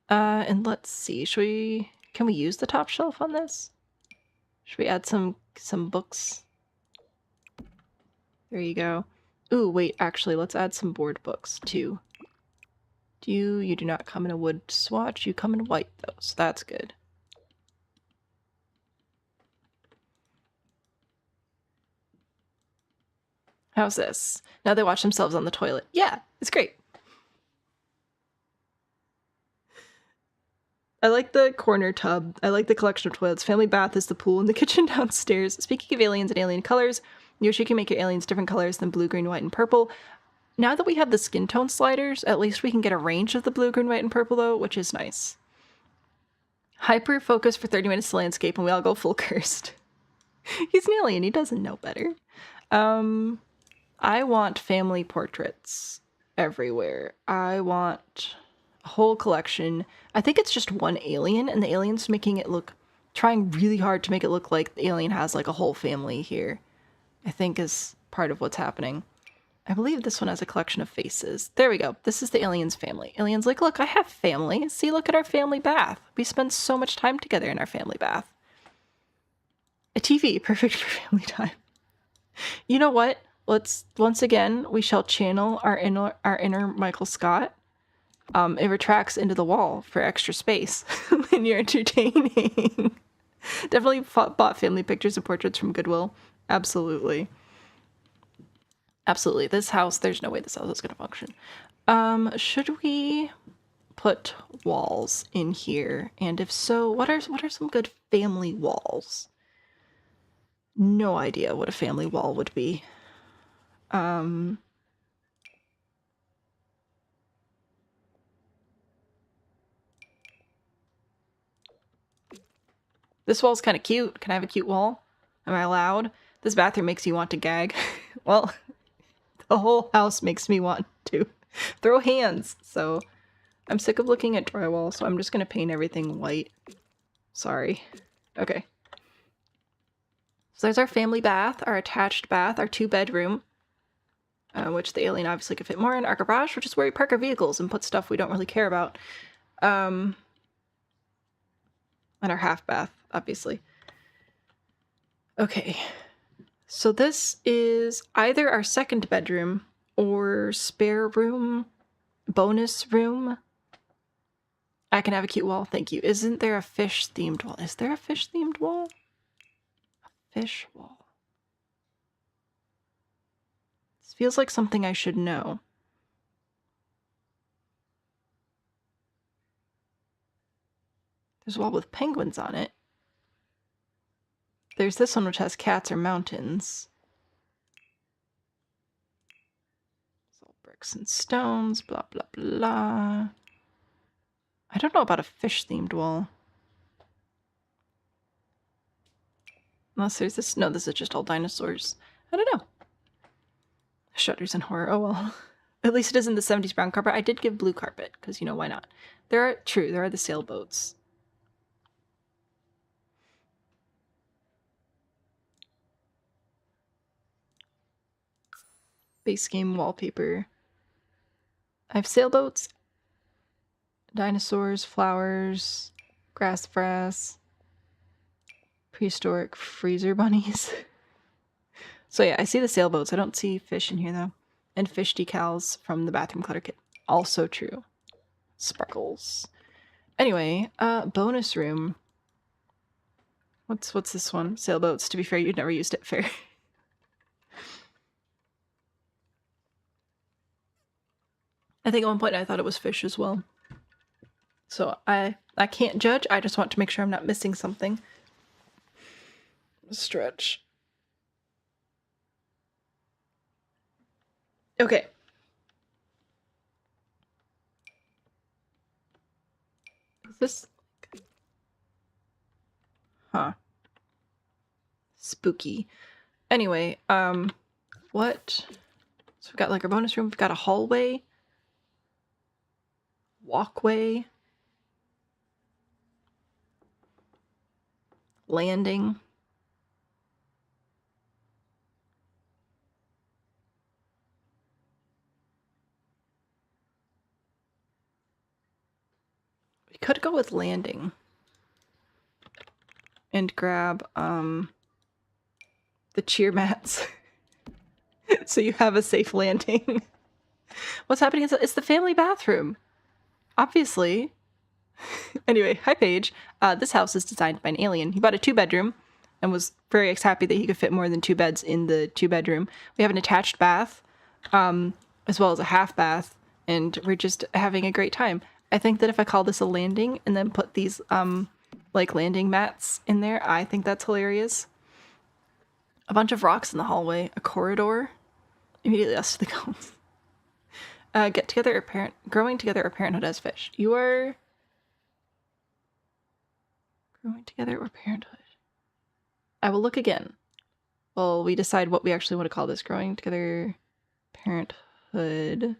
[SPEAKER 4] And let's see, can we use the top shelf on this? Should we add some books? There you go. Ooh, wait, actually, let's add some board books, too. You do not come in a wood swatch, you come in white, though, so that's good. How's this? Now they watch themselves on the toilet. Yeah, it's great. I like the corner tub. I like the collection of toilets. Family bath is the pool and the kitchen downstairs. Speaking of aliens and alien colors, Yoshi can make your aliens different colors than blue, green, white, and purple. Now that we have the skin tone sliders, at least we can get a range of the blue, green, white, and purple, though, which is nice. Hyper focus for 30 minutes to landscape, and we all go full cursed. He's an alien. He doesn't know better. I want family portraits everywhere. I want a whole collection. I think it's just one alien, and the alien's trying really hard to make it look like the alien has like a whole family here. I think is part of what's happening. I believe this one has a collection of faces. There we go. This is the alien's family. Alien's like, look, I have family. See, look at our family bath. We spend so much time together in our family bath. A TV, perfect for family time. You know what? Once again, we shall channel our inner Michael Scott. It retracts into the wall for extra space when you're entertaining. Definitely bought family pictures and portraits from Goodwill. Absolutely. Absolutely. This house, there's no way this house is going to function. Should we put walls in here? And if so, what are some good family walls? No idea what a family wall would be. This wall's kind of cute. Can I have a cute wall? Am I allowed? This bathroom makes you want to gag. Well, the whole house makes me want to throw hands. So I'm sick of looking at drywall, so I'm just going to paint everything white. Sorry. Okay. So there's our family bath, our attached bath, our 2-bedroom, which the alien obviously could fit more in, our garage, which is where we park our vehicles and put stuff we don't really care about. And our half bath, obviously. Okay. So this is either our 2nd bedroom or spare room, bonus room. I can have a cute wall, thank you. Isn't there a fish-themed wall? Is there a fish-themed wall? A fish wall. This feels like something I should know. There's a wall with penguins on it. There's this one which has cats or mountains. It's all bricks and stones, blah, blah, blah. I don't know about a fish-themed wall. Unless there's this. No, this is just all dinosaurs. I don't know. Shutters and horror. Oh well. At least it isn't the 70s brown carpet. I did give blue carpet, because, you know, why not? There are the sailboats. Base game wallpaper. I have sailboats, dinosaurs, flowers, grass, prehistoric freezer bunnies. So yeah, I see the sailboats. I don't see fish in here though. And fish decals from the bathroom clutter kit. Also true. Sparkles. Anyway, bonus room. What's this one? Sailboats. To be fair, you'd never used it. Fair. I think at one point I thought it was fish as well. So I can't judge. I just want to make sure I'm not missing something. Stretch. Okay. Is this... Huh. Spooky. Anyway, what? So we've got like our bonus room. We've got a hallway. Walkway. landing. We could go with landing and grab the cheer mats so you have a safe landing. What's happening is it's the family bathroom. Obviously. Anyway, hi Paige. This house is designed by an alien. He bought a 2-bedroom and was very happy that he could fit more than 2 beds in the 2-bedroom. We have an attached bath, as well as a half bath, and we're just having a great time. I think that if I call this a landing and then put these like landing mats in there, I think that's hilarious. A bunch of rocks in the hallway, a corridor. Immediately us to the cones. Get together or growing together or parenthood as fish. You are growing together or parenthood. I will look again. Well, we decide what we actually want to call this. Growing together, parenthood.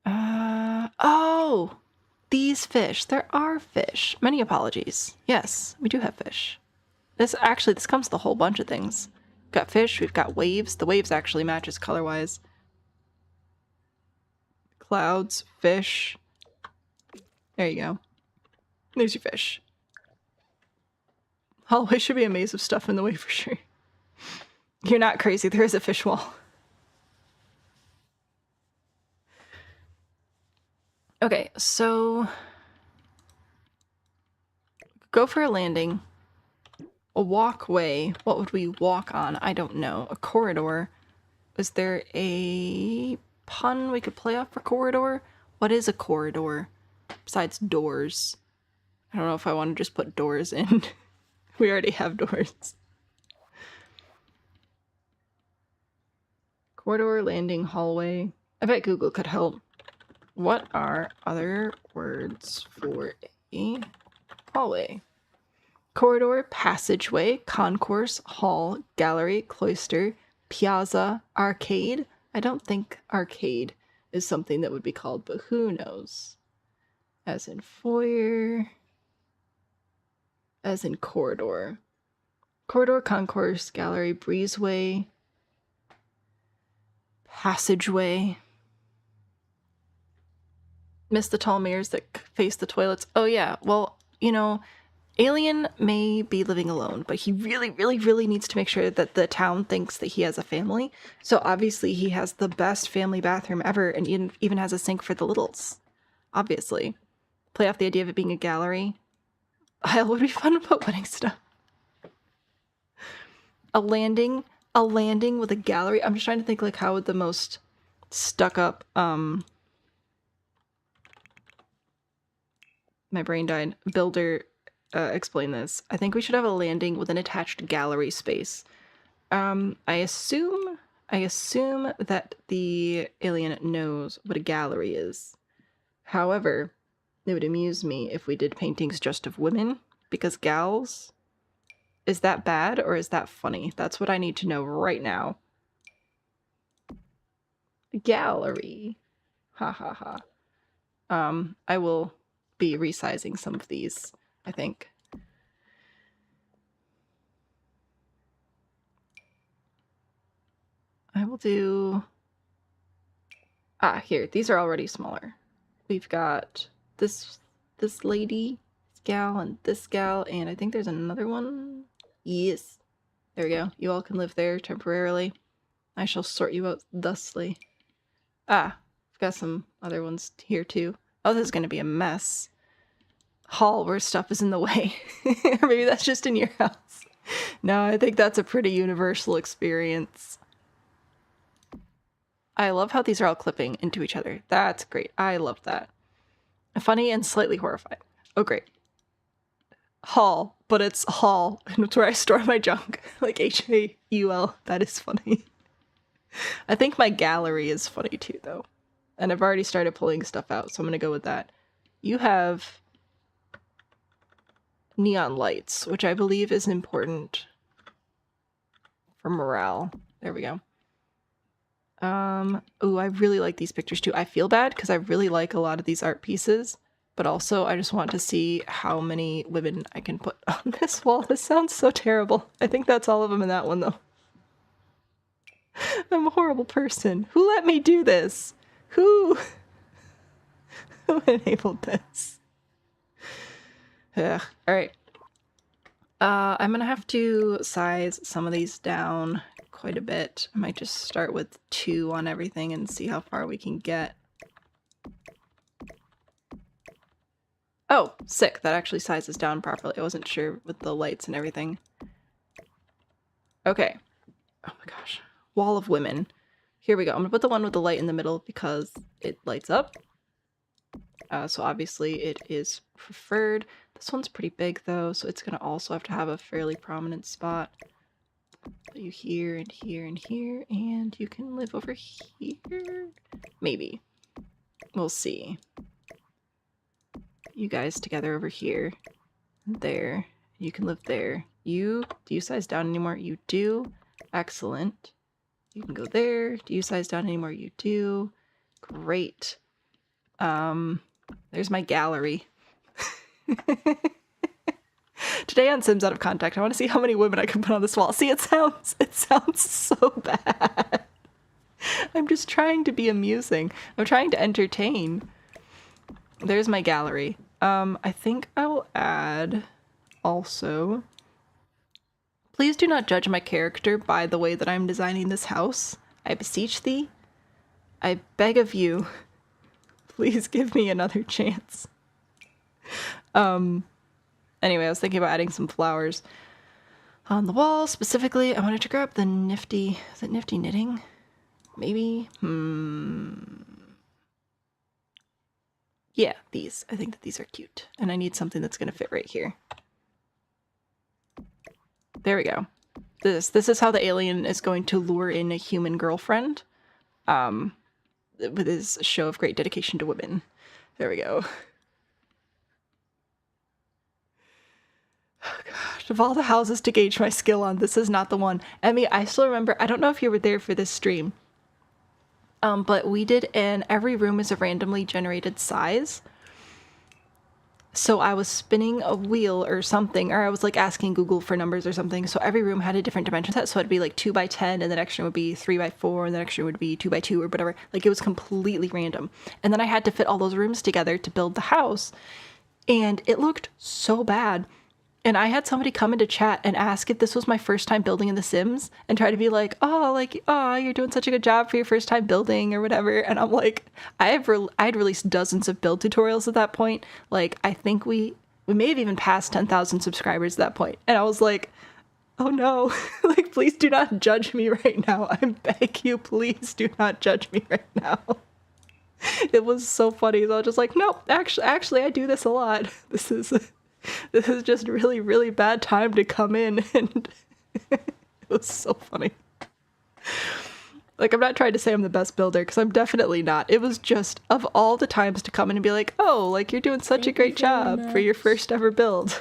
[SPEAKER 4] Oh! These fish. There are fish. Many apologies. Yes, we do have fish. This comes with a whole bunch of things. We've got fish, we've got waves. The waves actually matches color-wise. Clouds, fish. There you go. There's your fish. Hallway should be a maze of stuff in the way for sure. You're not crazy, there is a fish wall. Okay, so go for a landing. A walkway. What would we walk on? I don't know. A corridor. Is there a pun we could play off for corridor? What is a corridor? Besides doors. I don't know if I want to just put doors in. We already have doors. Corridor, landing, hallway. I bet Google could help. What are other words for a hallway? Corridor, passageway, concourse, hall, gallery, cloister, piazza, arcade. I don't think arcade is something that would be called, but who knows? As in foyer. As in corridor. Corridor, concourse, gallery, breezeway, passageway. Miss the tall mirrors that face the toilets. Oh yeah, well, you know, Alien may be living alone, but he really, really, really needs to make sure that the town thinks that he has a family. So obviously he has the best family bathroom ever and even has a sink for the littles. Obviously. Play off the idea of it being a gallery. Aisle would be fun to put wedding stuff. A landing with a gallery. I'm just trying to think like how would the most stuck up, my brain died, builder explain this. I think we should have a landing with an attached gallery space. I assume that the alien knows what a gallery is. However, it would amuse me if we did paintings just of women, because gals, is that bad or is that funny? That's what I need to know right now. Gallery. Ha ha ha. I will be resizing some of these, I think. I will do... here. These are already smaller. We've got this lady, this gal, and this gal, and I think there's another one. Yes. There we go. You all can live there temporarily. I shall sort you out thusly. I've got some other ones here too. Oh, this is going to be a mess. Hall where stuff is in the way. Or maybe that's just in your house. No, I think that's a pretty universal experience. I love how these are all clipping into each other. That's great. I love that. Funny and slightly horrifying. Oh, great. Hall, but it's hall, and it's where I store my junk. Like H-A-U-L. That is funny. I think my gallery is funny too, though. And I've already started pulling stuff out, so I'm going to go with that. You have neon lights, which I believe is important for morale. There we go. Oh, I really like these pictures too. I feel bad because I really like a lot of these art pieces, But also, I just want to see how many women I can put on this wall. This sounds so terrible. I think that's all of them in that one, though. I'm a horrible person. Who let me do this? Who enabled this? Ugh. Alright. I'm gonna have to size some of these down quite a bit. I might just start with 2 on everything and see how far we can get. Oh, sick. That actually sizes down properly. I wasn't sure with the lights and everything. Okay. Oh my gosh. Wall of women. Here we go. I'm gonna put the one with the light in the middle because it lights up. So obviously it is preferred. This one's pretty big though, so it's gonna also have to have a fairly prominent spot. Put you here and here and here, and you can live over here? Maybe. We'll see. You guys together over here. There. You can live there. Do you size down anymore? You do. Excellent. You can go there. Do you size down anymore? You do. Great. There's my gallery. Today on Sims Out of Contact, I want to see how many women I can put on this wall. See, it sounds so bad. I'm just trying to be amusing. I'm trying to entertain. There's my gallery. I think I will add also... Please do not judge my character by the way that I'm designing this house. I beseech thee. I beg of you. Please give me another chance. Anyway, I was thinking about adding some flowers on the wall. Specifically, I wanted to grab the nifty... Is it nifty knitting? Maybe? Yeah, these. I think that these are cute. And I need something that's going to fit right here. There we go. This is how the alien is going to lure in a human girlfriend. With his show of great dedication to women. There we go. Oh gosh, of all the houses to gauge my skill on, this is not the one. Emmy, I still remember, I don't know if you were there for this stream, but we did an every room is a randomly generated size. So I was spinning a wheel or something, or I was like asking Google for numbers or something. So every room had a different dimension set. So it'd be like 2x10, and the next room would be 3x4, and the next room would be 2x2 or whatever. Like it was completely random. And then I had to fit all those rooms together to build the house. And it looked so bad. And I had somebody come into chat and ask if this was my first time building in The Sims and try to be like, oh, you're doing such a good job for your first time building or whatever. And I'm like, I had released dozens of build tutorials at that point. Like, I think we may have even passed 10,000 subscribers at that point. And I was like, oh no, like, please do not judge me right now. I beg you, please do not judge me right now. It was so funny. So I was just like, nope, actually, I do this a lot. This is just really, really bad time to come in, and it was so funny. Like, I'm not trying to say I'm the best builder, because I'm definitely not. It was just, of all the times to come in and be like, oh, like, you're doing such a great job for your first ever build.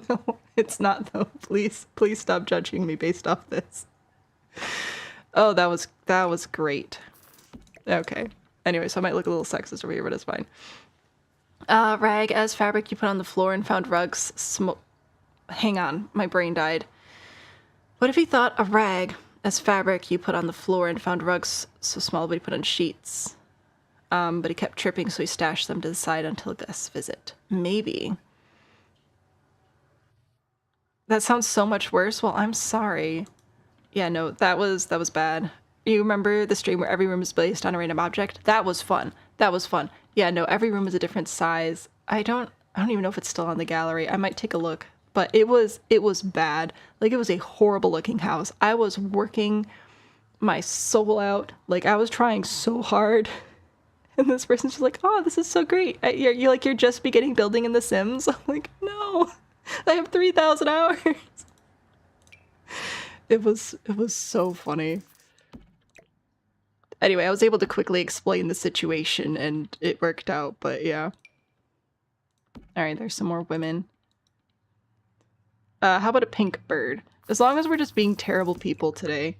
[SPEAKER 4] No, it's not, though. Please stop judging me based off this. Oh, that was great. Okay. Anyway, so I might look a little sexist over here, but it's fine. Rag as fabric you put on the floor and found rugs. Hang on, my brain died. What if he thought a rag as fabric you put on the floor and found rugs so small but he put on sheets? But he kept tripping, so he stashed them to the side until a guest visit. Maybe. That sounds so much worse. Well, I'm sorry. Yeah, no, that was bad. You remember the stream where every room is based on a random object? That was fun. That was fun. Yeah, no, every room is a different size. I don't even know if it's still on the gallery. I might take a look. But it was bad. Like, it was a horrible looking house. I was working my soul out. Like, I was trying so hard. And this person's just like, oh, this is so great. You're just beginning building in The Sims? I'm like, no, I have 3,000 hours. It was so funny. Anyway, I was able to quickly explain the situation and it worked out, but yeah. Alright, there's some more women. How about a pink bird? As long as we're just being terrible people today.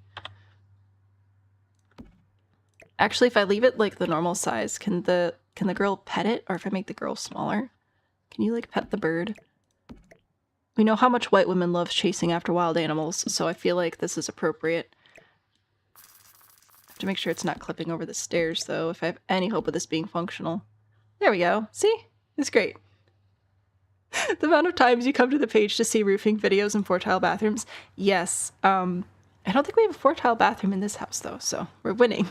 [SPEAKER 4] Actually, if I leave it like the normal size, can the Can the girl pet it? Or if I make the girl smaller? Can you, like, pet the bird? We know how much white women love chasing after wild animals, so I feel like this is appropriate. I have to make sure it's not clipping over the stairs, though, if I have any hope of this being functional. There we go. See? It's great. The amount of times you come to the page to see roofing videos and 4-tile bathrooms. Yes. I don't think we have a 4-tile bathroom in this house, though, so we're winning.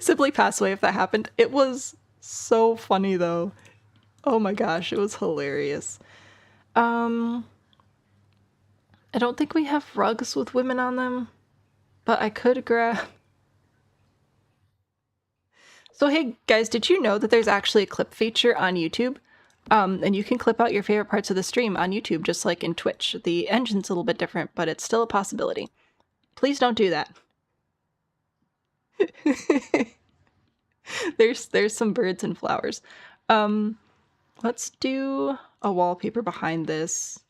[SPEAKER 4] Simply pass away if that happened. It was so funny, though. Oh my gosh, it was hilarious. I don't think we have rugs with women on them, but I could grab... So hey guys, did you know that there's actually a clip feature on YouTube? And you can clip out your favorite parts of the stream on YouTube, just like in Twitch. The engine's a little bit different, but it's still a possibility. Please don't do that. There's some birds and flowers. Let's do a wallpaper behind this.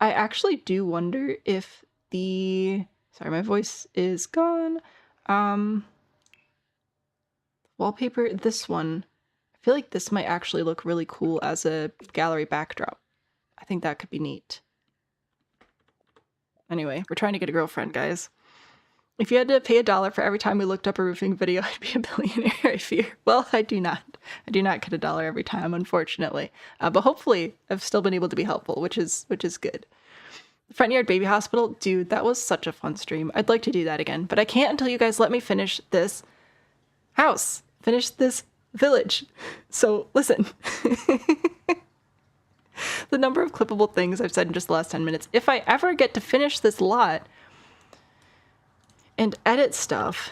[SPEAKER 4] I actually do wonder if the... Sorry, my voice is gone. Wallpaper, this one. I feel like this might actually look really cool as a gallery backdrop. I think that could be neat. Anyway, we're trying to get a girlfriend, guys. If you had to pay $1 for every time we looked up a roofing video, I'd be a billionaire, I fear. Well, I do not. I do not get $1 every time, unfortunately. But hopefully, I've still been able to be helpful, which is good. Front Yard Baby Hospital, dude, that was such a fun stream. I'd like to do that again, but I can't until you guys let me finish this house. Finish this village. So, listen. The number of clippable things I've said in just the last 10 minutes. If I ever get to finish this lot and edit stuff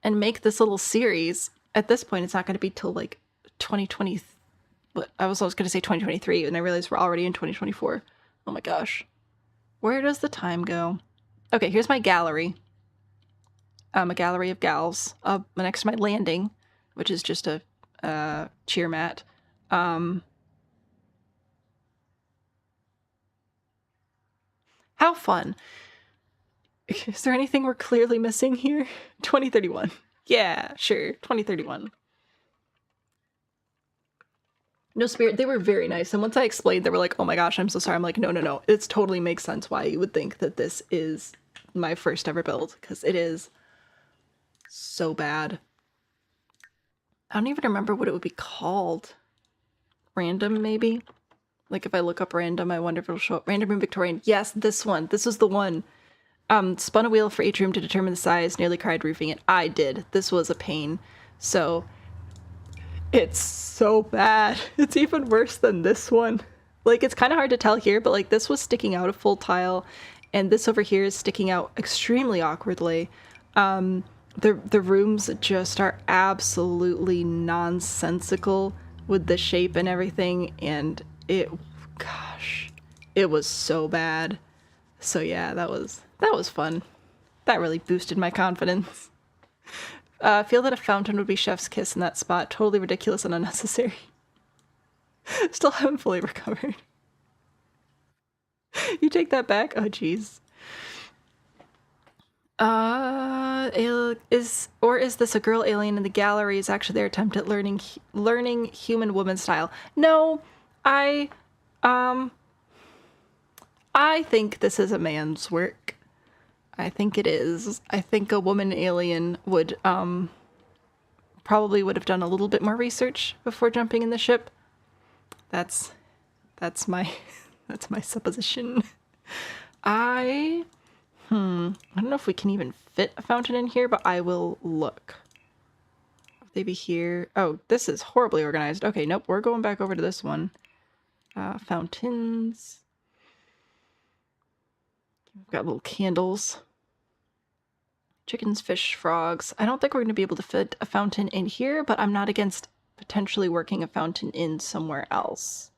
[SPEAKER 4] and make this little series, at this point it's not going to be till like 2020. I was going to say 2023, and I realized we're already in 2024. Oh my gosh. Where does the time go? Okay, here's my gallery. A gallery of gals. Next to my landing, which is just a cheer mat. How fun. Is there anything we're clearly missing here? 2031. Yeah, sure. 2031. No Spirit, they were very nice. And once I explained, they were like, oh my gosh, I'm so sorry. I'm like, no. It totally makes sense why you would think that this is my first ever build. Because it is so bad. I don't even remember what it would be called. Random, maybe? Like if I look up random, I wonder if it'll show up. Random Room Victorian. Yes, this one. This was the one. Spun a wheel for each room to determine the size. Nearly cried roofing it. I did. This was a pain. So it's so bad. It's even worse than this one. Like, it's kind of hard to tell here, but like this was sticking out a full tile, and this over here is sticking out extremely awkwardly. The rooms just are absolutely nonsensical with the shape and everything, and gosh, it was so bad. So yeah, that was fun. That really boosted my confidence. Feel that a fountain would be chef's kiss in that spot. Totally ridiculous and unnecessary. Still haven't fully recovered. You take that back? Oh jeez. Is this a girl alien in the gallery is actually their attempt at learning human woman style? No, I think this is a man's work. I think it is. I think a woman alien would probably would have done a little bit more research before jumping in the ship. That's my supposition. I don't know if we can even fit a fountain in here, but I will look. Would they be here? Oh, this is horribly organized. Okay, nope, we're going back over to this one. Fountains. We've got little candles. Chickens, fish, frogs. I don't think we're going to be able to fit a fountain in here, but I'm not against potentially working a fountain in somewhere else.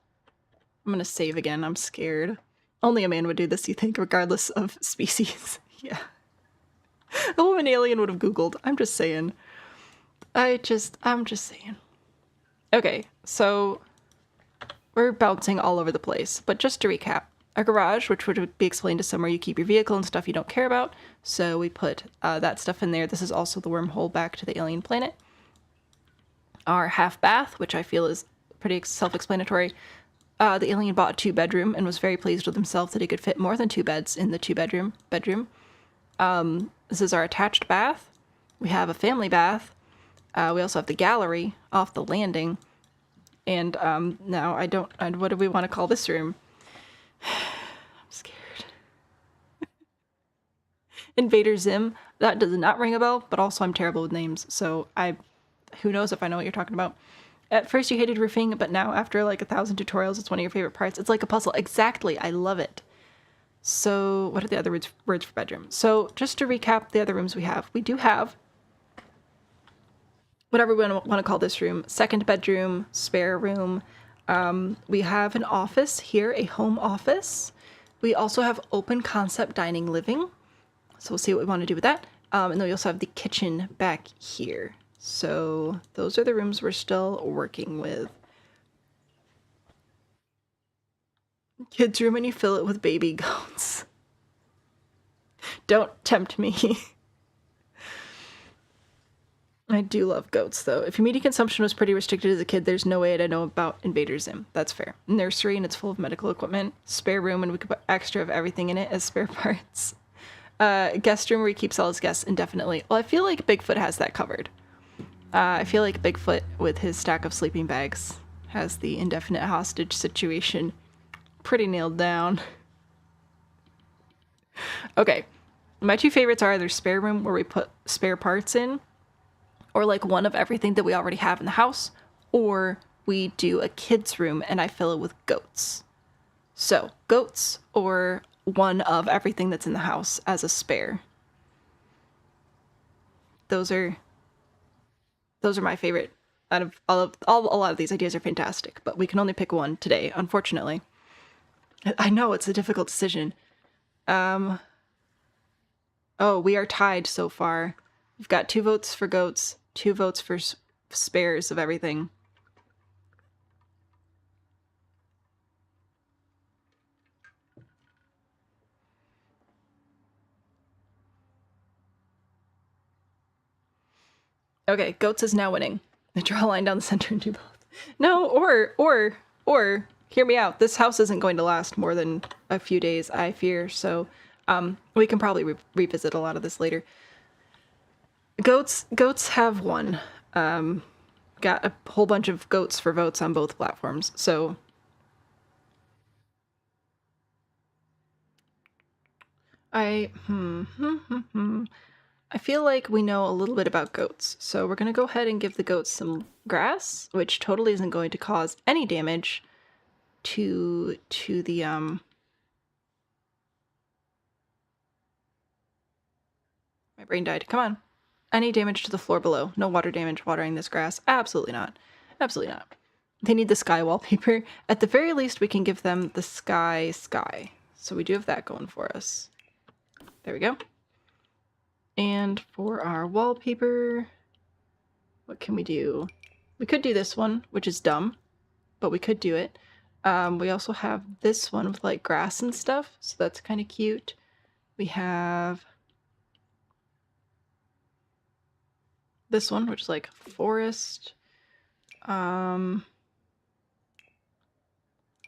[SPEAKER 4] I'm going to save again. I'm scared. Only a man would do this, you think, regardless of species. Yeah. A woman alien would have Googled. I'm just saying. I'm just saying. Okay, so we're bouncing all over the place. But just to recap, a garage, which would be explained as somewhere you keep your vehicle and stuff you don't care about. So we put that stuff in there. This is also the wormhole back to the alien planet. our half bath, which I feel is pretty self-explanatory. The alien bought a 2-bedroom and was very pleased with himself that he could fit more than 2 beds in the 2-bedroom. This is our attached bath. We have a family bath. We also have the gallery off the landing. And now what do we want to call this room? I'm scared. Invader Zim. That does not ring a bell, but also I'm terrible with names, so who knows if I know what you're talking about. At first you hated roofing, but now after like 1,000 tutorials, it's one of your favorite parts. It's like a puzzle. Exactly. I love it. So what are the other words for bedroom? So just to recap the other rooms we do have, whatever we want to call this room, 2nd bedroom, spare room. We have an office here, a home office. We also have open concept dining living. So we'll see what we want to do with that. And then we also have the kitchen back here. So those are the rooms we're still working with. Kids' room and you fill it with baby goats. Don't tempt me. I do love goats, though. If your media consumption was pretty restricted as a kid, there's no way I'd know about Invader Zim. That's fair. Nursery, and it's full of medical equipment. Spare room, and we could put extra of everything in it as spare parts. Guest room where he keeps all his guests indefinitely. Well, I feel like Bigfoot has that covered. I feel like Bigfoot, with his stack of sleeping bags, has the indefinite hostage situation pretty nailed down. Okay. My 2 favorites are either spare room, where we put spare parts in, or like one of everything that we already have in the house, or we do a kid's room and I fill it with goats. So, goats or one of everything that's in the house as a spare. Those are my favorite. Out of a lot of these ideas are fantastic, but we can only pick one today, unfortunately. I know it's a difficult decision. Oh, we are tied so far. We've got 2 votes for goats, 2 votes for spares of everything. Okay, goats is now winning. I draw a line down the center and do both. No, or hear me out. This house isn't going to last more than a few days, I fear. So, we can probably revisit a lot of this later. Goats have won. Got a whole bunch of goats for votes on both platforms. So, I feel like we know a little bit about goats, so we're going to go ahead and give the goats some grass, which totally isn't going to cause any damage to the, my brain died. Come on. Any damage to the floor below. No water damage watering this grass. Absolutely not. Absolutely not. They need the sky wallpaper. At the very least, we can give them the sky. So we do have that going for us. There we go. And for our wallpaper, what can we do? We could do this one, which is dumb, but we could do it. We also have this one with like grass and stuff, so that's kind of cute. We have this one, which is like forest. Could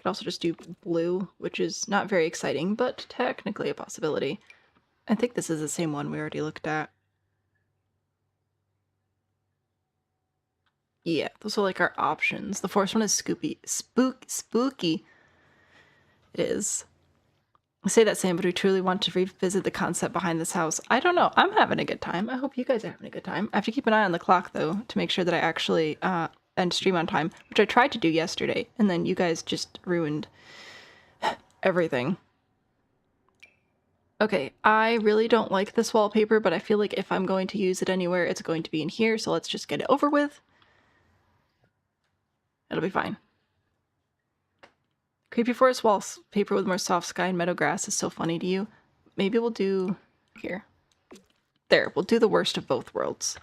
[SPEAKER 4] also just do blue, which is not very exciting, but technically a possibility. I think this is the same one we already looked at. Yeah, those are like our options. The forest one is spooky. It is. I say that same, but we truly want to revisit the concept behind this house. I don't know. I'm having a good time. I hope you guys are having a good time. I have to keep an eye on the clock, though, to make sure that I actually end stream on time, which I tried to do yesterday, and then you guys just ruined everything. Okay, I really don't like this wallpaper, but I feel like if I'm going to use it anywhere, it's going to be in here, so let's just get it over with. It'll be fine. Creepy forest wallpaper with more soft sky and meadow grass is so funny to you. Maybe we'll do here. There, we'll do the worst of both worlds.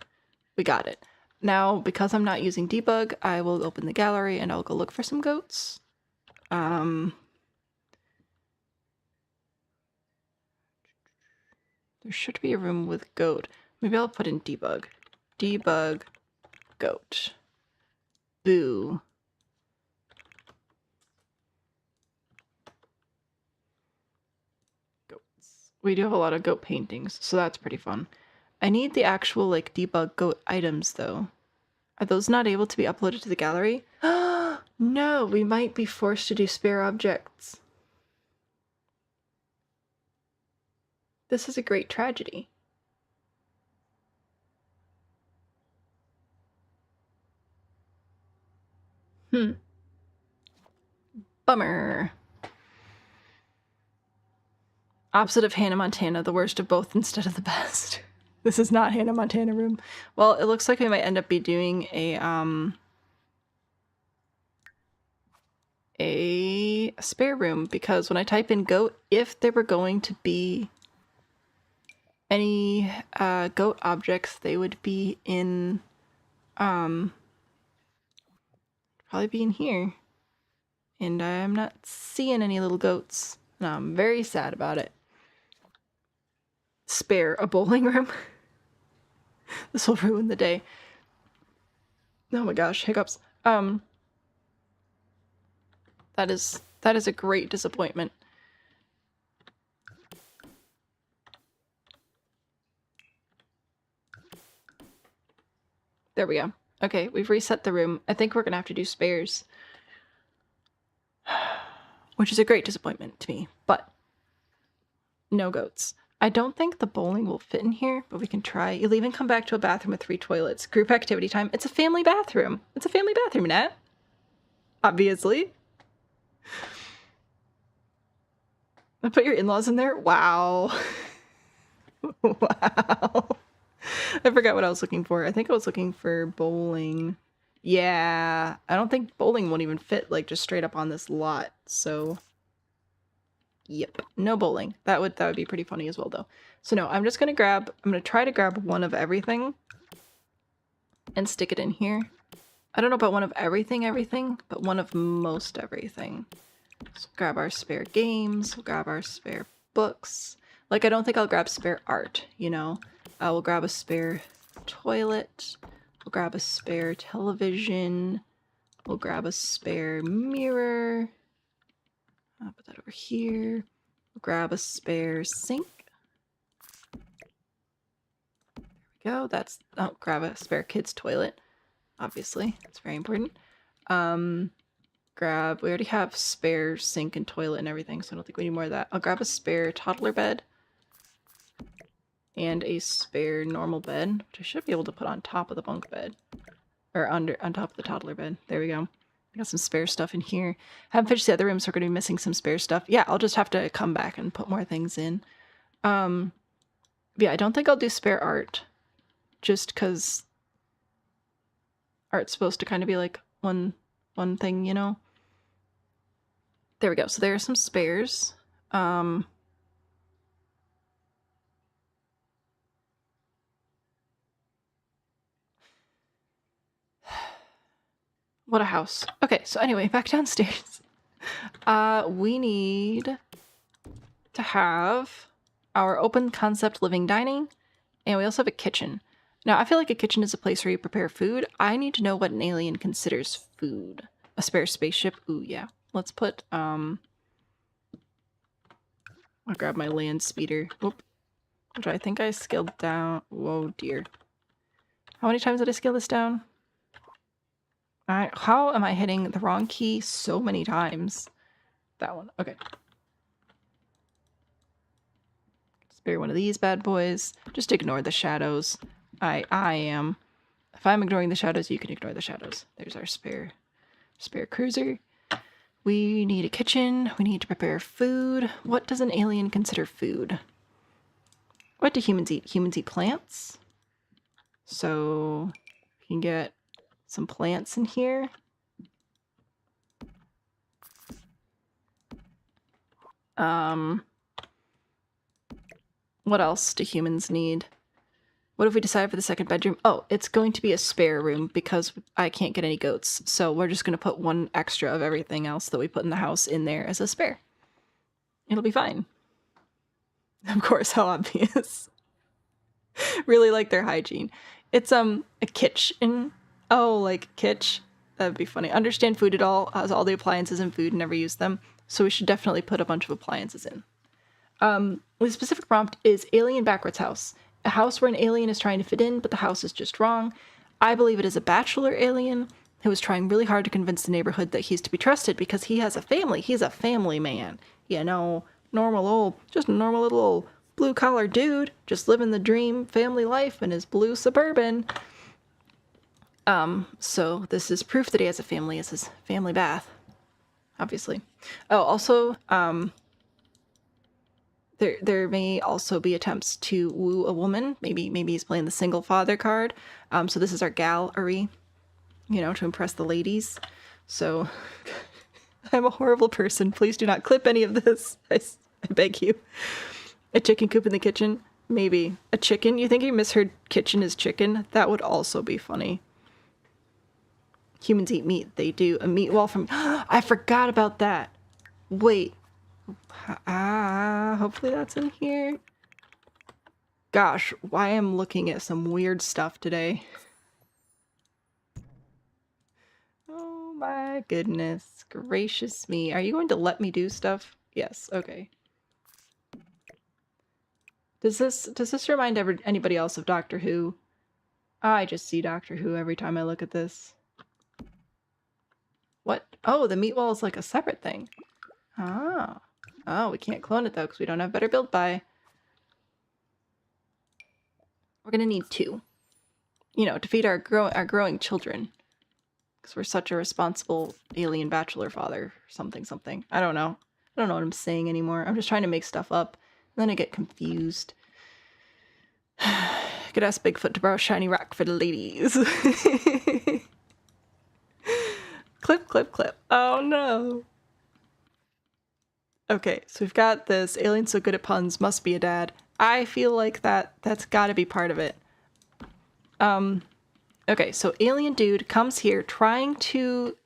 [SPEAKER 4] We got it. Now, because I'm not using debug, I will open the gallery and I'll go look for some goats. There should be a room with goat. Maybe I'll put in debug. Debug goat. Boo. Goats. We do have a lot of goat paintings, so that's pretty fun. I need the actual, like, debug goat items, though. Are those not able to be uploaded to the gallery? No, we might be forced to do spare objects. This is a great tragedy. Bummer. Opposite of Hannah Montana, the worst of both instead of the best. This is not Hannah Montana room. Well, it looks like we might end up be doing a spare room, because when I type in goat, if there were going to be any goat objects, they would be in probably be in here. And I'm not seeing any little goats. And I'm very sad about it. Spare a bowling room. This will ruin the day. Oh my gosh, hiccups. That is a great disappointment. There we go. Okay, we've reset the room. I think we're gonna have to do spares. Which is a great disappointment to me, but no goats. I don't think the bowling will fit in here, but we can try. You'll even come back to a bathroom with 3 toilets. Group activity time. It's a family bathroom. It's a family bathroom, Nat. Obviously. I put your in-laws in there? Wow. Wow. I forgot what I was looking for. I think I was looking for bowling. Yeah, I don't think bowling won't even fit, like, just straight up on this lot, so... Yep, no bowling. That would be pretty funny as well, though. So no, I'm gonna try to grab one of everything and stick it in here. I don't know about one of everything, but one of most everything. So grab our spare games, we'll grab our spare books. Like, I don't think I'll grab spare art, you know? We'll grab a spare toilet. We'll grab a spare television. We'll grab a spare mirror. I'll put that over here. We'll grab a spare sink. There we go. Grab a spare kid's toilet. Obviously, that's very important. We already have spare sink and toilet and everything, so I don't think we need more of that. I'll grab a spare toddler bed. And a spare normal bed, which I should be able to put on top of the bunk bed. Or on top of the toddler bed. There we go. I got some spare stuff in here. Haven't finished the other room, so we're going to be missing some spare stuff. Yeah, I'll just have to come back and put more things in. Yeah, I don't think I'll do spare art. Just because art's supposed to kind of be like one thing, you know? There we go. So there are some spares. What a house. Okay, so anyway, back downstairs. We need to have our open concept living dining, and we also have a kitchen. Now, I feel like a kitchen is a place where you prepare food. I need to know what an alien considers food. A spare spaceship? Ooh, yeah. Let's put, I'll grab my land speeder. Oop. Which I think I scaled down. Whoa, dear. How many times did I scale this down? How am I hitting the wrong key so many times? That one. Okay. Spare one of these bad boys. Just ignore the shadows. I am. If I'm ignoring the shadows, you can ignore the shadows. There's our spare cruiser. We need a kitchen. We need to prepare food. What does an alien consider food? What do humans eat? Humans eat plants. So we can get some plants in here. What else do humans need? What if we decide for the second bedroom? Oh, it's going to be a spare room because I can't get any goats. So we're just going to put one extra of everything else that we put in the house in there as a spare. It'll be fine. Of course, how obvious. Really like their hygiene. It's a kitchen. Oh, like kitsch. That'd be funny. Understand food at all, has all the appliances and food, never use them. So we should definitely put a bunch of appliances in. The specific prompt is alien backwards house. A house where an alien is trying to fit in, but the house is just wrong. I believe it is a bachelor alien who is trying really hard to convince the neighborhood that he's to be trusted because he has a family. He's a family man. You know, just a normal little old blue-collar dude, just living the dream family life in his blue Suburban. So this is proof that he has a family. It's his family bath, obviously. Oh, also, there may also be attempts to woo a woman. Maybe he's playing the single father card. So this is our gallery, you know, to impress the ladies. So I'm a horrible person. Please do not clip any of this. I beg you. A chicken coop in the kitchen? Maybe. A chicken? You think you misheard kitchen is chicken? That would also be funny. Humans eat meat. They do. A meat wall from... I forgot about that. Wait. Hopefully that's in here. Gosh, why am I looking at some weird stuff today? Oh my goodness gracious me. Are you going to let me do stuff? Yes, okay. Does this remind anybody else of Doctor Who? I just see Doctor Who every time I look at this. What? Oh, the meat wall is like a separate thing. Ah. Oh, we can't clone it though because we don't have better build by. We're gonna need 2. You know, to feed our growing children. Because we're such a responsible alien bachelor father. Something. I don't know. I don't know what I'm saying anymore. I'm just trying to make stuff up. And then I get confused. Could ask Bigfoot to borrow shiny rock for the ladies. Clip. Oh no. Okay, so we've got this. Alien so good at puns, must be a dad. I feel like that's gotta be part of it. Okay, so alien dude comes here trying to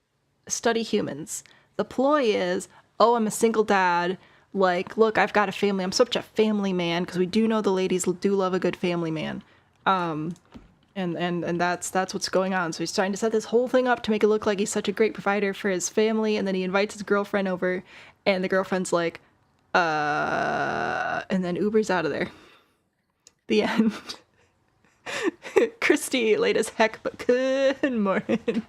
[SPEAKER 4] study humans. The ploy is, oh, I'm a single dad. Like, look, I've got a family. I'm such a family man, because we do know the ladies do love a good family man. And that's what's going on. So he's trying to set this whole thing up to make it look like he's such a great provider for his family, and then he invites his girlfriend over, and the girlfriend's like, and then Uber's out of there. The end. Christy late as heck, but good morning.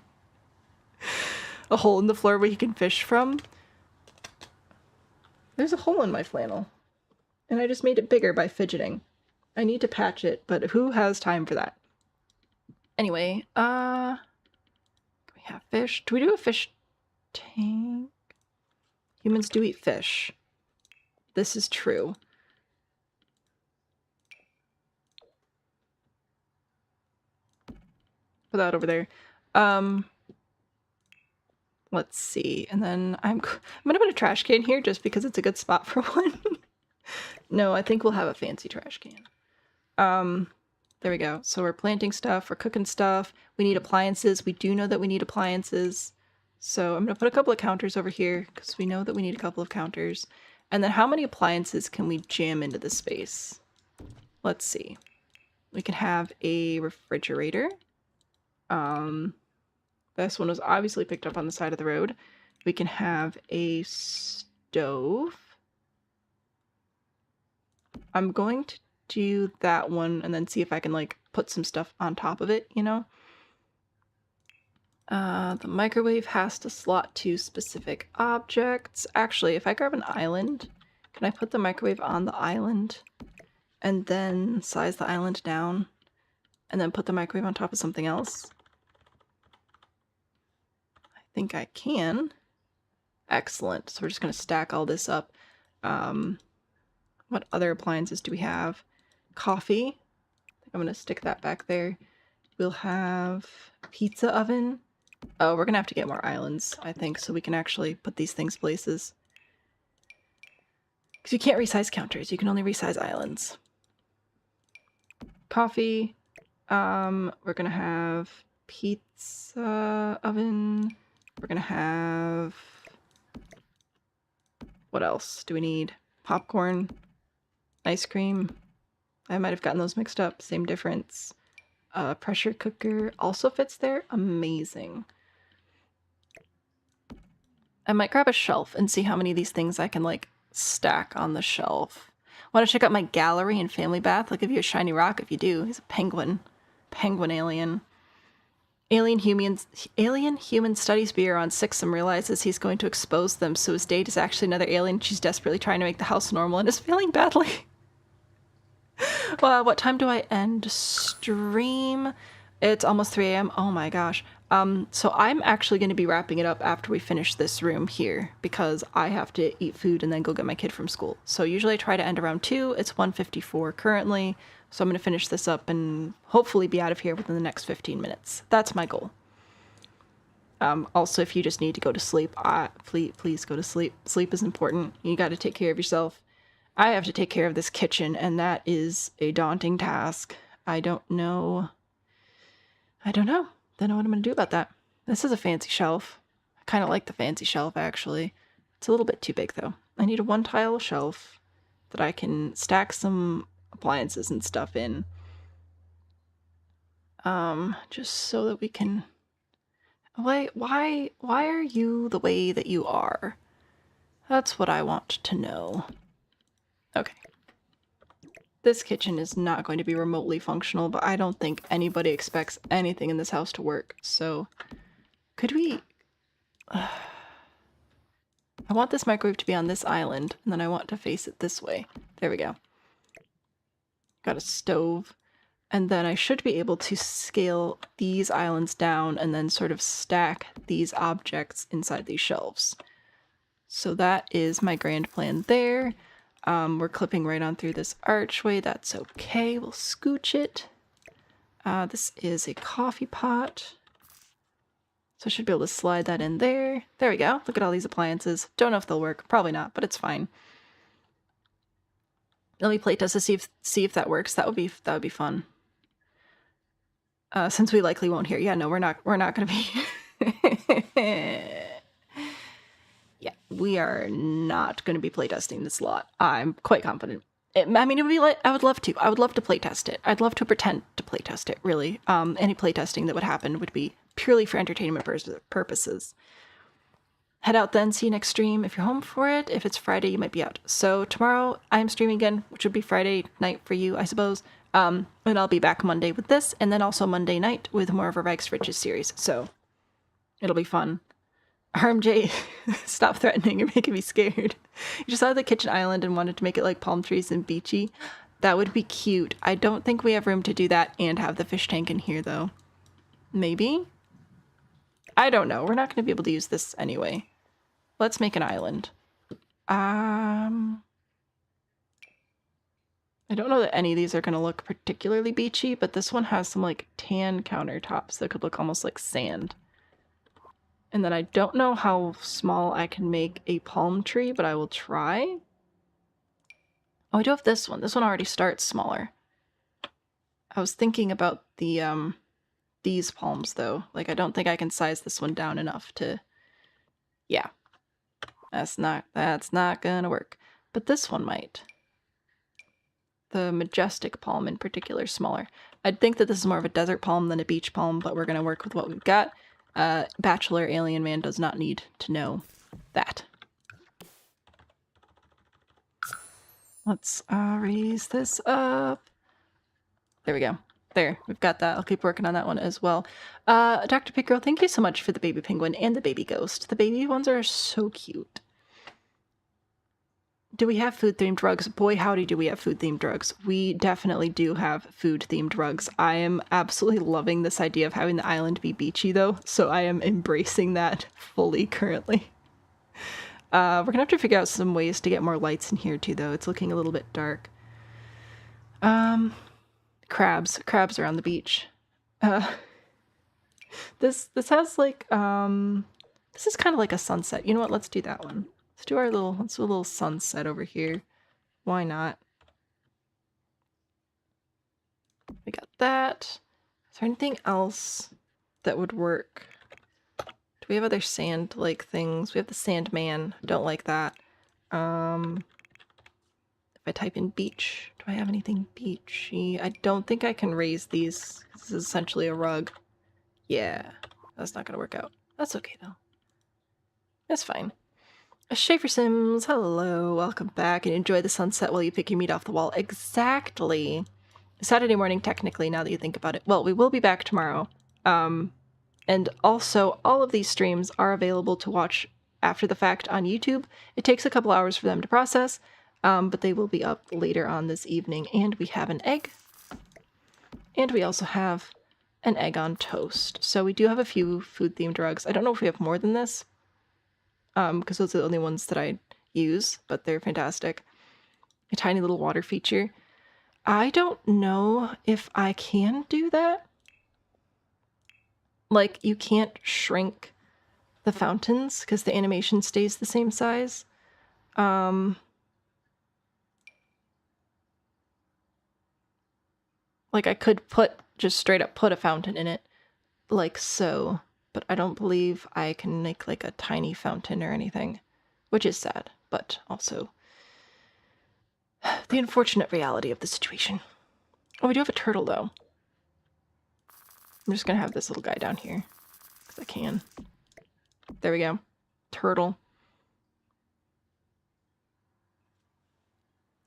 [SPEAKER 4] A hole in the floor where he can fish from. There's a hole in my flannel. And I just made it bigger by fidgeting. I need to patch it, but who has time for that? Anyway, we have fish. Do we do a fish tank? Humans do eat fish. This is true. Put that over there. Let's see. And then I'm gonna put a trash can here just because it's a good spot for one. No, I think we'll have a fancy trash can. There we go. So we're planting stuff, we're cooking stuff. We need appliances. We do know that we need appliances. So I'm gonna put a couple of counters over here because we know that we need a couple of counters. And then how many appliances can we jam into this space? Let's see. We can have a refrigerator. This one was obviously picked up on the side of the road. We can have a stove. I'm going to do that one and then see if I can like put some stuff on top of it, you know? The microwave has to slot to specific objects. Actually, if I grab an island, can I put the microwave on the island and then size the island down and then put the microwave on top of something else? I think I can. Excellent. So we're just going to stack all this up. What other appliances do we have? Coffee. I think I'm going to stick that back there. We'll have pizza oven. Oh, we're going to have to get more islands, I think, so we can actually put these things places. Because you can't resize counters. You can only resize islands. Coffee. We're going to have pizza oven. We're going to have... What else do we need? Popcorn. Ice cream. I might have gotten those mixed up. Same difference. Pressure cooker also fits there. Amazing. I might grab a shelf and see how many of these things I can, like, stack on the shelf. Want to check out my gallery and family bath? I'll give you a shiny rock if you do. He's a penguin. Penguin alien. Alien human studies Bureau on Sixum realizes he's going to expose them, so his date is actually another alien. She's desperately trying to make the house normal and is failing badly. Well, what time do I end stream? It's almost 3 a.m. Oh my gosh. So I'm actually going to be wrapping it up after we finish this room here because I have to eat food and then go get my kid from school. So usually I try to end around 2. It's 1:54 currently. So I'm going to finish this up and hopefully be out of here within the next 15 minutes. That's my goal. Also, if you just need to go to sleep, please go to sleep. Sleep is important. You got to take care of yourself. I have to take care of this kitchen, and that is a daunting task. I don't know. Don't know what I'm going to do about that. This is a fancy shelf. I kind of like the fancy shelf, actually. It's a little bit too big, though. I need a one-tile shelf that I can stack some appliances and stuff in. Just so that we can... Why are you the way that you are? That's what I want to know. Okay. This kitchen is not going to be remotely functional, but I don't think anybody expects anything in this house to work, so... Could we... I want this microwave to be on this island, and then I want to face it this way. There we go. Got a stove. And then I should be able to scale these islands down and then sort of stack these objects inside these shelves. So that is my grand plan there. We're clipping right on through this archway. That's okay. We'll scooch it. This is a coffee pot. So I should be able to slide that in there. There we go. Look at all these appliances. Don't know if they'll work. Probably not, but it's fine. Let me playtest to see if that works. That would be fun. Since we likely won't hear. Yeah, no, we're not gonna be yeah, we are not gonna be playtesting this lot. I'm quite confident. I mean, it would be like I would love to playtest it. I'd love to pretend to playtest it, really. Any playtesting that would happen would be purely for entertainment purposes. Head out then, see you next stream. If you're home for it, if it's Friday, you might be out. So tomorrow I'm streaming again, which would be Friday night for you, I suppose. And I'll be back Monday with this, and then also Monday night with more of a Rags to Riches series. So it'll be fun. RMJ, stop threatening. You're making me scared. You just saw the kitchen island and wanted to make it like palm trees and beachy. That would be cute. I don't think we have room to do that and have the fish tank in here, though. Maybe? I don't know. We're not going to be able to use this anyway. Let's make an island. I don't know that any of these are going to look particularly beachy, but this one has some like tan countertops that could look almost like sand. And then I don't know how small I can make a palm tree, but I will try. Oh, I do have this one. This one already starts smaller. I was thinking about the these palms though. Like I don't think I can size this one down enough to... Yeah. That's not gonna work. But this one might. The majestic palm in particular is smaller. I'd think that this is more of a desert palm than a beach palm, but we're gonna work with what we've got. Bachelor alien man does not need to know that. Let's raise this up. There we go. There, we've got that. I'll keep working on that one as well. Dr. Pickerel, thank you so much for the baby penguin and the baby ghost. The baby ones are so cute. Do we have food-themed rugs? Boy, howdy do we have food-themed rugs. We definitely do have food-themed rugs. I am absolutely loving this idea of having the island be beachy, though, so I am embracing that fully currently. We're gonna have to figure out some ways to get more lights in here, too, though. It's looking a little bit dark. Crabs are on the beach. This has like this is kind of like a sunset. You know what? Let's do that one. Let's do a little sunset over here. Why not? We got that. Is there anything else that would work? Do we have other sand like things? We have the Sandman. Don't like that. If I type in beach, do I have anything beachy? I don't think I can raise these. This is essentially a rug. Yeah, that's not gonna work out. That's okay though. That's fine. Schaefer Sims, hello, welcome back, and enjoy the sunset while you pick your meat off the wall. Exactly. Saturday morning, technically, now that you think about it. Well, we will be back tomorrow. And also, all of these streams are available to watch after the fact on YouTube. It takes a couple hours for them to process, but they will be up later on this evening. And we have an egg. And we also have an egg on toast. So we do have a few food-themed rugs. I don't know if we have more than this, because those are the only ones that I use, but they're fantastic. A tiny little water feature. I don't know if I can do that. Like, you can't shrink the fountains because the animation stays the same size. Like, I could just straight up put a fountain in it, like so, but I don't believe I can make like a tiny fountain or anything, which is sad, but also the unfortunate reality of the situation. Oh, we do have a turtle though. I'm just gonna have this little guy down here, because I can. There we go. Turtle.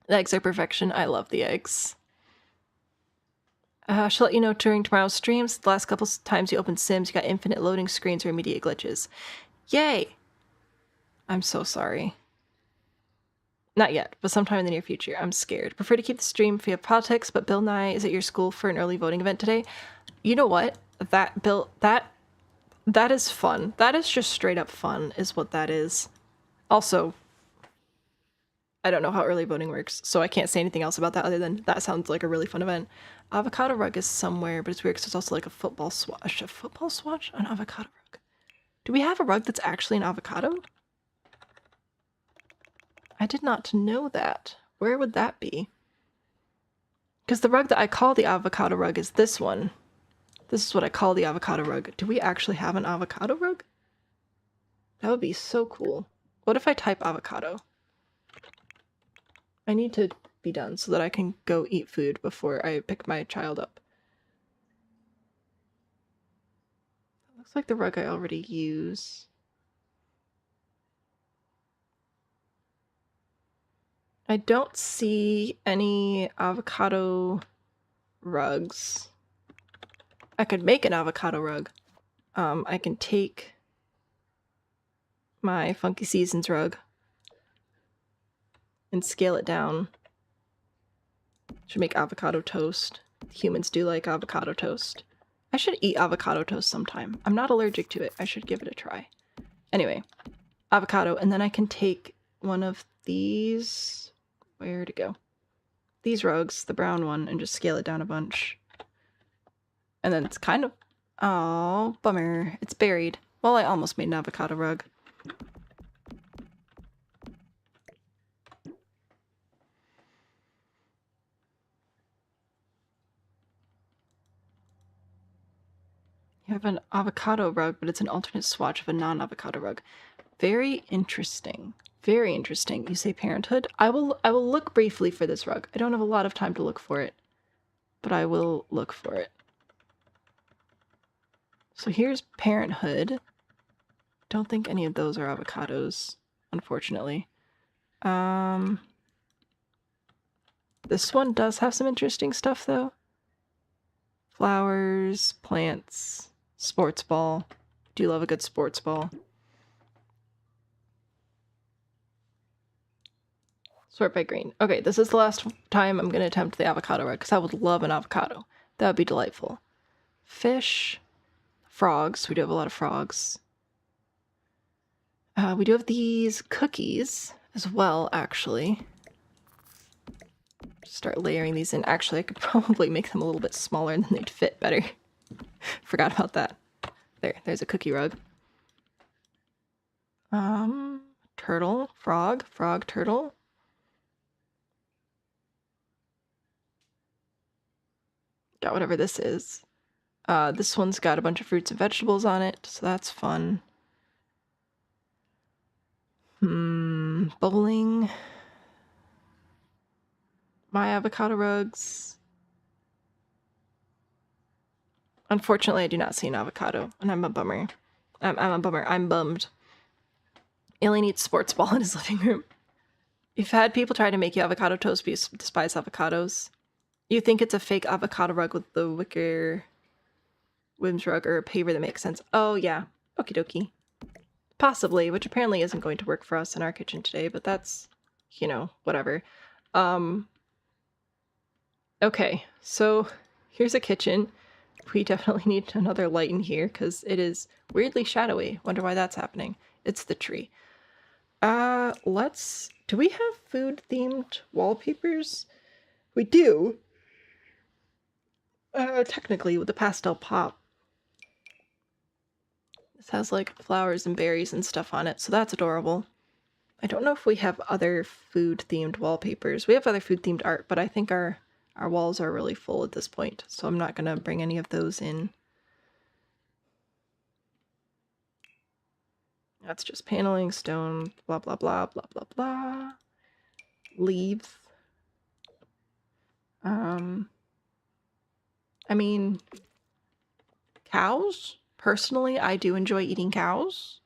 [SPEAKER 4] The eggs are perfection. I love the eggs. I shall let you know during tomorrow's streams, the last couple times you opened Sims, you got infinite loading screens or immediate glitches. Yay! I'm so sorry. Not yet, but sometime in the near future. I'm scared. Prefer to keep the stream via politics, but Bill Nye is at your school for an early voting event today. You know what? That is fun. That is just straight up fun, is what that is. Also, I don't know how early voting works, so I can't say anything else about that other than that sounds like a really fun event. Avocado rug is somewhere, but it's weird because it's also like a football swatch. A football swatch? An avocado rug. Do we have a rug that's actually an avocado? I did not know that. Where would that be? Because the rug that I call the avocado rug is this one. This is what I call the avocado rug. Do we actually have an avocado rug? That would be so cool. What if I type avocado? I need to be done so that I can go eat food before I pick my child up. That looks like the rug I already use. I don't see any avocado rugs. I could make an avocado rug. I can take my Funky Seasons rug and scale it down. Should make avocado toast. Humans do like avocado toast. I should eat avocado toast sometime. I'm not allergic to it. I should give it a try. Anyway, avocado, and then I can take one of these. Where to go? These rugs, the brown one, and just scale it down a bunch. And then it's kind of... Oh, bummer. It's buried. Well, I almost made an avocado rug. You have an avocado rug, but it's an alternate swatch of a non-avocado rug. Very interesting. Very interesting. You say Parenthood? I will look briefly for this rug. I don't have a lot of time to look for it, but I will look for it. So here's Parenthood. Don't think any of those are avocados, unfortunately. This one does have some interesting stuff, though. Flowers, plants, sports ball. Do love a good sports ball. Sort by green. Okay, this is the last time I'm going to attempt the avocado rug, because I would love an avocado. That would be delightful. Fish. Frogs. We do have a lot of frogs. We do have these cookies as well, actually. Start layering these in. Actually, I could probably make them a little bit smaller and then they'd fit better. Forgot about that. There's a cookie rug. Turtle, frog, turtle. Got whatever this is. This one's got a bunch of fruits and vegetables on it, so that's fun. Bowling. My avocado rugs. Unfortunately, I do not see an avocado, and I'm a bummer. I'm a bummer. I'm bummed. Alien eats sports ball in his living room. You've had people try to make you avocado toast, but you despise avocados. You think it's a fake avocado rug with the wicker whims rug or a paver that makes sense. Oh, yeah. Okie dokie. Possibly, which apparently isn't going to work for us in our kitchen today, but that's, you know, whatever. Okay, so here's a kitchen. We definitely need another light in here because it is weirdly shadowy. Wonder why that's happening. It's the tree. Do we have food-themed wallpapers? We do. Technically with the pastel pop. This has like flowers and berries and stuff on it, so that's adorable. I don't know if we have other food-themed wallpapers. We have other food-themed art, but I think our walls are really full at this point, so I'm not gonna bring any of those in. That's just paneling, stone, blah, blah, blah, blah, blah, blah. Leaves. I mean, cows? Personally, I do enjoy eating cows.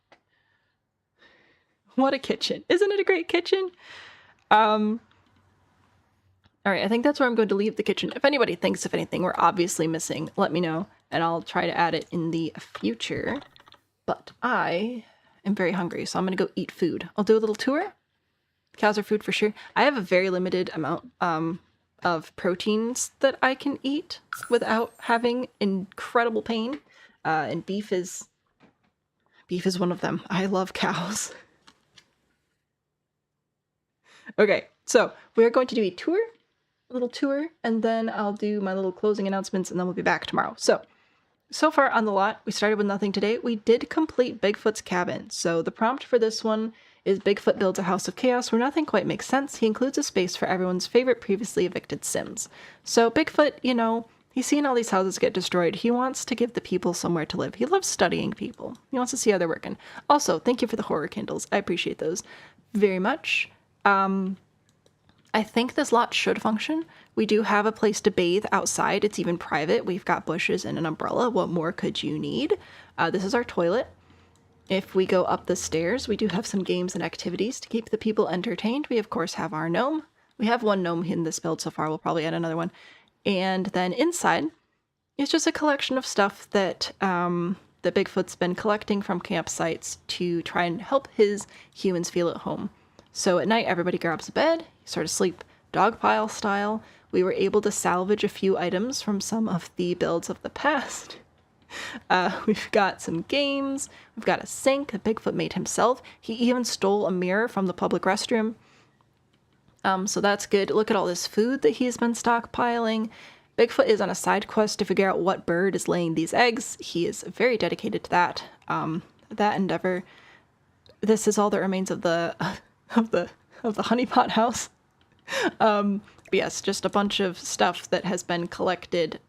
[SPEAKER 4] What a kitchen. Isn't it a great kitchen? Alright, I think that's where I'm going to leave the kitchen. If anybody thinks of anything we're obviously missing, let me know, and I'll try to add it in the future. But I am very hungry, so I'm going to go eat food. I'll do a little tour. Cows are food for sure. I have a very limited amount of proteins that I can eat without having incredible pain. And beef is one of them. I love cows. Okay, so we're going to do a little tour, and then I'll do my little closing announcements, and then we'll be back tomorrow. So far on the lot, we started with nothing today. We did complete Bigfoot's cabin. So the prompt for this one is Bigfoot builds a house of chaos where nothing quite makes sense. He includes a space for everyone's favorite previously evicted Sims. So Bigfoot, you know, he's seen all these houses get destroyed. He wants to give the people somewhere to live. He loves studying people. He wants to see how they're working. Also, thank you for the horror candles. I appreciate those very much. I think this lot should function. We do have a place to bathe outside. It's even private. We've got bushes and an umbrella. What more could you need? This is our toilet. If we go up the stairs, we do have some games and activities to keep the people entertained. We, of course, have our gnome. We have one gnome in this build so far. We'll probably add another one. And then inside, it's just a collection of stuff that that Bigfoot's been collecting from campsites to try and help his humans feel at home. So at night, everybody grabs a bed, sort of sleep dogpile style. We were able to salvage a few items from some of the builds of the past. We've got some games. We've got a sink that Bigfoot made himself. He even stole a mirror from the public restroom. So that's good. Look at all this food that he's been stockpiling. Bigfoot is on a side quest to figure out what bird is laying these eggs. He is very dedicated to that endeavor. This is all that remains of the honeypot house. But yes, just a bunch of stuff that has been collected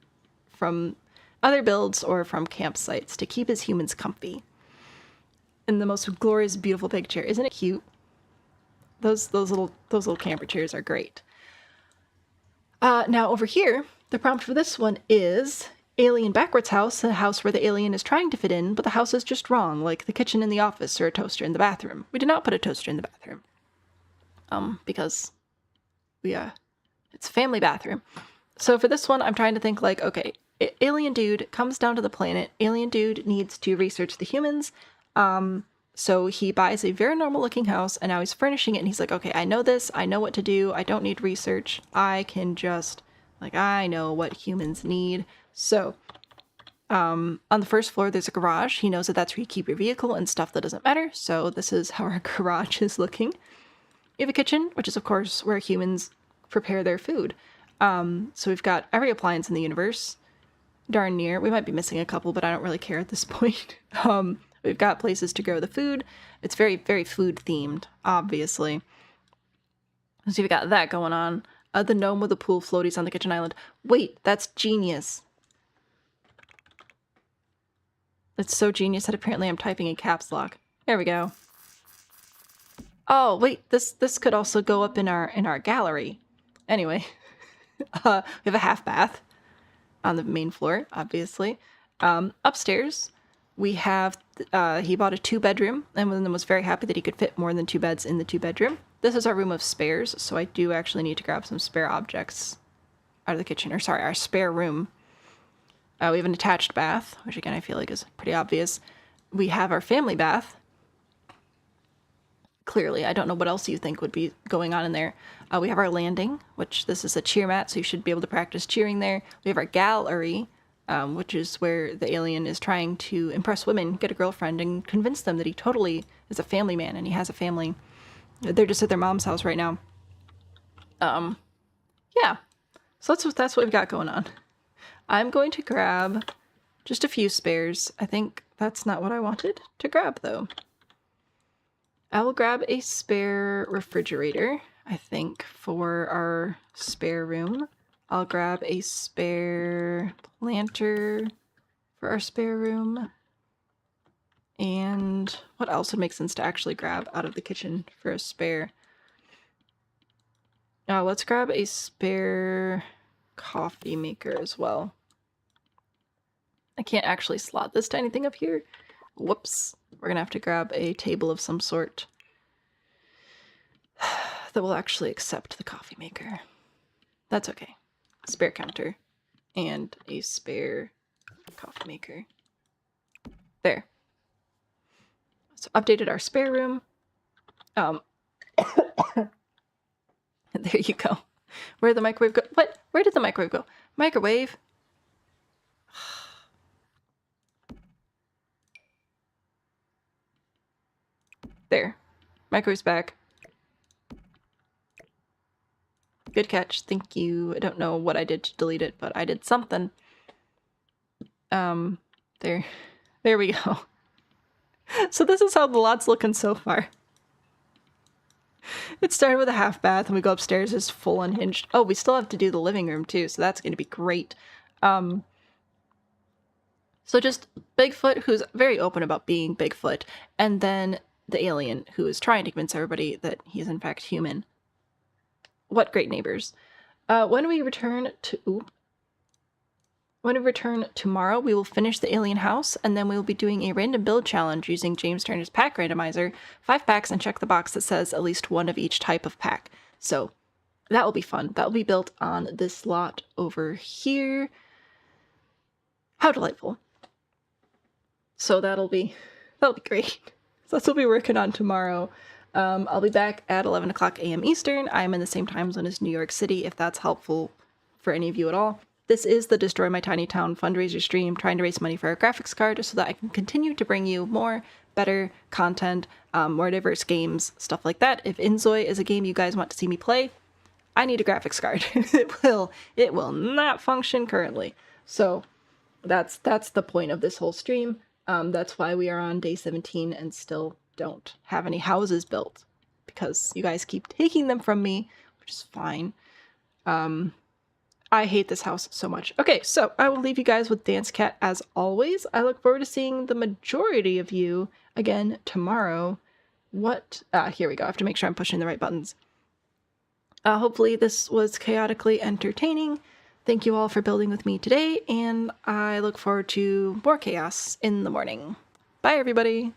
[SPEAKER 4] from other builds or from campsites to keep his humans comfy. And the most glorious, beautiful big chair. Isn't it cute? Those little camper chairs are great. Now over here, the prompt for this one is Alien Backwards House, a house where the alien is trying to fit in, but the house is just wrong, like the kitchen in the office or a toaster in the bathroom. We did not put a toaster in the bathroom. Because it's a family bathroom. So for this one, I'm trying to think like, okay, alien dude comes down to the planet. Alien dude needs to research the humans. So he buys a very normal looking house and now he's furnishing it and he's like, okay, I know this. I know what to do. I don't need research. I can just, like, I know what humans need. So, on the first floor, there's a garage. He knows that that's where you keep your vehicle and stuff that doesn't matter. So this is how our garage is looking. We have a kitchen, which is of course where humans prepare their food. So we've got every appliance in the universe. Darn near. We might be missing a couple, but I don't really care at this point. We've got places to grow the food. It's very, very food themed, obviously. So you've got that going on. The gnome with the pool floaties on the kitchen island. Wait, that's genius. It's so genius that apparently I'm typing in caps lock. There we go. Oh, wait, this could also go up in our gallery. Anyway, we have a half bath on the main floor, obviously. Upstairs, We have, he bought a 2-bedroom and then was very happy that he could fit more than 2 beds in the 2-bedroom. This is our room of spares, so I do actually need to grab some spare objects out of the kitchen, or sorry, our spare room. We have an attached bath, which again I feel like is pretty obvious. We have our family bath. Clearly, I don't know what else you think would be going on in there. We have our landing, which this is a cheer mat, so you should be able to practice cheering there. We have our gallery, which is where the alien is trying to impress women, get a girlfriend, and convince them that he totally is a family man and he has a family. They're just at their mom's house right now. Yeah. So that's what we've got going on. I'm going to grab just a few spares. I think that's not what I wanted to grab, though. I will grab a spare refrigerator, I think, for our spare room. I'll grab a spare planter for our spare room. And what else would make sense to actually grab out of the kitchen for a spare? Let's grab a spare coffee maker as well. I can't actually slot this tiny thing up here. Whoops. We're gonna have to grab a table of some sort that will actually accept the coffee maker. That's okay. Spare counter and a spare coffee maker. There. So updated our spare room. There you go. Where'd the microwave go? What? Where did the microwave go? Microwave. There. Microwave's back. Good catch. Thank you. I don't know what I did to delete it, but I did something. There we go. So this is how the lot's looking so far. It started with a half bath and we go upstairs, it's full unhinged. Oh, we still have to do the living room too, so that's going to be great. So just Bigfoot, who's very open about being Bigfoot, and then the alien, who is trying to convince everybody that he is in fact human. What great neighbors. When we return tomorrow, we will finish the alien house, and then we will be doing a random build challenge using James Turner's pack randomizer, 5 packs, and check the box that says at least one of each type of pack. So that will be fun. That will be built on this lot over here. How delightful. So that'll be great. So that's what we'll be working on tomorrow. I'll be back at 11 o'clock a.m. Eastern. I'm in the same time zone as New York City, if that's helpful for any of you at all. This is the Destroy My Tiny Town fundraiser stream, trying to raise money for a graphics card so that I can continue to bring you more, better content, more diverse games, stuff like that. If InZOI is a game you guys want to see me play, I need a graphics card. It will not function currently. So that's the point of this whole stream. That's why we are on day 17 and still don't have any houses built, because you guys keep taking them from me, which is fine. I hate this house so much. Okay, so I will leave you guys with Dance Cat as always. I look forward to seeing the majority of you again tomorrow. Here we go. I have to make sure I'm pushing the right buttons. Hopefully this was chaotically entertaining. Thank you all for building with me today, and I look forward to more chaos in the morning. Bye, everybody.